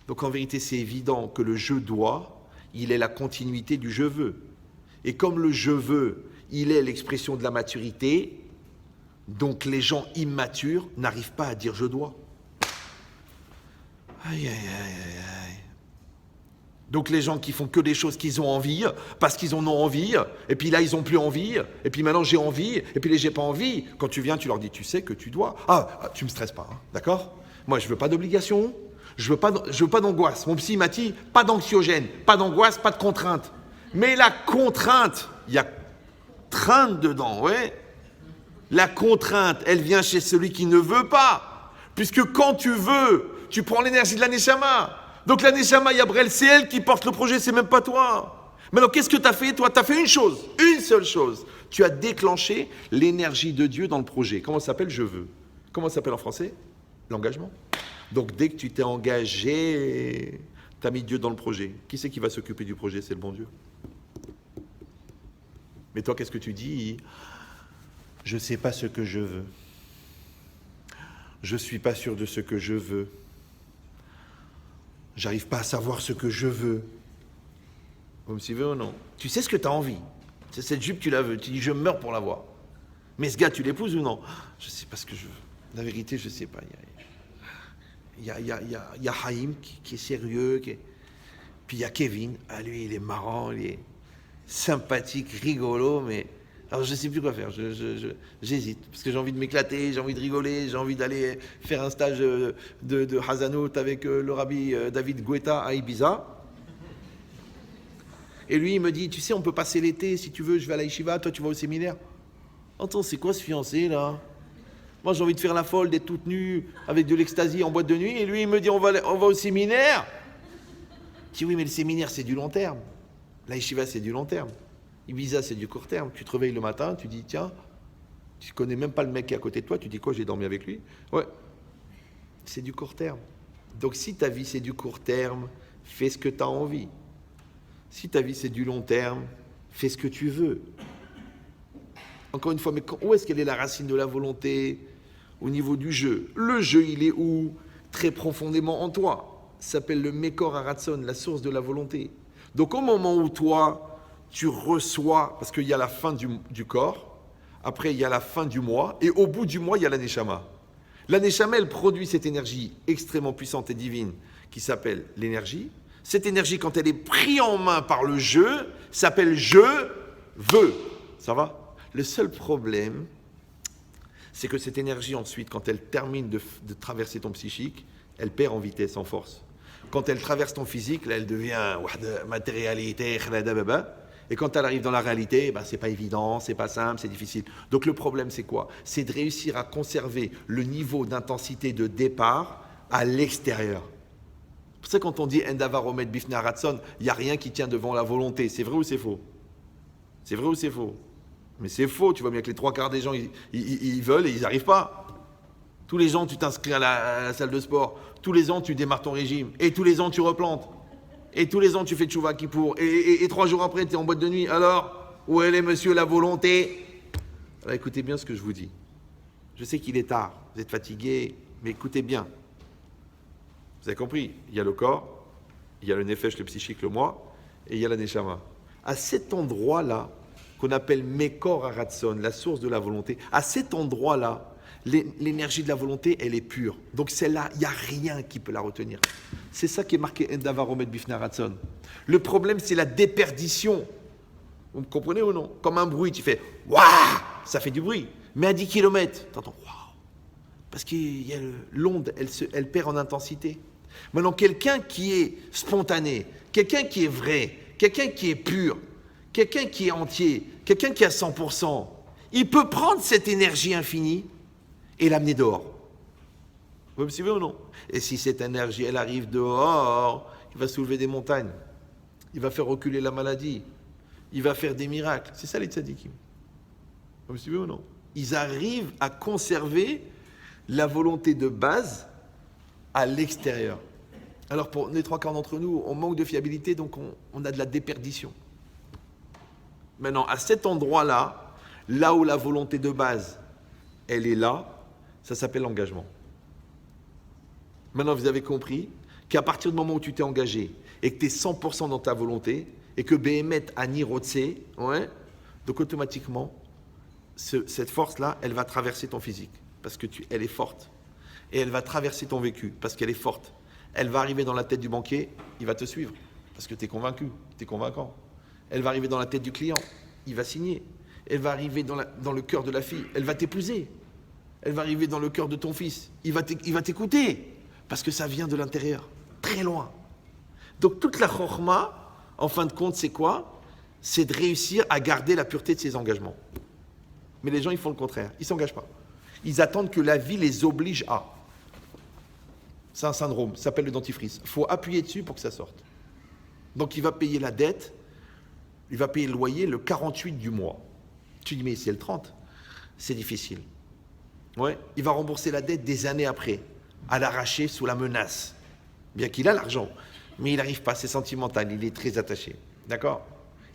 Donc, en vérité, c'est évident que le « je dois », il est la continuité du « je veux ». Et comme le « je veux », il est l'expression de la maturité, donc les gens immatures n'arrivent pas à dire « je dois ». Aïe, aïe, aïe, aïe, aïe. Donc les gens qui font que des choses qu'ils ont envie, parce qu'ils en ont envie, et puis là ils n'ont plus envie, et puis maintenant j'ai envie, et puis là j'ai pas envie. Quand tu viens, tu leur dis, tu sais que tu dois. Ah, tu me stresses pas, hein, d'accord? Moi je veux pas d'obligation, Je veux pas d'angoisse. Mon psy m'a dit, pas d'anxiogène, pas d'angoisse, pas de contrainte. Mais la contrainte, il y a crainte dedans, ouais. La contrainte, elle vient chez celui qui ne veut pas. Puisque quand tu veux, tu prends l'énergie de la Neshama. Donc la Neshama, Yabrel, c'est elle qui porte le projet, c'est même pas toi. Maintenant, qu'est-ce que tu as fait, toi? Tu as fait une seule chose. Tu as déclenché l'énergie de Dieu dans le projet. Comment ça s'appelle? Je veux. Comment ça s'appelle en français? L'engagement. Donc dès que tu t'es engagé, tu as mis Dieu dans le projet. Qui c'est qui va s'occuper du projet? C'est le bon Dieu. Mais toi, qu'est-ce que tu dis? Je ne sais pas ce que je veux. Je ne suis pas sûr de ce que je veux. J'arrive pas à savoir ce que je veux. Vous me suivez ou non? Tu sais ce que tu as envie. C'est cette jupe, tu la veux. Tu dis, je meurs pour l'avoir. Mais ce gars, tu l'épouses ou non? Je ne sais pas ce que je veux. La vérité, je ne sais pas. Il y a Haïm qui est sérieux. Puis il y a Kevin. Ah, lui, il est marrant, il est sympathique, rigolo, mais... Alors, je ne sais plus quoi faire. J'hésite. Parce que j'ai envie de m'éclater, j'ai envie de rigoler, j'ai envie d'aller faire un stage de Hazanout avec le rabbi David Guetta à Ibiza. Et lui, il me dit, tu sais, on peut passer l'été, si tu veux, je vais à la yeshiva, toi, tu vas au séminaire. Attends, c'est quoi ce fiancé, là? Moi, j'ai envie de faire la folle, d'être toute nue, avec de l'ecstasy en boîte de nuit. Et lui, il me dit, on va au séminaire. Je dis, oui, mais le séminaire, c'est du long terme. La yeshiva, c'est du long terme. Ibiza, c'est du court terme. Tu te réveilles le matin, tu dis, tiens, tu connais même pas le mec qui est à côté de toi, tu dis quoi, j'ai dormi avec lui? Ouais, c'est du court terme. Donc si ta vie, c'est du court terme, fais ce que tu as envie. Si ta vie, c'est du long terme, fais ce que tu veux. Encore une fois, mais où est-ce qu'elle est la racine de la volonté? Au niveau du jeu. Le jeu, il est où? Très profondément en toi. Ça s'appelle le Mekor Haratson, la source de la volonté. Donc au moment où toi, tu reçois, parce qu'il y a la fin du corps, après il y a la fin du mois, et au bout du mois, il y a la Neshama. La Neshama, elle produit cette énergie extrêmement puissante et divine qui s'appelle l'énergie. Cette énergie, quand elle est prise en main par le jeu, s'appelle je veux. Ça va? Le seul problème, c'est que cette énergie, ensuite, quand elle termine de traverser ton psychique, elle perd en vitesse, en force. Quand elle traverse ton physique, là, elle devient matérialité, et quand elle arrive dans la réalité, c'est pas évident, c'est pas simple, c'est difficile. Donc le problème, c'est quoi? C'est de réussir à conserver le niveau d'intensité de départ à l'extérieur. C'est pour ça que quand on dit Endavar Omed Bifnei Haratson, il n'y a rien qui tient devant la volonté. C'est vrai ou c'est faux? C'est vrai ou c'est faux? Mais c'est faux, tu vois bien que les 3/4 des gens, ils veulent et ils n'y arrivent pas. Tous les ans, tu t'inscris à la salle de sport. Tous les ans, tu démarres ton régime. Et tous les ans, tu replantes. Et tous les ans, tu fais Tchouva Kippour. Et 3 jours après, tu es en boîte de nuit. Alors, où elle est, monsieur, la volonté? Alors, écoutez bien ce que je vous dis. Je sais qu'il est tard, vous êtes fatigué, mais écoutez bien. Vous avez compris? Il y a le corps, il y a le nefesh, le psychique, le moi, et il y a la neshama. À cet endroit-là, qu'on appelle Mekor Haratson, la source de la volonté, à cet endroit-là, l'énergie de la volonté, elle est pure. Donc celle-là, il n'y a rien qui peut la retenir. C'est ça qui est marqué Endavar Omed Bifnei Haratson. Le problème, c'est la déperdition. Vous me comprenez ou non? Comme un bruit, tu fais « Waouh !» Ça fait du bruit. Mais à 10 km, tu entends « Waouh !» Parce que l'onde, elle perd en intensité. Maintenant, quelqu'un qui est spontané, quelqu'un qui est vrai, quelqu'un qui est pur, quelqu'un qui est entier, quelqu'un qui est à 100%, il peut prendre cette énergie infinie et l'amener dehors. Vous me suivez ou non? Et si cette énergie, elle arrive dehors, il va soulever des montagnes. Il va faire reculer la maladie. Il va faire des miracles. C'est ça les tzadikim. Vous me suivez ou non? Ils arrivent à conserver la volonté de base à l'extérieur. Alors pour les 3/4 d'entre nous, on manque de fiabilité, donc on a de la déperdition. Maintenant, à cet endroit-là, là où la volonté de base, elle est là, ça s'appelle l'engagement. Maintenant, vous avez compris qu'à partir du moment où tu t'es engagé et que tu es 100% dans ta volonté et que Behemet Ani Rotse, ouais, donc automatiquement, cette force-là, elle va traverser ton physique parce que elle est forte. Et elle va traverser ton vécu parce qu'elle est forte. Elle va arriver dans la tête du banquier, il va te suivre parce que tu es convaincu, tu es convaincant. Elle va arriver dans la tête du client, il va signer. Elle va arriver dans le cœur de la fille, elle va t'épouser. Elle va arriver dans le cœur de ton fils, il va t'écouter. Parce que ça vient de l'intérieur, très loin. Donc toute la chorma, en fin de compte, c'est quoi? C'est de réussir à garder la pureté de ses engagements. Mais les gens, ils font le contraire. Ils ne s'engagent pas. Ils attendent que la vie les oblige à. C'est un syndrome, ça s'appelle le dentifrice. Il faut appuyer dessus pour que ça sorte. Donc il va payer la dette, il va payer le loyer le 48 du mois. Tu dis, mais c'est le 30. C'est difficile. Ouais. Il va rembourser la dette des années après, à l'arracher sous la menace. Bien qu'il a l'argent, mais il n'arrive pas, c'est sentimental, il est très attaché. D'accord?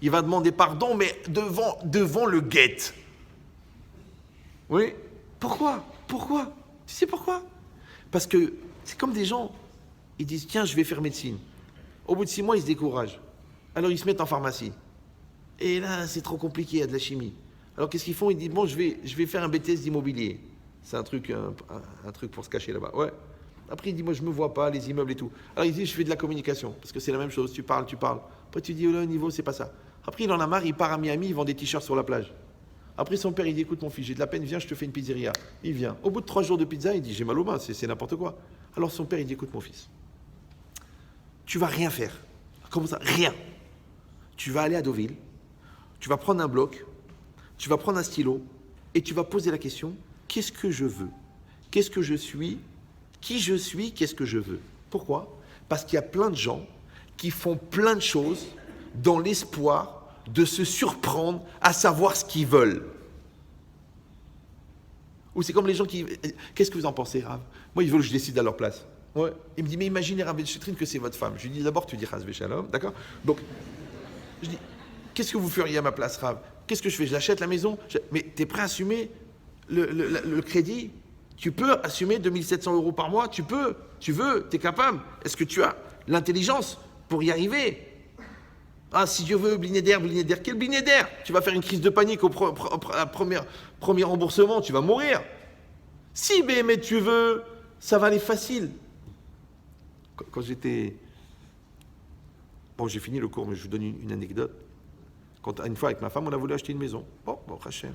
Il va demander pardon, mais devant le guet. Oui. Pourquoi? Tu sais pourquoi? Parce que c'est comme des gens, ils disent, tiens, je vais faire médecine. Au bout de 6 mois, ils se découragent. Alors ils se mettent en pharmacie. Et là, c'est trop compliqué, il y a de la chimie. Alors qu'est-ce qu'ils font? Ils disent, bon, je vais faire un BTS d'immobilier. C'est un truc pour se cacher là-bas. Ouais. Après, il dit, moi, je me vois pas, les immeubles et tout. Alors il dit, je fais de la communication, parce que c'est la même chose, tu parles. Après, tu dis, oh là, au niveau, c'est pas ça. Après, il en a marre, il part à Miami, il vend des t-shirts sur la plage. Après, son père, il dit, écoute mon fils, j'ai de la peine, viens, je te fais une pizzeria. Il vient. Au bout de 3 jours de pizza, il dit, j'ai mal aux mains, c'est n'importe quoi. Alors son père, il dit, écoute mon fils, tu vas rien faire. Comment ça? Rien. Tu vas aller à Deauville, tu vas prendre un bloc, tu vas prendre un stylo, et tu vas poser la question, qu'est-ce que je veux? Qu'est-ce que je suis? Qui je suis? Qu'est-ce que je veux? Pourquoi? Parce qu'il y a plein de gens qui font plein de choses dans l'espoir de se surprendre à savoir ce qu'ils veulent. Ou c'est comme les gens qui... Qu'est-ce que vous en pensez, Rav? Moi, ils veulent que je décide à leur place. Ouais. Il me dit, mais imaginez, Rav Chetrine, que c'est votre femme. Je lui dis, d'abord, tu dis Chas Veshalom, d'accord? Donc, je dis, qu'est-ce que vous feriez à ma place, Rav? Qu'est-ce que je fais? J'achète la maison? Mais tu es prêt à assumer le crédit? Tu peux assumer 2700 € par mois? Tu peux? Tu veux? Tu es capable? Est-ce que tu as l'intelligence pour y arriver? Ah, si Dieu veut, blinédaire, quel blinédaire? Tu vas faire une crise de panique au premier remboursement, tu vas mourir. Si, mais tu veux, ça va aller facile. Quand j'étais... Bon, j'ai fini le cours, mais je vous donne une anecdote. Quand, une fois, avec ma femme, on a voulu acheter une maison. Bon, Hachem.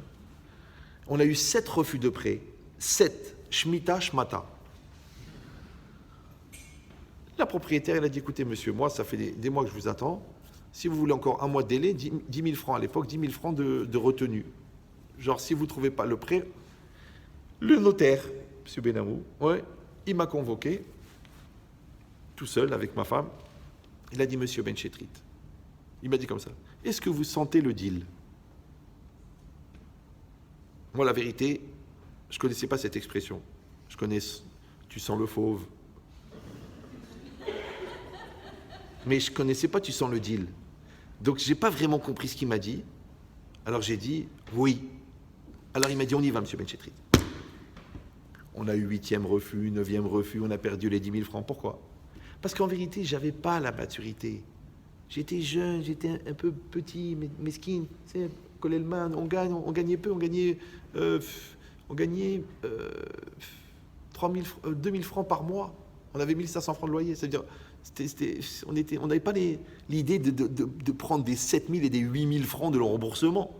On a eu 7 refus de prêt. 7. Shmita, shmata. La propriétaire, elle a dit, écoutez, monsieur, moi, ça fait des mois que je vous attends. Si vous voulez encore un mois de délai, 10 000 francs à l'époque, 10 000 francs de retenue. Genre, si vous ne trouvez pas le prêt, le notaire, M. Benamou, ouais, il m'a convoqué, tout seul, avec ma femme. Il a dit, monsieur Ben Chetrit, il m'a dit comme ça, est-ce que vous sentez le deal? Moi, la vérité, je ne connaissais pas cette expression. Je connais, tu sens le fauve. Mais je ne connaissais pas, tu sens le deal. Donc, je n'ai pas vraiment compris ce qu'il m'a dit. Alors, j'ai dit, oui. Alors, il m'a dit, on y va, monsieur Ben Chetrit. On a eu 8e refus, 9e refus, on a perdu les 10 000 francs. Pourquoi? Parce qu'en vérité, je n'avais pas la maturité. J'étais jeune, j'étais un peu petit, mesquine. Tu sais, Kolelman, on gagnait peu, on gagnait 2 000 francs par mois. On avait 1 500 francs de loyer. C'est-à-dire, on n'avait pas l'idée de prendre des 7 000 et des 8 000 francs de le remboursement.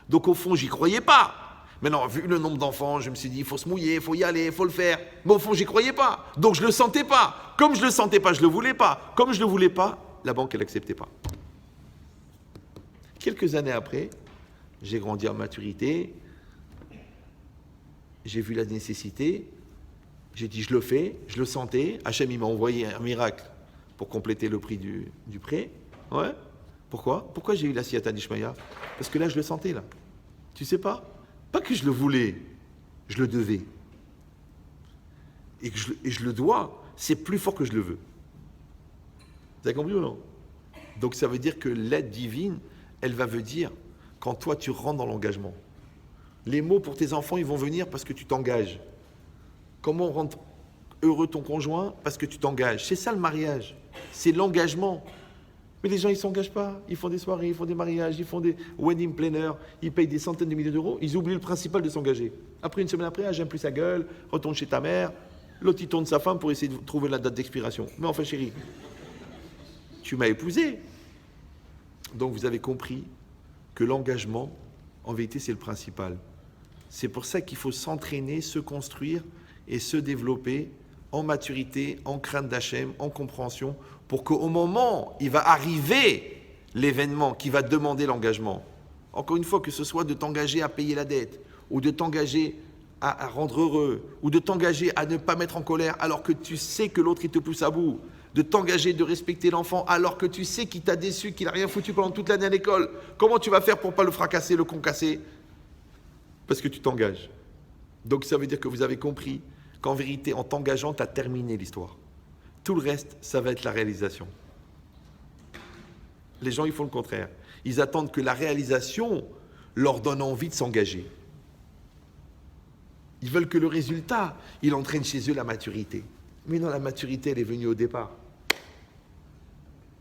Donc au fond, j'y croyais pas. Maintenant, vu le nombre d'enfants, je me suis dit, il faut se mouiller, il faut y aller, il faut le faire. Mais au fond, j'y croyais pas. Donc je le sentais pas. Comme je le sentais pas, je le voulais pas. Comme je le voulais pas, la banque, elle acceptait pas. Quelques années après, j'ai grandi en maturité. J'ai vu la nécessité. J'ai dit, je le fais. Je le sentais. Hachem, il m'a envoyé un miracle pour compléter le prix du prêt. Ouais. Pourquoi j'ai eu la Siyata d'Ishmaïa? Parce que là, je le sentais, là. Tu sais pas? Pas que je le voulais, je le devais. Et je le dois, c'est plus fort que je le veux. Vous avez compris ou non? Donc ça veut dire que l'aide divine, elle va venir quand toi tu rentres dans l'engagement. Les mots pour tes enfants, ils vont venir parce que tu t'engages. Comment rendre heureux ton conjoint? Parce que tu t'engages. C'est ça le mariage, c'est l'engagement. Mais les gens, ils ne s'engagent pas. Ils font des soirées, ils font des mariages, ils font des wedding planners, ils payent des centaines de milliers d'euros. Ils oublient le principal de s'engager. Après, une semaine après, j'aime plus sa gueule, retourne chez ta mère. L'autre, il tourne sa femme pour essayer de trouver la date d'expiration. Mais enfin, chérie, tu m'as épousé. Donc, vous avez compris que l'engagement, en vérité, c'est le principal. C'est pour ça qu'il faut s'entraîner, se construire et se développer en maturité, en crainte d'Hachem, en compréhension, pour qu'au moment, il va arriver l'événement qui va demander l'engagement. Encore une fois, que ce soit de t'engager à payer la dette, ou de t'engager à rendre heureux, ou de t'engager à ne pas mettre en colère alors que tu sais que l'autre il te pousse à bout, de t'engager de respecter l'enfant alors que tu sais qu'il t'a déçu, qu'il n'a rien foutu pendant toute l'année à l'école. Comment tu vas faire pour ne pas le fracasser, le concasser? Parce que tu t'engages. Donc ça veut dire que vous avez compris qu'en vérité, en t'engageant, tu as terminé l'histoire. Tout le reste, ça va être la réalisation. Les gens, ils font le contraire. Ils attendent que la réalisation leur donne envie de s'engager. Ils veulent que le résultat, il entraîne chez eux la maturité. Mais non, la maturité, elle est venue au départ.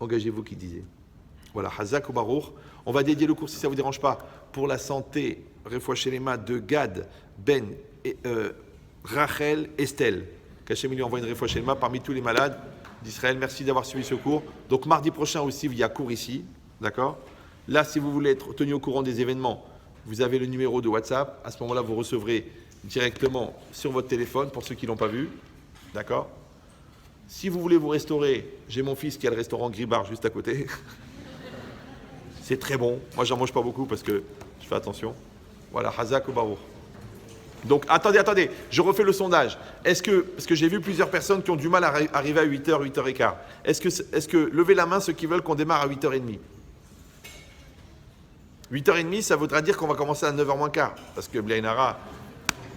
Engagez-vous, qui disait. Voilà, Hazak ou Baruch. On va dédier le cours, si ça ne vous dérange pas, pour la santé, Refoua Shelema, de Gad, Ben, Rachel, Estelle. Qu'Hachem lui envoie une Refoua Shelema parmi tous les malades d'Israël. Merci d'avoir suivi ce cours. Donc mardi prochain aussi, il y a cours ici. D'accord? Là, si vous voulez être tenu au courant des événements, vous avez le numéro de WhatsApp. À ce moment-là, vous recevrez directement sur votre téléphone, pour ceux qui ne l'ont pas vu. D'accord? Si vous voulez vous restaurer, j'ai mon fils qui a le restaurant Gribar juste à côté. C'est très bon. Moi, j'en mange pas beaucoup parce que je fais attention. Voilà, Hazak ou Baruch. Donc, attendez, je refais le sondage. Parce que j'ai vu plusieurs personnes qui ont du mal à arriver à 8h, 8h15. Est-ce que levez la main ceux qui veulent qu'on démarre à 8h30? 8h30, ça voudra dire qu'on va commencer à 9h moins quart. Parce que Blainara,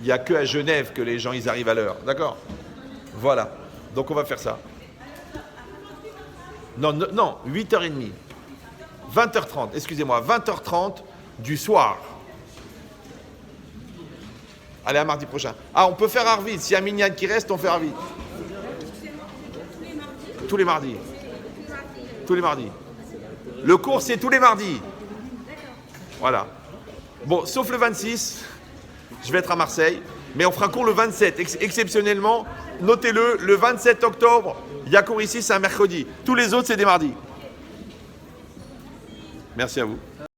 il n'y a que à Genève que les gens ils arrivent à l'heure. D'accord? Voilà. Donc, on va faire ça. Non, 8h30. 20h30, excusez-moi, 20h30 du soir. Allez, à mardi prochain. Ah, on peut faire Arvid. S'il y a Minyan qui reste, on fait Arvid. Tous les mardis. Tous les mardis. Le cours, c'est tous les mardis. Voilà. Bon, sauf le 26, je vais être à Marseille, mais on fera cours le 27. Exceptionnellement, notez-le, le 27 octobre, il y a cours ici, c'est un mercredi. Tous les autres, c'est des mardis. Merci à vous.